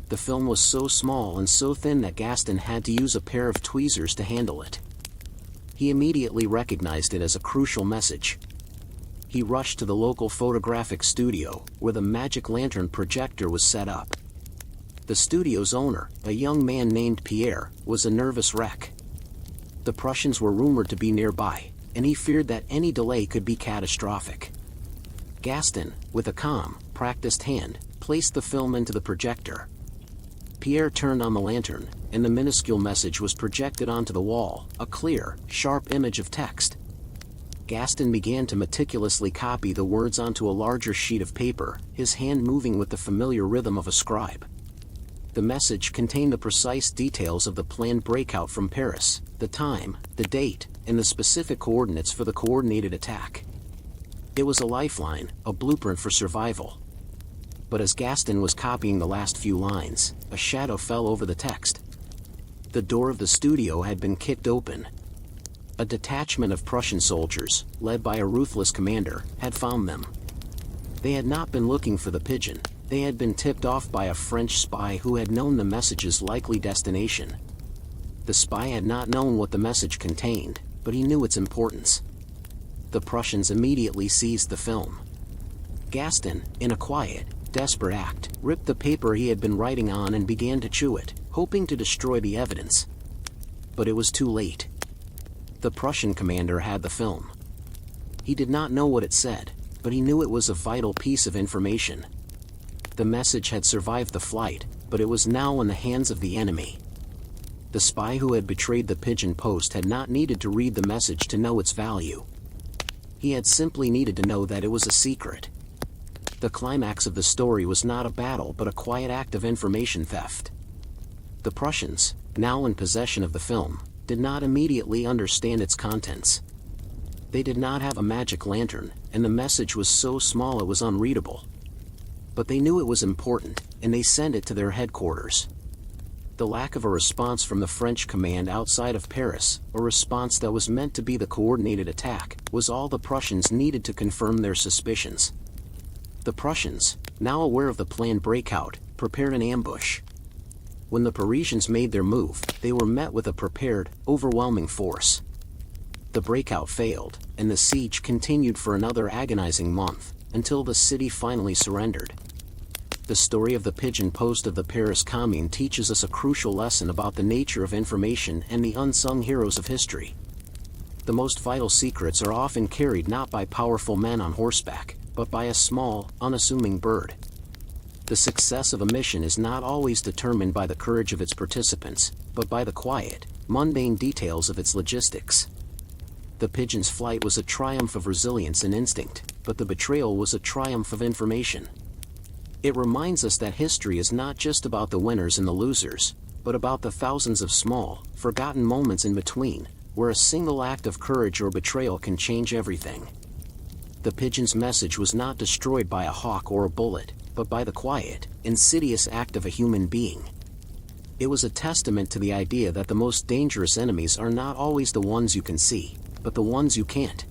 The film was so small and so thin that Gaston had to use a pair of tweezers to handle it. He immediately recognized it as a crucial message. He rushed to the local photographic studio, where the magic lantern projector was set up. The studio's owner, a young man named Pierre, was a nervous wreck. The Prussians were rumored to be nearby, and he feared that any delay could be catastrophic. Gaston, with a calm, practiced hand, placed the film into the projector. Pierre turned on the lantern, and the minuscule message was projected onto the wall, a clear, sharp image of text. Gaston began to meticulously copy the words onto a larger sheet of paper, his hand moving with the familiar rhythm of a scribe. The message contained the precise details of the planned breakout from Paris, the time, the date, and the specific coordinates for the coordinated attack. It was a lifeline, a blueprint for survival. But as Gaston was copying the last few lines, a shadow fell over the text. The door of the studio had been kicked open. A detachment of Prussian soldiers, led by a ruthless commander, had found them. They had not been looking for the pigeon, they had been tipped off by a French spy who had known the message's likely destination. The spy had not known what the message contained, but he knew its importance. The Prussians immediately seized the film. Gaston, in a quiet, desperate act, ripped the paper he had been writing on and began to chew it, hoping to destroy the evidence. But it was too late. The Prussian commander had the film. He did not know what it said, but he knew it was a vital piece of information. The message had survived the flight, but it was now in the hands of the enemy. The spy who had betrayed the pigeon post had not needed to read the message to know its value. He had simply needed to know that it was a secret. The climax of the story was not a battle but a quiet act of information theft. The Prussians, now in possession of the film, did not immediately understand its contents. They did not have a magic lantern, and the message was so small it was unreadable. But they knew it was important, and they sent it to their headquarters. The lack of a response from the French command outside of Paris, a response that was meant to be the coordinated attack, was all the Prussians needed to confirm their suspicions. The Prussians, now aware of the planned breakout, prepared an ambush. When the Parisians made their move, they were met with a prepared, overwhelming force. The breakout failed, and the siege continued for another agonizing month, until the city finally surrendered. The story of the pigeon post of the Paris Commune teaches us a crucial lesson about the nature of information and the unsung heroes of history. The most vital secrets are often carried not by powerful men on horseback, but by a small, unassuming bird. The success of a mission is not always determined by the courage of its participants, but by the quiet, mundane details of its logistics. The pigeon's flight was a triumph of resilience and instinct, but the betrayal was a triumph of information. It reminds us that history is not just about the winners and the losers, but about the thousands of small, forgotten moments in between, where a single act of courage or betrayal can change everything. The pigeon's message was not destroyed by a hawk or a bullet, but by the quiet, insidious act of a human being. It was a testament to the idea that the most dangerous enemies are not always the ones you can see, but the ones you can't.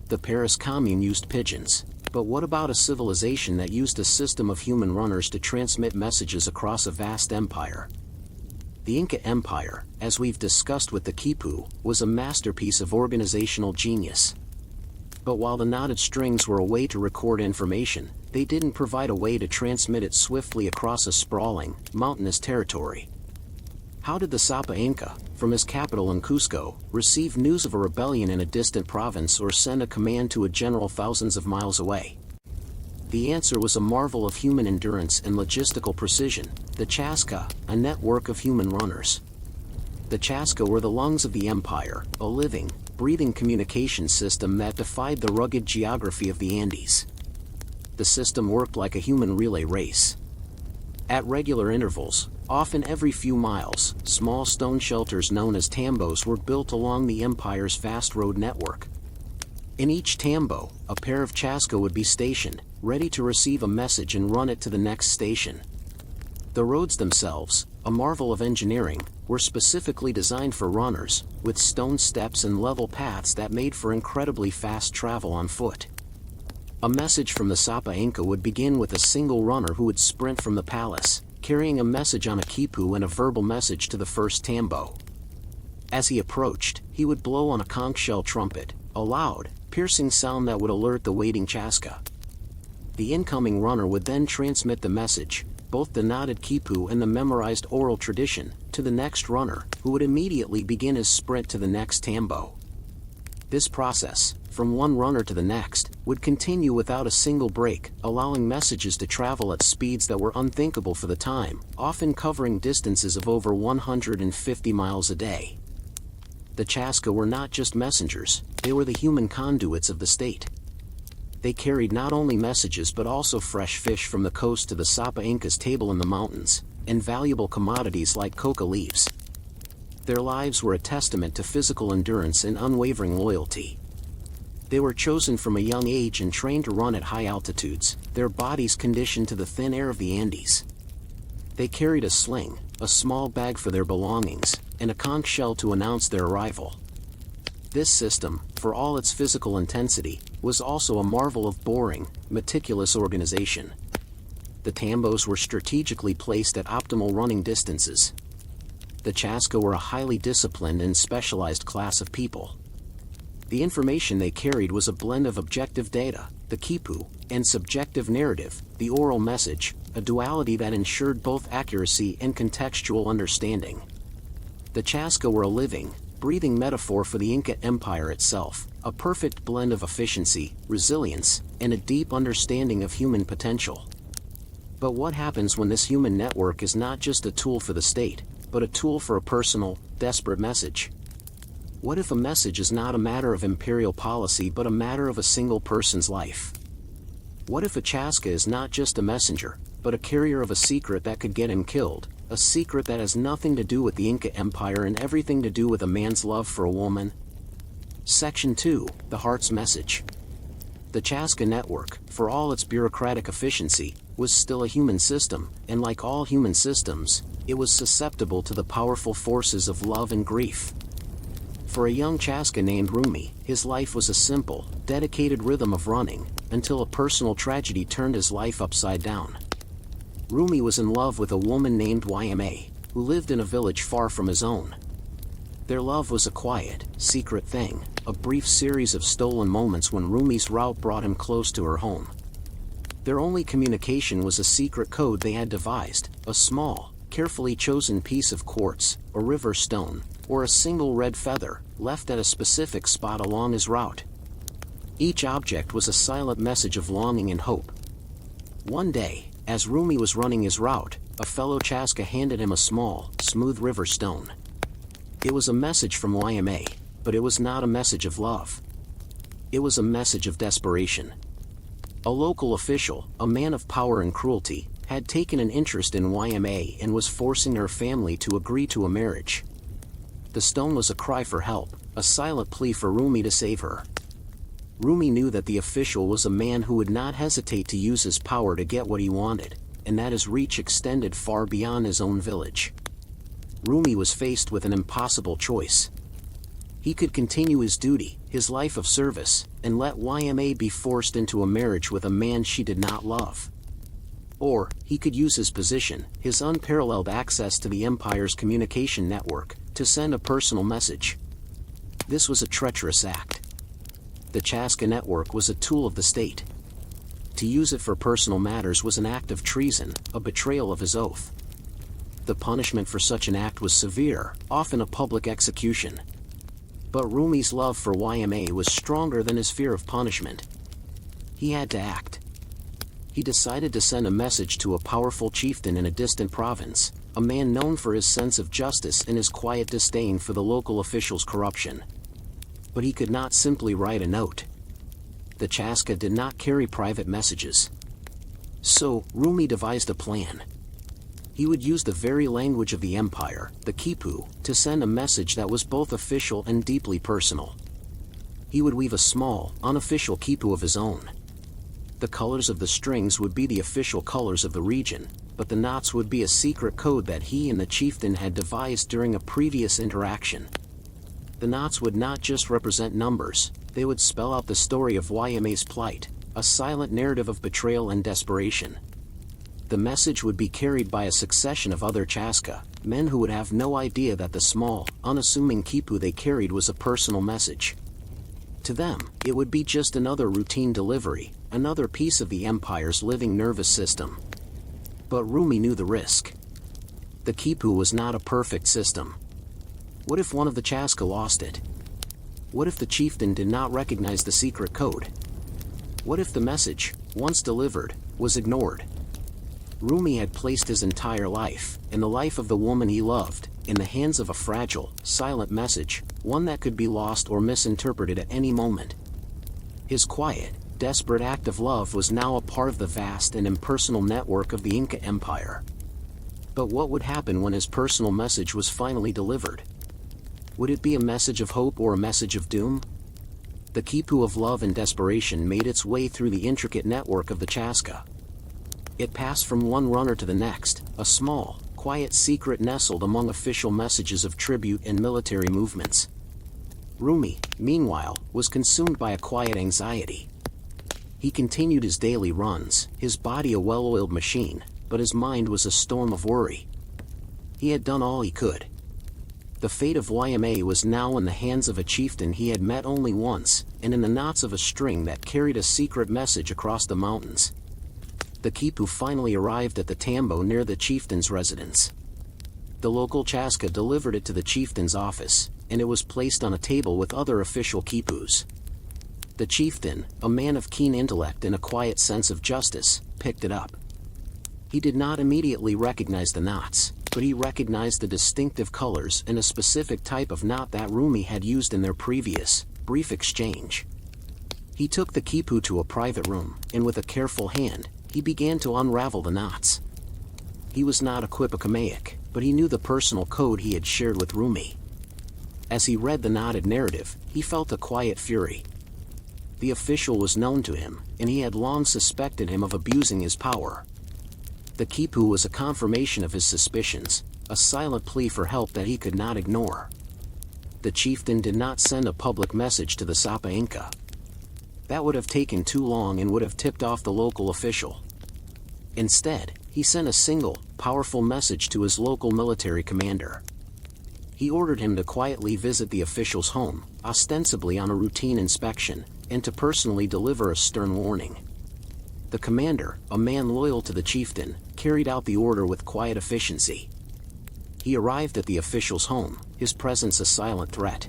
The Paris Commune used pigeons, but what about a civilization that used a system of human runners to transmit messages across a vast empire? The Inca Empire, as we've discussed with the Quipu, was a masterpiece of organizational genius. But while the knotted strings were a way to record information, they didn't provide a way to transmit it swiftly across a sprawling, mountainous territory. How did the Sapa Inca, from his capital in Cusco, receive news of a rebellion in a distant province or send a command to a general thousands of miles away? The answer was a marvel of human endurance and logistical precision: the Chasca, a network of human runners. The Chasca were the lungs of the empire, a living, breathing communication system that defied the rugged geography of the Andes. The system worked like a human relay race. At regular intervals, often every few miles, small stone shelters known as tambos were built along the empire's vast road network. In each tambo, a pair of Chasca would be stationed, ready to receive a message and run it to the next station. The roads themselves, a marvel of engineering, were specifically designed for runners, with stone steps and level paths that made for incredibly fast travel on foot. A message from the Sapa Inca would begin with a single runner who would sprint from the palace, carrying a message on a quipu and a verbal message to the first tambo. As he approached, he would blow on a conch shell trumpet, a loud, piercing sound that would alert the waiting Chasca. The incoming runner would then transmit the message, both the knotted quipu and the memorized oral tradition, to the next runner, who would immediately begin his sprint to the next tambo. This process, from one runner to the next, would continue without a single break, allowing messages to travel at speeds that were unthinkable for the time, often covering distances of over 150 miles a day. The Chasca were not just messengers, they were the human conduits of the state. They carried not only messages but also fresh fish from the coast to the Sapa Inca's table in the mountains, and valuable commodities like coca leaves. Their lives were a testament to physical endurance and unwavering loyalty. They were chosen from a young age and trained to run at high altitudes, their bodies conditioned to the thin air of the Andes. They carried a sling, a small bag for their belongings, and a conch shell to announce their arrival. This system, for all its physical intensity, was also a marvel of boring, meticulous organization. The tambos were strategically placed at optimal running distances. The Chasca were a highly disciplined and specialized class of people. The information they carried was a blend of objective data, the quipu, and subjective narrative, the oral message, a duality that ensured both accuracy and contextual understanding. The Chasca were a living, breathing metaphor for the Inca Empire itself, a perfect blend of efficiency, resilience, and a deep understanding of human potential. But what happens when this human network is not just a tool for the state, but a tool for a personal, desperate message? What if a message is not a matter of imperial policy but a matter of a single person's life? What if a Chasca is not just a messenger, but a carrier of a secret that could get him killed, a secret that has nothing to do with the Inca Empire and everything to do with a man's love for a woman? Section 2, The Heart's Message. The Chaska network, for all its bureaucratic efficiency, was still a human system, and like all human systems, it was susceptible to the powerful forces of love and grief. For a young Chaska named Rumi, his life was a simple, dedicated rhythm of running, until a personal tragedy turned his life upside down. Rumi was in love with a woman named Yma, who lived in a village far from his own. Their love was a quiet, secret thing, a brief series of stolen moments when Rumi's route brought him close to her home. Their only communication was a secret code they had devised, a small, carefully chosen piece of quartz, a river stone, or a single red feather, left at a specific spot along his route. Each object was a silent message of longing and hope. One day, as Rumi was running his route, a fellow Chaska handed him a small, smooth river stone. It was a message from Yma, but it was not a message of love. It was a message of desperation. A local official, a man of power and cruelty, had taken an interest in Yma and was forcing her family to agree to a marriage. The stone was a cry for help, a silent plea for Rumi to save her. Rumi knew that the official was a man who would not hesitate to use his power to get what he wanted, and that his reach extended far beyond his own village. Rumi was faced with an impossible choice. He could continue his duty, his life of service, and let Yma be forced into a marriage with a man she did not love. Or, he could use his position, his unparalleled access to the Empire's communication network, to send a personal message. This was a treacherous act. The Chaska network was a tool of the state. To use it for personal matters was an act of treason, a betrayal of his oath. The punishment for such an act was severe, often a public execution. But Rumi's love for Yma was stronger than his fear of punishment. He had to act. He decided to send a message to a powerful chieftain in a distant province, a man known for his sense of justice and his quiet disdain for the local officials' corruption. But he could not simply write a note. The Chaska did not carry private messages. So, Rumi devised a plan. He would use the very language of the Empire, the Qipu, to send a message that was both official and deeply personal. He would weave a small, unofficial Qipu of his own. The colors of the strings would be the official colors of the region, but the knots would be a secret code that he and the chieftain had devised during a previous interaction. The knots would not just represent numbers, they would spell out the story of Yma's plight, a silent narrative of betrayal and desperation. The message would be carried by a succession of other Chaska, men who would have no idea that the small, unassuming Qipu they carried was a personal message. To them, it would be just another routine delivery, another piece of the Empire's living nervous system. But Rumi knew the risk. The Qipu was not a perfect system. What if one of the Chaska lost it? What if the chieftain did not recognize the secret code? What if the message, once delivered, was ignored? Rumi had placed his entire life, and the life of the woman he loved, in the hands of a fragile, silent message, one that could be lost or misinterpreted at any moment. His quiet, desperate act of love was now a part of the vast and impersonal network of the Inca Empire. But what would happen when his personal message was finally delivered? Would it be a message of hope or a message of doom? The Qipu of love and desperation made its way through the intricate network of the Chaska. It passed from one runner to the next, a small, quiet secret nestled among official messages of tribute and military movements. Rumi, meanwhile, was consumed by a quiet anxiety. He continued his daily runs, his body a well-oiled machine, but his mind was a storm of worry. He had done all he could. The fate of Yma was now in the hands of a chieftain he had met only once, and in the knots of a string that carried a secret message across the mountains. The Qipu finally arrived at the tambo near the chieftain's residence. The local Chaska delivered it to the chieftain's office, and it was placed on a table with other official Qipus. The chieftain, a man of keen intellect and a quiet sense of justice, picked it up. He did not immediately recognize the knots, but he recognized the distinctive colors and a specific type of knot that Rumi had used in their previous, brief exchange. He took the Qipu to a private room, and with a careful hand, he began to unravel the knots. He was not a Quipukamaic, but he knew the personal code he had shared with Rumi. As he read the knotted narrative, he felt a quiet fury. The official was known to him, and he had long suspected him of abusing his power. The quipu was a confirmation of his suspicions, a silent plea for help that he could not ignore. The chieftain did not send a public message to the Sapa Inca. That would have taken too long and would have tipped off the local official. Instead, he sent a single, powerful message to his local military commander. He ordered him to quietly visit the official's home, ostensibly on a routine inspection, and to personally deliver a stern warning. The commander, a man loyal to the chieftain, carried out the order with quiet efficiency. He arrived at the official's home, his presence a silent threat.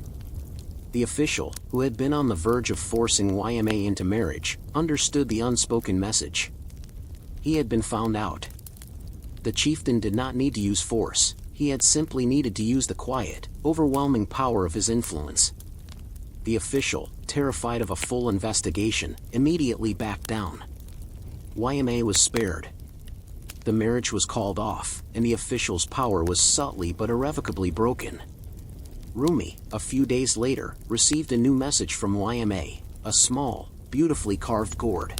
The official, who had been on the verge of forcing YMA into marriage, understood the unspoken message. He had been found out. The chieftain did not need to use force, he had simply needed to use the quiet, overwhelming power of his influence. The official, terrified of a full investigation, immediately backed down. YMA was spared. The marriage was called off, and the official's power was subtly but irrevocably broken. Rumi, a few days later, received a new message from YMA, a small, beautifully carved gourd.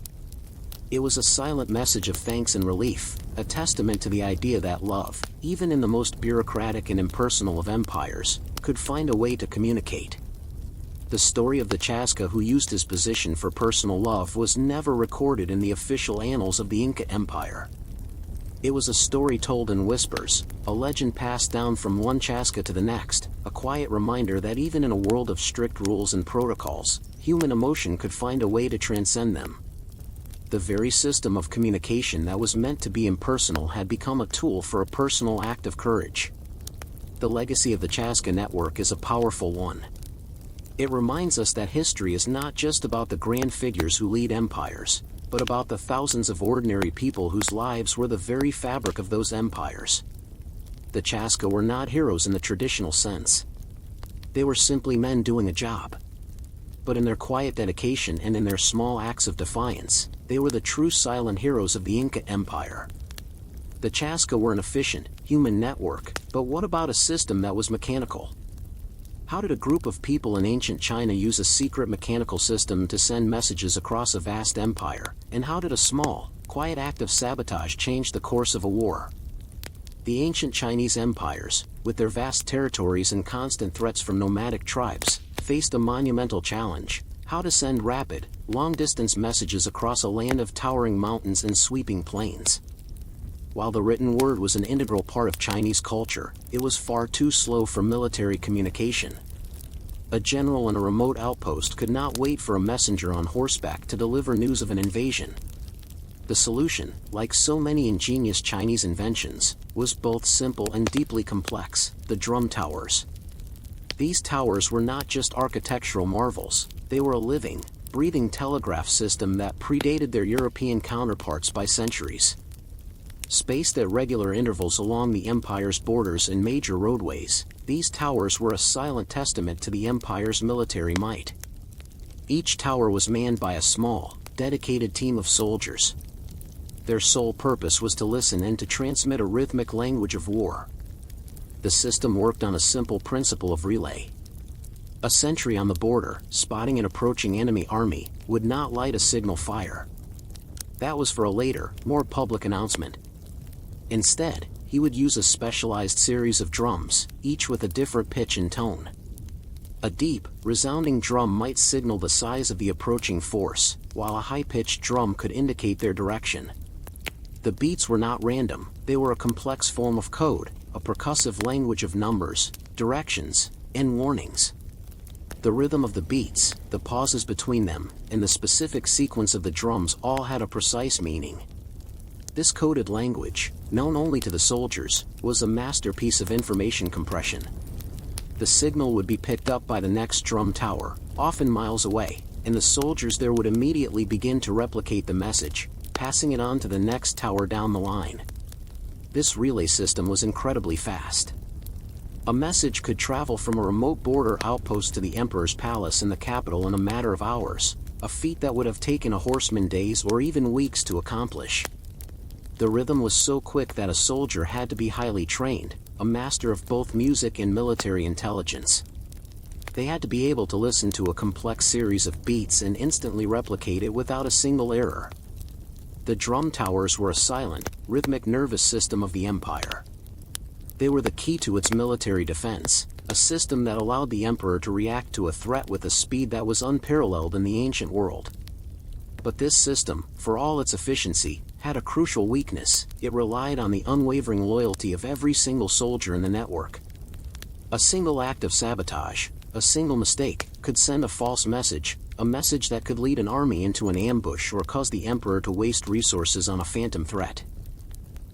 It was a silent message of thanks and relief, a testament to the idea that love, even in the most bureaucratic and impersonal of empires, could find a way to communicate. The story of the Chasca who used his position for personal love was never recorded in the official annals of the Inca Empire. It was a story told in whispers, a legend passed down from one Chasca to the next, a quiet reminder that even in a world of strict rules and protocols, human emotion could find a way to transcend them. The very system of communication that was meant to be impersonal had become a tool for a personal act of courage. The legacy of the Chasca network is a powerful one. It reminds us that history is not just about the grand figures who lead empires, but about the thousands of ordinary people whose lives were the very fabric of those empires. The Chasca were not heroes in the traditional sense. They were simply men doing a job. But in their quiet dedication and in their small acts of defiance, they were the true silent heroes of the Inca Empire. The Chasca were an efficient, human network, but what about a system that was mechanical? How did a group of people in ancient China use a secret mechanical system to send messages across a vast empire, and how did a small, quiet act of sabotage change the course of a war? The ancient Chinese empires, with their vast territories and constant threats from nomadic tribes, faced a monumental challenge: how to send rapid, long-distance messages across a land of towering mountains and sweeping plains. While the written word was an integral part of Chinese culture, it was far too slow for military communication. A general in a remote outpost could not wait for a messenger on horseback to deliver news of an invasion. The solution, like so many ingenious Chinese inventions, was both simple and deeply complex: the drum towers. These towers were not just architectural marvels, they were a living, breathing telegraph system that predated their European counterparts by centuries. Spaced at regular intervals along the empire's borders and major roadways, these towers were a silent testament to the empire's military might. Each tower was manned by a small, dedicated team of soldiers. Their sole purpose was to listen and to transmit a rhythmic language of war. The system worked on a simple principle of relay. A sentry on the border, spotting an approaching enemy army, would not light a signal fire. That was for a later, more public announcement. Instead, he would use a specialized series of drums, each with a different pitch and tone. A deep, resounding drum might signal the size of the approaching force, while a high-pitched drum could indicate their direction. The beats were not random, they were a complex form of code, a percussive language of numbers, directions, and warnings. The rhythm of the beats, the pauses between them, and the specific sequence of the drums all had a precise meaning. This coded language, known only to the soldiers, was a masterpiece of information compression. The signal would be picked up by the next drum tower, often miles away, and the soldiers there would immediately begin to replicate the message, passing it on to the next tower down the line. This relay system was incredibly fast. A message could travel from a remote border outpost to the emperor's palace in the capital in a matter of hours, a feat that would have taken a horseman days or even weeks to accomplish. The rhythm was so quick that a soldier had to be highly trained, a master of both music and military intelligence. They had to be able to listen to a complex series of beats and instantly replicate it without a single error. The drum towers were a silent, rhythmic nervous system of the empire. They were the key to its military defense, a system that allowed the emperor to react to a threat with a speed that was unparalleled in the ancient world. But this system, for all its efficiency, had a crucial weakness: it relied on the unwavering loyalty of every single soldier in the network. A single act of sabotage, a single mistake, could send a false message, a message that could lead an army into an ambush or cause the emperor to waste resources on a phantom threat.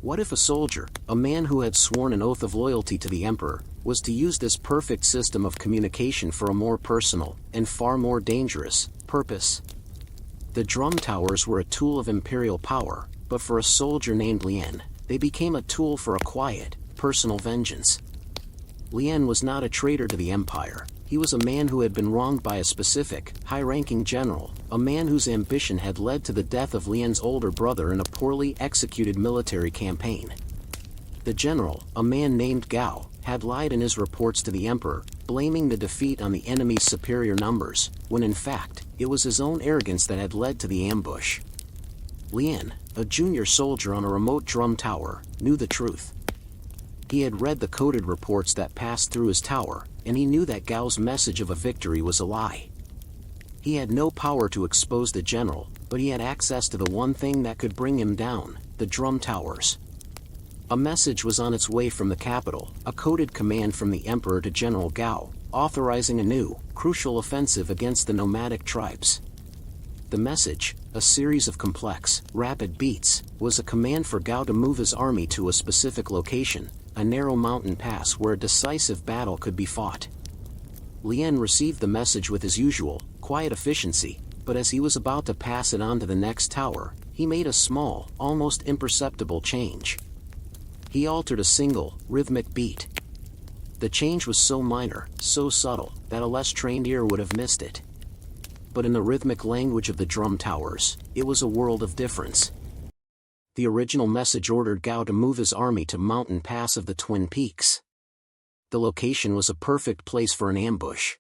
What if a soldier, a man who had sworn an oath of loyalty to the emperor, was to use this perfect system of communication for a more personal, and far more dangerous, purpose? The drum towers were a tool of imperial power, but for a soldier named Lien, they became a tool for a quiet, personal vengeance. Lien was not a traitor to the empire. He was a man who had been wronged by a specific, high-ranking general, a man whose ambition had led to the death of Lien's older brother in a poorly executed military campaign. The general, a man named Gao, had lied in his reports to the emperor, blaming the defeat on the enemy's superior numbers, when in fact, it was his own arrogance that had led to the ambush. Lien, a junior soldier on a remote drum tower, knew the truth. He had read the coded reports that passed through his tower, and he knew that Gao's message of a victory was a lie. He had no power to expose the general, but he had access to the one thing that could bring him down: the drum towers. A message was on its way from the capital, a coded command from the emperor to General Gao, authorizing a new, crucial offensive against the nomadic tribes. The message, a series of complex, rapid beats, was a command for Gao to move his army to a specific location, a narrow mountain pass where a decisive battle could be fought. Lien received the message with his usual, quiet efficiency, but as he was about to pass it on to the next tower, he made a small, almost imperceptible change. He altered a single, rhythmic beat. The change was so minor, so subtle, that a less trained ear would have missed it. But in the rhythmic language of the drum towers, it was a world of difference. The original message ordered Gao to move his army to Mountain Pass of the Twin Peaks. The location was a perfect place for an ambush.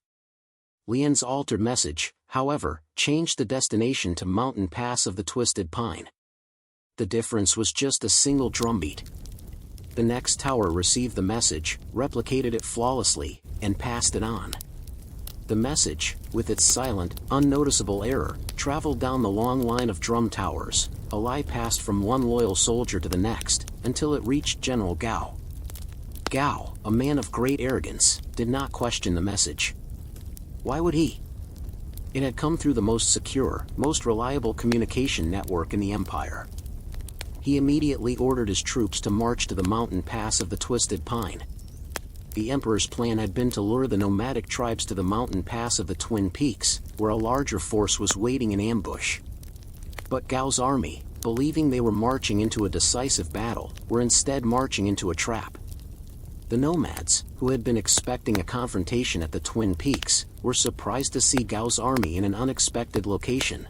Lien's altered message, however, changed the destination to Mountain Pass of the Twisted Pine. The difference was just a single drumbeat. The next tower received the message, replicated it flawlessly, and passed it on. The message, with its silent, unnoticeable error, traveled down the long line of drum towers, a lie passed from one loyal soldier to the next, until it reached General Gao. Gao, a man of great arrogance, did not question the message. Why would he? It had come through the most secure, most reliable communication network in the empire. He immediately ordered his troops to march to the mountain pass of the Twisted Pine. The emperor's plan had been to lure the nomadic tribes to the mountain pass of the Twin Peaks, where a larger force was waiting in ambush. But Gao's army, believing they were marching into a decisive battle, were instead marching into a trap. The nomads, who had been expecting a confrontation at the Twin Peaks, were surprised to see Gao's army in an unexpected location.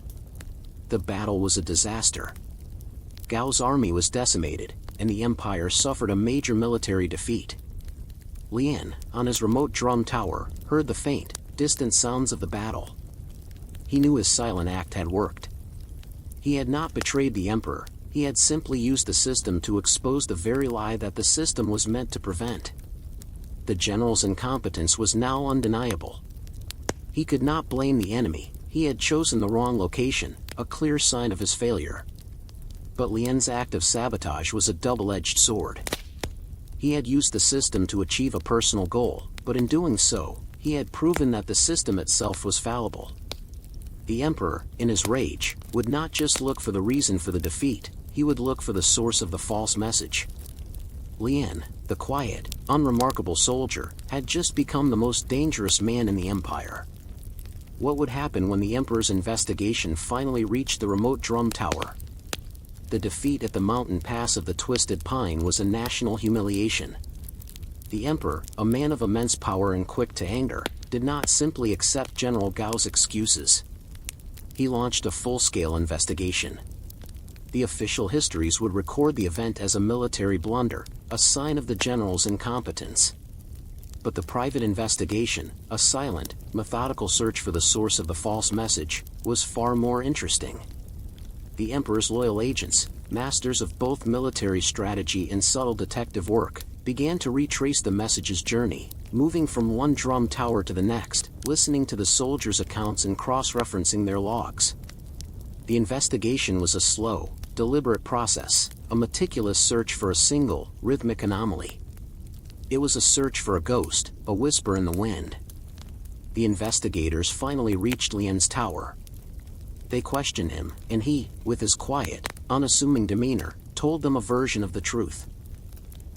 The battle was a disaster. Gao's army was decimated, and the empire suffered a major military defeat. Lien, on his remote drum tower, heard the faint, distant sounds of the battle. He knew his silent act had worked. He had not betrayed the emperor, he had simply used the system to expose the very lie that the system was meant to prevent. The general's incompetence was now undeniable. He could not blame the enemy, he had chosen the wrong location, a clear sign of his failure. But Lien's act of sabotage was a double-edged sword. He had used the system to achieve a personal goal, but in doing so, he had proven that the system itself was fallible. The emperor, in his rage, would not just look for the reason for the defeat, he would look for the source of the false message. Lien, the quiet, unremarkable soldier, had just become the most dangerous man in the empire. What would happen when the emperor's investigation finally reached the remote drum tower? The defeat at the mountain pass of the Twisted Pine was a national humiliation. The emperor, a man of immense power and quick to anger, did not simply accept General Gao's excuses. He launched a full-scale investigation. The official histories would record the event as a military blunder, a sign of the general's incompetence. But the private investigation, a silent, methodical search for the source of the false message, was far more interesting. The Emperor's loyal agents, masters of both military strategy and subtle detective work, began to retrace the message's journey, moving from one drum tower to the next, listening to the soldiers' accounts and cross-referencing their logs. The investigation was a slow, deliberate process, a meticulous search for a single, rhythmic anomaly. It was a search for a ghost, a whisper in the wind. The investigators finally reached Lien's tower. They questioned him, and he, with his quiet, unassuming demeanor, told them a version of the truth.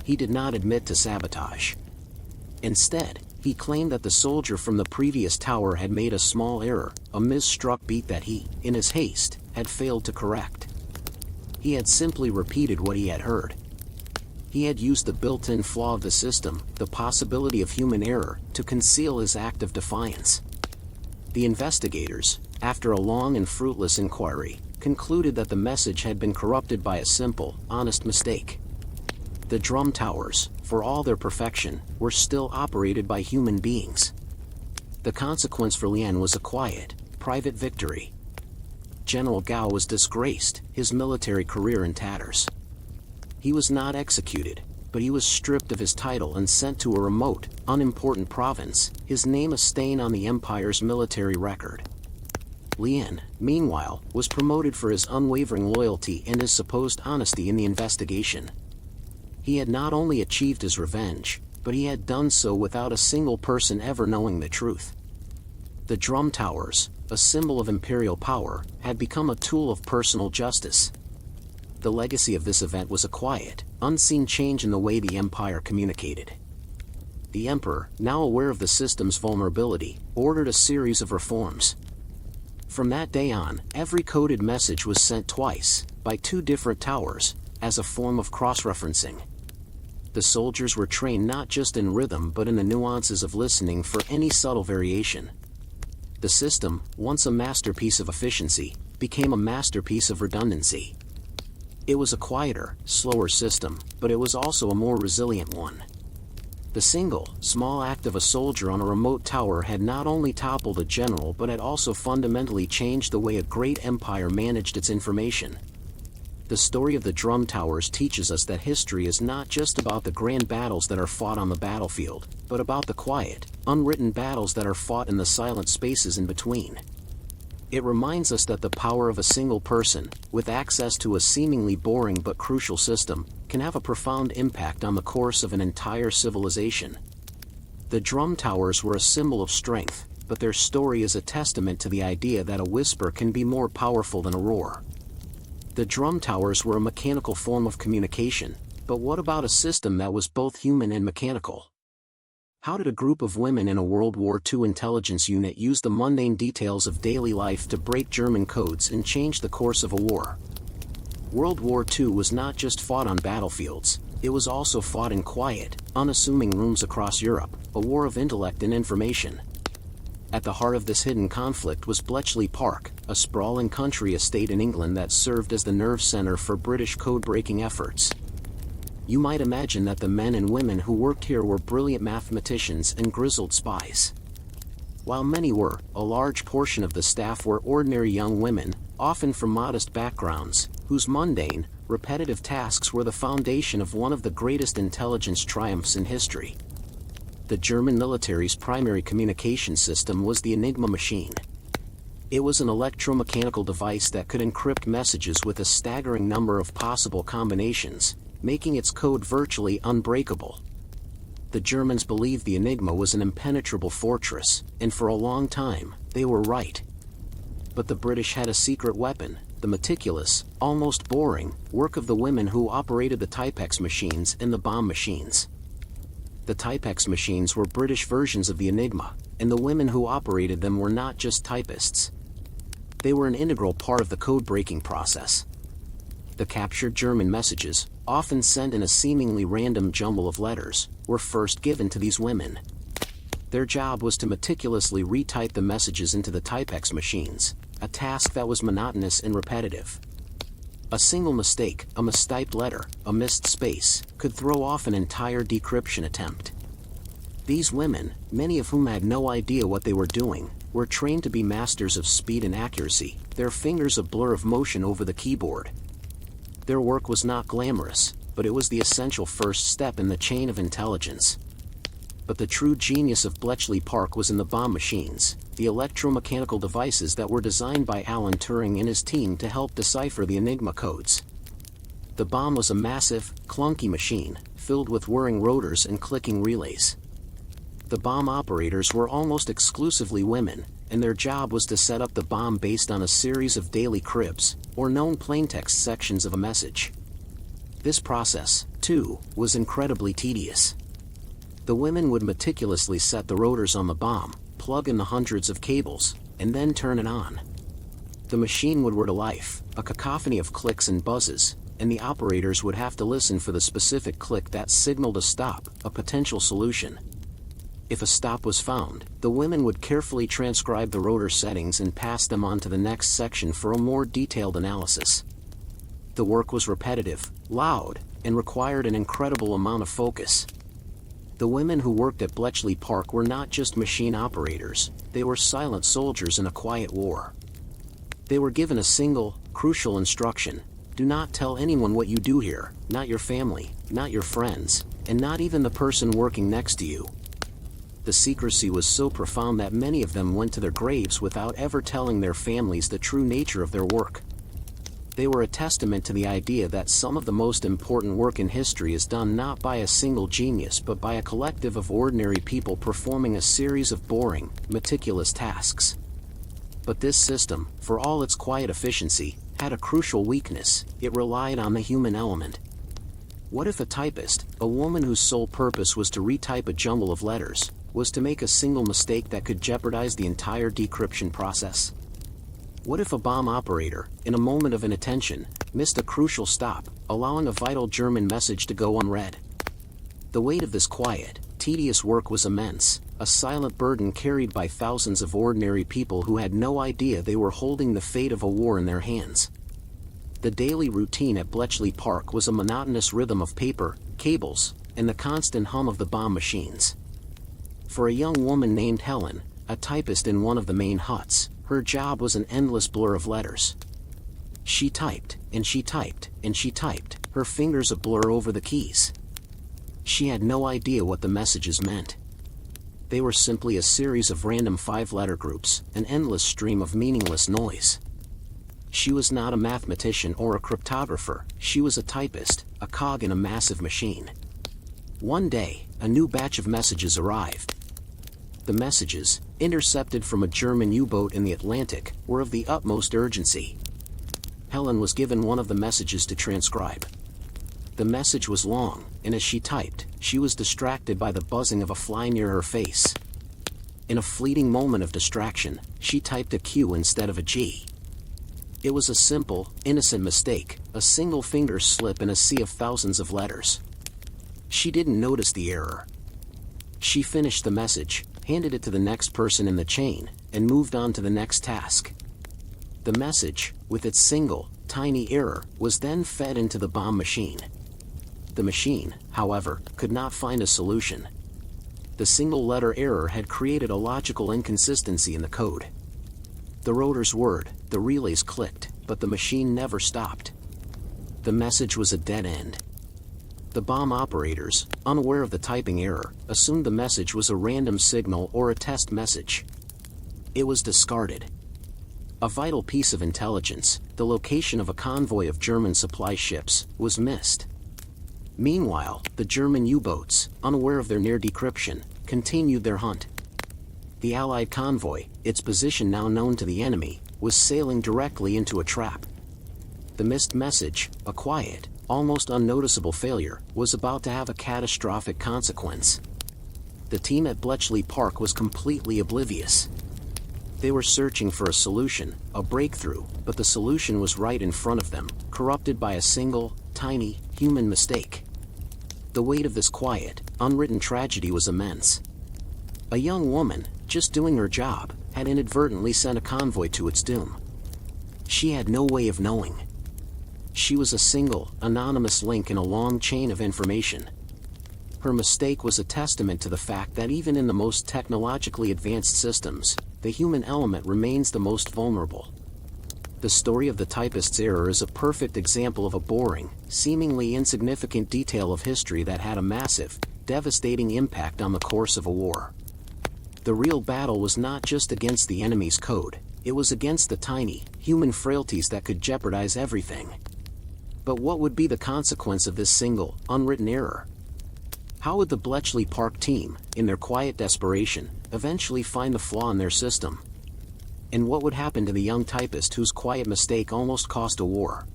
He did not admit to sabotage. Instead, he claimed that the soldier from the previous tower had made a small error, a misstruck beat that he, in his haste, had failed to correct. He had simply repeated what he had heard. He had used the built-in flaw of the system, the possibility of human error, to conceal his act of defiance. The investigators, after a long and fruitless inquiry, concluded that the message had been corrupted by a simple, honest mistake. The drum towers, for all their perfection, were still operated by human beings. The consequence for Lien was a quiet, private victory. General Gao was disgraced, his military career in tatters. He was not executed, but he was stripped of his title and sent to a remote, unimportant province, his name a stain on the Empire's military record. Lien, meanwhile, was promoted for his unwavering loyalty and his supposed honesty in the investigation. He had not only achieved his revenge, but he had done so without a single person ever knowing the truth. The drum towers, a symbol of imperial power, had become a tool of personal justice. The legacy of this event was a quiet, unseen change in the way the Empire communicated. The Emperor, now aware of the system's vulnerability, ordered a series of reforms. From that day on, every coded message was sent twice, by two different towers, as a form of cross-referencing. The soldiers were trained not just in rhythm but in the nuances of listening for any subtle variation. The system, once a masterpiece of efficiency, became a masterpiece of redundancy. It was a quieter, slower system, but it was also a more resilient one. The single, small act of a soldier on a remote tower had not only toppled a general but had also fundamentally changed the way a great empire managed its information. The story of the drum towers teaches us that history is not just about the grand battles that are fought on the battlefield, but about the quiet, unwritten battles that are fought in the silent spaces in between. It reminds us that the power of a single person, with access to a seemingly boring but crucial system, can have a profound impact on the course of an entire civilization. The drum towers were a symbol of strength, but their story is a testament to the idea that a whisper can be more powerful than a roar. The drum towers were a mechanical form of communication, but what about a system that was both human and mechanical? How did a group of women in a World War II intelligence unit use the mundane details of daily life to break German codes and change the course of a war? World War II was not just fought on battlefields, it was also fought in quiet, unassuming rooms across Europe, a war of intellect and information. At the heart of this hidden conflict was Bletchley Park, a sprawling country estate in England that served as the nerve center for British code-breaking efforts. You might imagine that the men and women who worked here were brilliant mathematicians and grizzled spies. While many were, a large portion of the staff were ordinary young women, often from modest backgrounds, whose mundane, repetitive tasks were the foundation of one of the greatest intelligence triumphs in history. The German military's primary communication system was the Enigma machine. It was an electromechanical device that could encrypt messages with a staggering number of possible combinations, making its code virtually unbreakable. The Germans believed the Enigma was an impenetrable fortress, and for a long time, they were right. But the British had a secret weapon, the meticulous, almost boring, work of the women who operated the Typex machines and the bomb machines. The Typex machines were British versions of the Enigma, and the women who operated them were not just typists. They were an integral part of the code-breaking process. The captured German messages, often sent in a seemingly random jumble of letters, were first given to these women. Their job was to meticulously retype the messages into the Typex machines, a task that was monotonous and repetitive. A single mistake, a mistyped letter, a missed space, could throw off an entire decryption attempt. These women, many of whom had no idea what they were doing, were trained to be masters of speed and accuracy, their fingers a blur of motion over the keyboard. Their work was not glamorous, but it was the essential first step in the chain of intelligence. But the true genius of Bletchley Park was in the bomb machines, the electromechanical devices that were designed by Alan Turing and his team to help decipher the Enigma codes. The bomb was a massive, clunky machine, filled with whirring rotors and clicking relays. The bomb operators were almost exclusively women, and their job was to set up the bomb based on a series of daily cribs, or known plaintext sections of a message. This process, too, was incredibly tedious. The women would meticulously set the rotors on the bomb, plug in the hundreds of cables, and then turn it on. The machine would whir to life, a cacophony of clicks and buzzes, and the operators would have to listen for the specific click that signaled a stop, a potential solution. If a stop was found, the women would carefully transcribe the rotor settings and pass them on to the next section for a more detailed analysis. The work was repetitive, loud, and required an incredible amount of focus. The women who worked at Bletchley Park were not just machine operators, they were silent soldiers in a quiet war. They were given a single, crucial instruction: do not tell anyone what you do here, not your family, not your friends, and not even the person working next to you. The secrecy was so profound that many of them went to their graves without ever telling their families the true nature of their work. They were a testament to the idea that some of the most important work in history is done not by a single genius but by a collective of ordinary people performing a series of boring, meticulous tasks. But this system, for all its quiet efficiency, had a crucial weakness: it relied on the human element. What if a typist, a woman whose sole purpose was to retype a jumble of letters, was to make a single mistake that could jeopardize the entire decryption process? What if a bomb operator, in a moment of inattention, missed a crucial stop, allowing a vital German message to go unread? The weight of this quiet, tedious work was immense, a silent burden carried by thousands of ordinary people who had no idea they were holding the fate of a war in their hands. The daily routine at Bletchley Park was a monotonous rhythm of paper, cables, and the constant hum of the bomb machines. For a young woman named Helen, a typist in one of the main huts, her job was an endless blur of letters. She typed, and she typed, and she typed, her fingers a blur over the keys. She had no idea what the messages meant. They were simply a series of random 5-letter groups, an endless stream of meaningless noise. She was not a mathematician or a cryptographer, she was a typist, a cog in a massive machine. One day, a new batch of messages arrived. The messages, intercepted from a German U-boat in the Atlantic, were of the utmost urgency. Helen was given one of the messages to transcribe. The message was long, and as she typed, she was distracted by the buzzing of a fly near her face. In a fleeting moment of distraction, she typed a Q instead of a G. It was a simple, innocent mistake, a single finger slip in a sea of thousands of letters. She didn't notice the error. She finished the message, handed it to the next person in the chain, and moved on to the next task. The message, with its single, tiny error, was then fed into the bomb machine. The machine, however, could not find a solution. The single-letter error had created a logical inconsistency in the code. The rotors whirred, the relays clicked, but the machine never stopped. The message was a dead end. The bomb operators, unaware of the typing error, assumed the message was a random signal or a test message. It was discarded. A vital piece of intelligence, the location of a convoy of German supply ships, was missed. Meanwhile, the German U-boats, unaware of their near decryption, continued their hunt. The Allied convoy, its position now known to the enemy, was sailing directly into a trap. The missed message, a quiet, almost unnoticeable failure, was about to have a catastrophic consequence. The team at Bletchley Park was completely oblivious. They were searching for a solution, a breakthrough, but the solution was right in front of them, corrupted by a single, tiny, human mistake. The weight of this quiet, unwritten tragedy was immense. A young woman, just doing her job, had inadvertently sent a convoy to its doom. She had no way of knowing. She was a single, anonymous link in a long chain of information. Her mistake was a testament to the fact that even in the most technologically advanced systems, the human element remains the most vulnerable. The story of the typist's error is a perfect example of a boring, seemingly insignificant detail of history that had a massive, devastating impact on the course of a war. The real battle was not just against the enemy's code, it was against the tiny, human frailties that could jeopardize everything. But what would be the consequence of this single, unwritten error? How would the Bletchley Park team, in their quiet desperation, eventually find the flaw in their system? And what would happen to the young typist whose quiet mistake almost cost a war?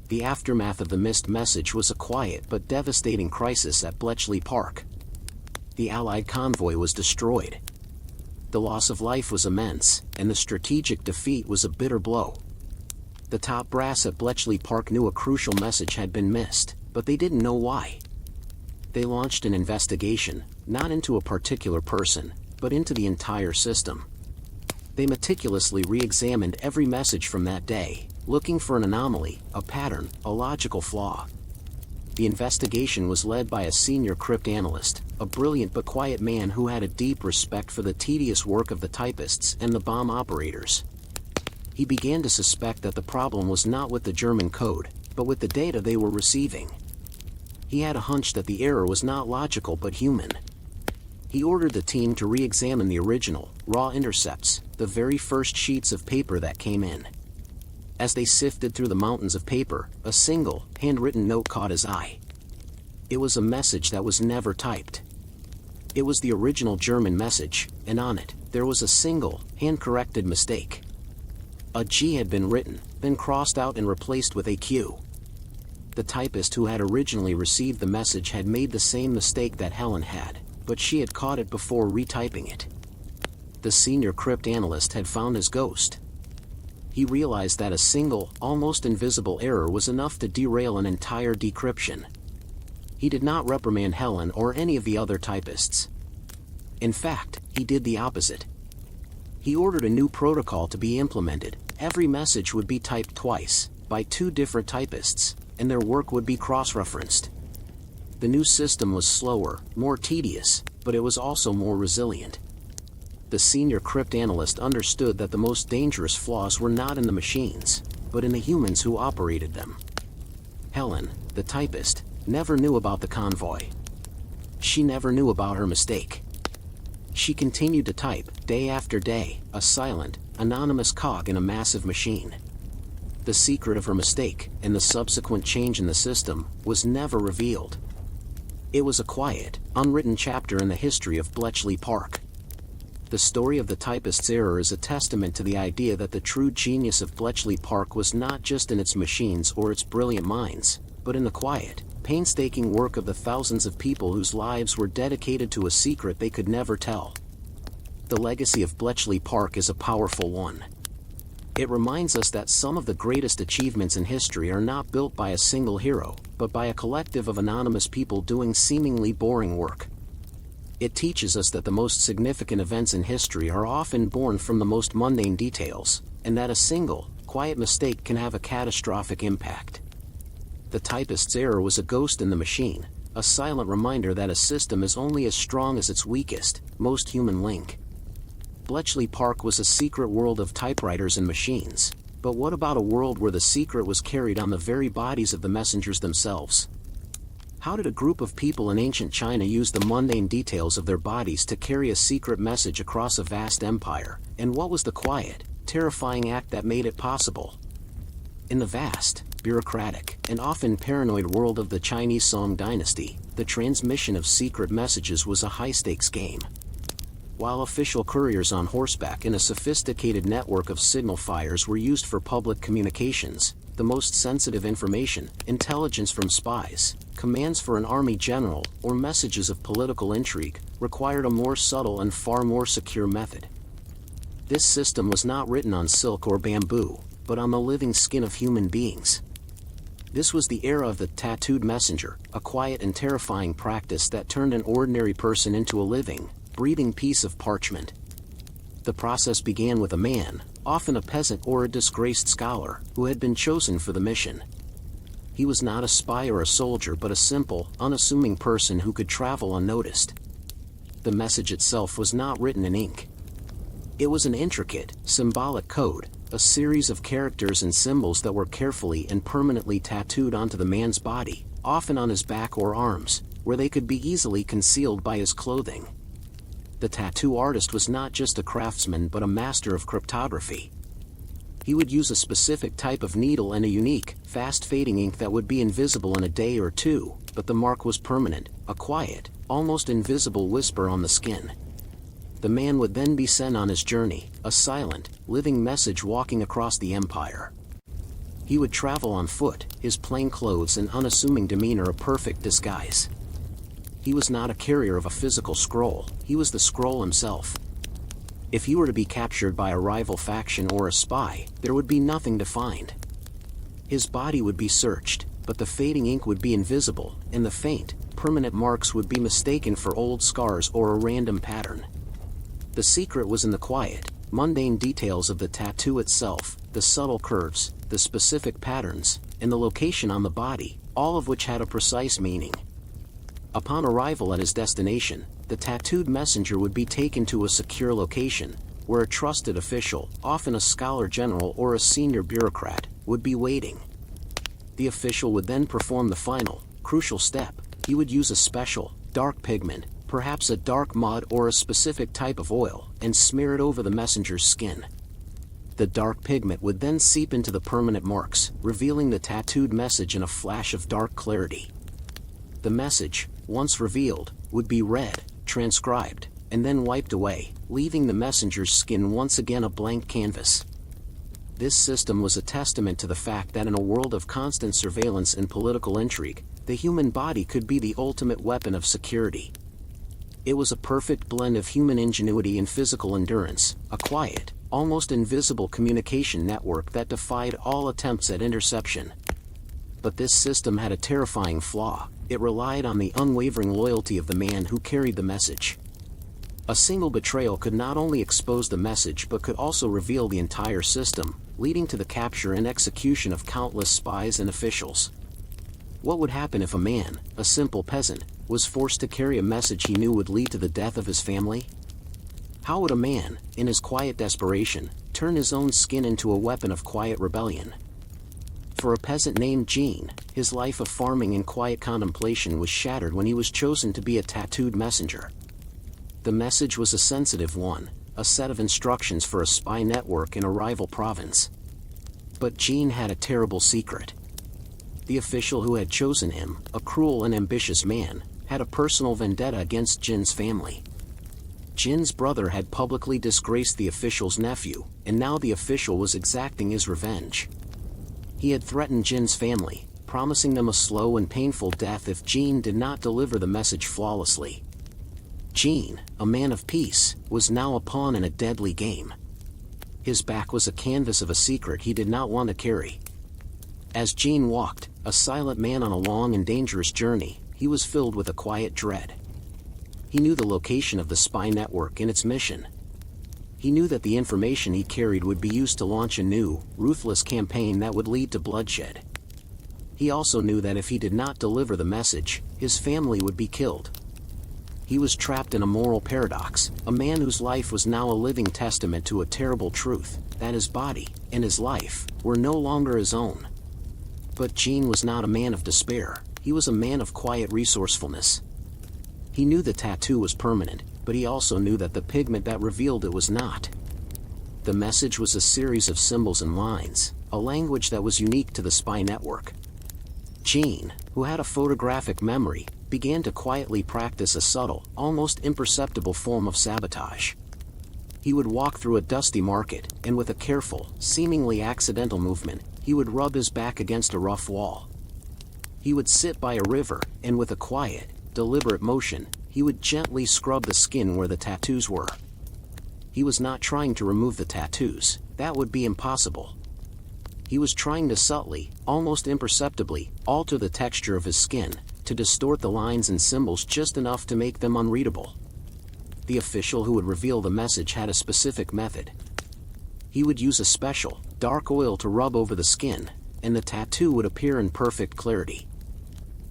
The aftermath of the missed message was a quiet but devastating crisis at Bletchley Park. The Allied convoy was destroyed. The loss of life was immense, and the strategic defeat was a bitter blow. The top brass at Bletchley Park knew a crucial message had been missed, but they didn't know why. They launched an investigation, not into a particular person, but into the entire system. They meticulously re-examined every message from that day, looking for an anomaly, a pattern, a logical flaw. The investigation was led by a senior cryptanalyst, a brilliant but quiet man who had a deep respect for the tedious work of the typists and the bomb operators. He began to suspect that the problem was not with the German code, but with the data they were receiving. He had a hunch that the error was not logical but human. He ordered the team to re-examine the original, raw intercepts, the very first sheets of paper that came in. As they sifted through the mountains of paper, a single, handwritten note caught his eye. It was a message that was never typed. It was the original German message, and on it, there was a single, hand-corrected mistake. A G had been written, then crossed out and replaced with a Q. The typist who had originally received the message had made the same mistake that Helen had, but she had caught it before retyping it. The senior cryptanalyst had found his ghost. He realized that a single, almost invisible error was enough to derail an entire decryption. He did not reprimand Helen or any of the other typists. In fact, he did the opposite. He ordered a new protocol to be implemented. Every message would be typed twice, by two different typists, and their work would be cross-referenced. The new system was slower, more tedious, but it was also more resilient. The senior cryptanalyst understood that the most dangerous flaws were not in the machines, but in the humans who operated them. Helen, the typist, never knew about the convoy. She never knew about her mistake. She continued to type, day after day, a silent, anonymous cog in a massive machine. The secret of her mistake, and the subsequent change in the system, was never revealed. It was a quiet, unwritten chapter in the history of Bletchley Park. The story of the typist's error is a testament to the idea that the true genius of Bletchley Park was not just in its machines or its brilliant minds, but in the quiet, painstaking work of the thousands of people whose lives were dedicated to a secret they could never tell. The legacy of Bletchley Park is a powerful one. It reminds us that some of the greatest achievements in history are not built by a single hero, but by a collective of anonymous people doing seemingly boring work. It teaches us that the most significant events in history are often born from the most mundane details, and that a single, quiet mistake can have a catastrophic impact. The typist's error was a ghost in the machine, a silent reminder that a system is only as strong as its weakest, most human link. Bletchley Park was a secret world of typewriters and machines, but what about a world where the secret was carried on the very bodies of the messengers themselves? How did a group of people in ancient China use the mundane details of their bodies to carry a secret message across a vast empire, and what was the quiet, terrifying act that made it possible? In the vast, bureaucratic, and often paranoid world of the Chinese Song dynasty, the transmission of secret messages was a high-stakes game. While official couriers on horseback and a sophisticated network of signal fires were used for public communications, the most sensitive information, intelligence from spies, commands for an army general, or messages of political intrigue, required a more subtle and far more secure method. This system was not written on silk or bamboo, but on the living skin of human beings. This was the era of the tattooed messenger, a quiet and terrifying practice that turned an ordinary person into a living, breathing piece of parchment. The process began with a man, often a peasant or a disgraced scholar, who had been chosen for the mission. He was not a spy or a soldier but a simple, unassuming person who could travel unnoticed. The message itself was not written in ink. It was an intricate, symbolic code, a series of characters and symbols that were carefully and permanently tattooed onto the man's body, often on his back or arms, where they could be easily concealed by his clothing. The tattoo artist was not just a craftsman but a master of cryptography. He would use a specific type of needle and a unique, fast-fading ink that would be invisible in a day or two, but the mark was permanent, a quiet, almost invisible whisper on the skin. The man would then be sent on his journey, a silent, living message walking across the empire. He would travel on foot, his plain clothes and unassuming demeanor a perfect disguise. He was not a carrier of a physical scroll, he was the scroll himself. If he were to be captured by a rival faction or a spy, there would be nothing to find. His body would be searched, but the fading ink would be invisible, and the faint, permanent marks would be mistaken for old scars or a random pattern. The secret was in the quiet, mundane details of the tattoo itself, the subtle curves, the specific patterns, and the location on the body, all of which had a precise meaning. Upon arrival at his destination, the tattooed messenger would be taken to a secure location, where a trusted official, often a scholar general or a senior bureaucrat, would be waiting. The official would then perform the final, crucial step. He would use a special, dark pigment, perhaps a dark mud or a specific type of oil, and smear it over the messenger's skin. The dark pigment would then seep into the permanent marks, revealing the tattooed message in a flash of dark clarity. The message, once revealed, would be read, transcribed, and then wiped away, leaving the messenger's skin once again a blank canvas. This system was a testament to the fact that in a world of constant surveillance and political intrigue, the human body could be the ultimate weapon of security. It was a perfect blend of human ingenuity and physical endurance, a quiet, almost invisible communication network that defied all attempts at interception. But this system had a terrifying flaw. It relied on the unwavering loyalty of the man who carried the message. A single betrayal could not only expose the message but could also reveal the entire system, leading to the capture and execution of countless spies and officials. What would happen if a man, a simple peasant, was forced to carry a message he knew would lead to the death of his family? How would a man, in his quiet desperation, turn his own skin into a weapon of quiet rebellion? For a peasant named Jean, his life of farming and quiet contemplation was shattered when he was chosen to be a tattooed messenger. The message was a sensitive one, a set of instructions for a spy network in a rival province. But Jean had a terrible secret. The official who had chosen him, a cruel and ambitious man, had a personal vendetta against Jin's family. Jin's brother had publicly disgraced the official's nephew, and now the official was exacting his revenge. He had threatened Jin's family, promising them a slow and painful death if Jin did not deliver the message flawlessly. Jin, a man of peace, was now a pawn in a deadly game. His back was a canvas of a secret he did not want to carry. As Jin walked, a silent man on a long and dangerous journey, he was filled with a quiet dread. He knew the location of the spy network and its mission. He knew that the information he carried would be used to launch a new, ruthless campaign that would lead to bloodshed. He also knew that if he did not deliver the message, his family would be killed. He was trapped in a moral paradox, a man whose life was now a living testament to a terrible truth, that his body, and his life, were no longer his own. But Jean was not a man of despair, he was a man of quiet resourcefulness. He knew the tattoo was permanent, but he also knew that the pigment that revealed it was not. The message was a series of symbols and lines, a language that was unique to the spy network. Jean, who had a photographic memory, began to quietly practice a subtle, almost imperceptible form of sabotage. He would walk through a dusty market, and with a careful, seemingly accidental movement, he would rub his back against a rough wall. He would sit by a river, and with a quiet, deliberate motion, he would gently scrub the skin where the tattoos were. He was not trying to remove the tattoos, that would be impossible. He was trying to subtly, almost imperceptibly, alter the texture of his skin, to distort the lines and symbols just enough to make them unreadable. The official who would reveal the message had a specific method. He would use a special, dark oil to rub over the skin, and the tattoo would appear in perfect clarity.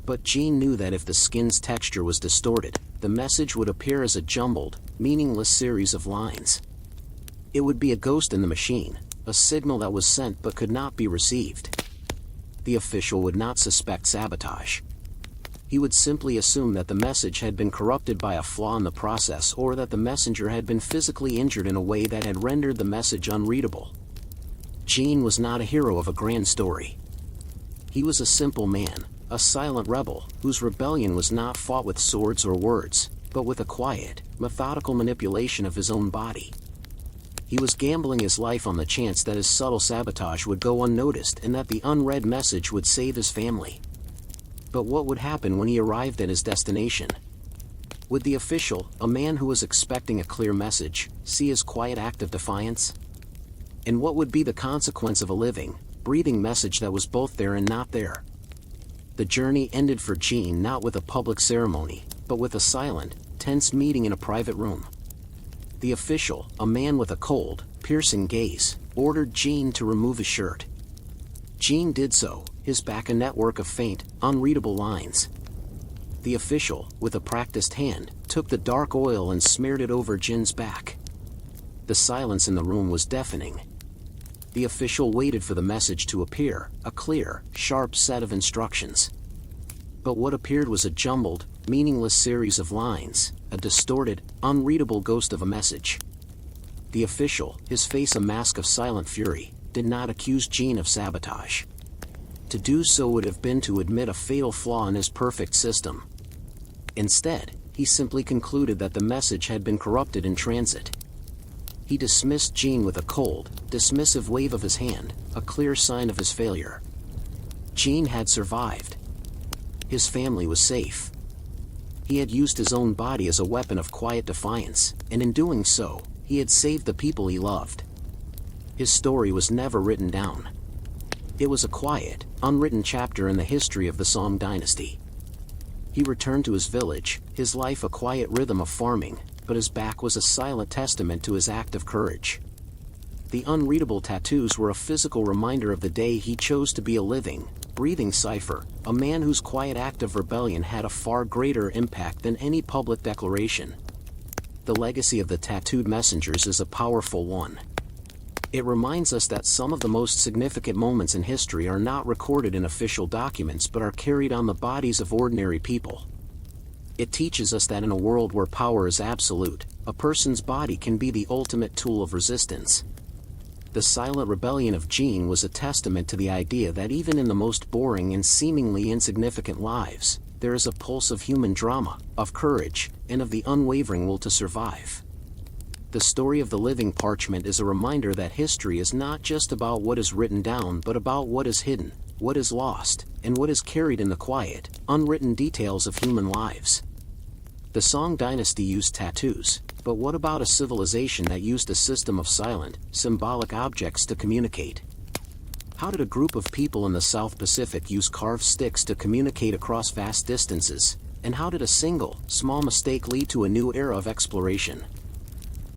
But Gene knew that if the skin's texture was distorted, the message would appear as a jumbled, meaningless series of lines. It would be a ghost in the machine, a signal that was sent but could not be received. The official would not suspect sabotage. He would simply assume that the message had been corrupted by a flaw in the process, or that the messenger had been physically injured in a way that had rendered the message unreadable. Gene was not a hero of a grand story. He was a simple man, a silent rebel, whose rebellion was not fought with swords or words, but with a quiet, methodical manipulation of his own body. He was gambling his life on the chance that his subtle sabotage would go unnoticed and that the unread message would save his family. But what would happen when he arrived at his destination? Would the official, a man who was expecting a clear message, see his quiet act of defiance? And what would be the consequence of a living, breathing message that was both there and not there? The journey ended for Gene not with a public ceremony, but with a silent, tense meeting in a private room. The official, a man with a cold, piercing gaze, ordered Gene to remove his shirt. Gene did so, his back a network of faint, unreadable lines. The official, with a practiced hand, took the dark oil and smeared it over Gene's back. The silence in the room was deafening. The official waited for the message to appear, a clear, sharp set of instructions. But what appeared was a jumbled, meaningless series of lines, a distorted, unreadable ghost of a message. The official, his face a mask of silent fury, did not accuse Gene of sabotage. To do so would have been to admit a fatal flaw in his perfect system. Instead, he simply concluded that the message had been corrupted in transit. He dismissed Gene with a cold, dismissive wave of his hand, a clear sign of his failure. Gene had survived. His family was safe. He had used his own body as a weapon of quiet defiance, and in doing so, he had saved the people he loved. His story was never written down. It was a quiet, unwritten chapter in the history of the Song dynasty. He returned to his village, his life a quiet rhythm of farming, but his back was a silent testament to his act of courage. The unreadable tattoos were a physical reminder of the day he chose to be a living, breathing cipher, a man whose quiet act of rebellion had a far greater impact than any public declaration. The legacy of the tattooed messengers is a powerful one. It reminds us that some of the most significant moments in history are not recorded in official documents but are carried on the bodies of ordinary people. It teaches us that in a world where power is absolute, a person's body can be the ultimate tool of resistance. The silent rebellion of Gene was a testament to the idea that even in the most boring and seemingly insignificant lives, there is a pulse of human drama, of courage, and of the unwavering will to survive. The story of the living parchment is a reminder that history is not just about what is written down but about what is hidden, what is lost, and what is carried in the quiet, unwritten details of human lives. The Song dynasty used tattoos, but what about a civilization that used a system of silent, symbolic objects to communicate? How did a group of people in the South Pacific use carved sticks to communicate across vast distances, and how did a single, small mistake lead to a new era of exploration?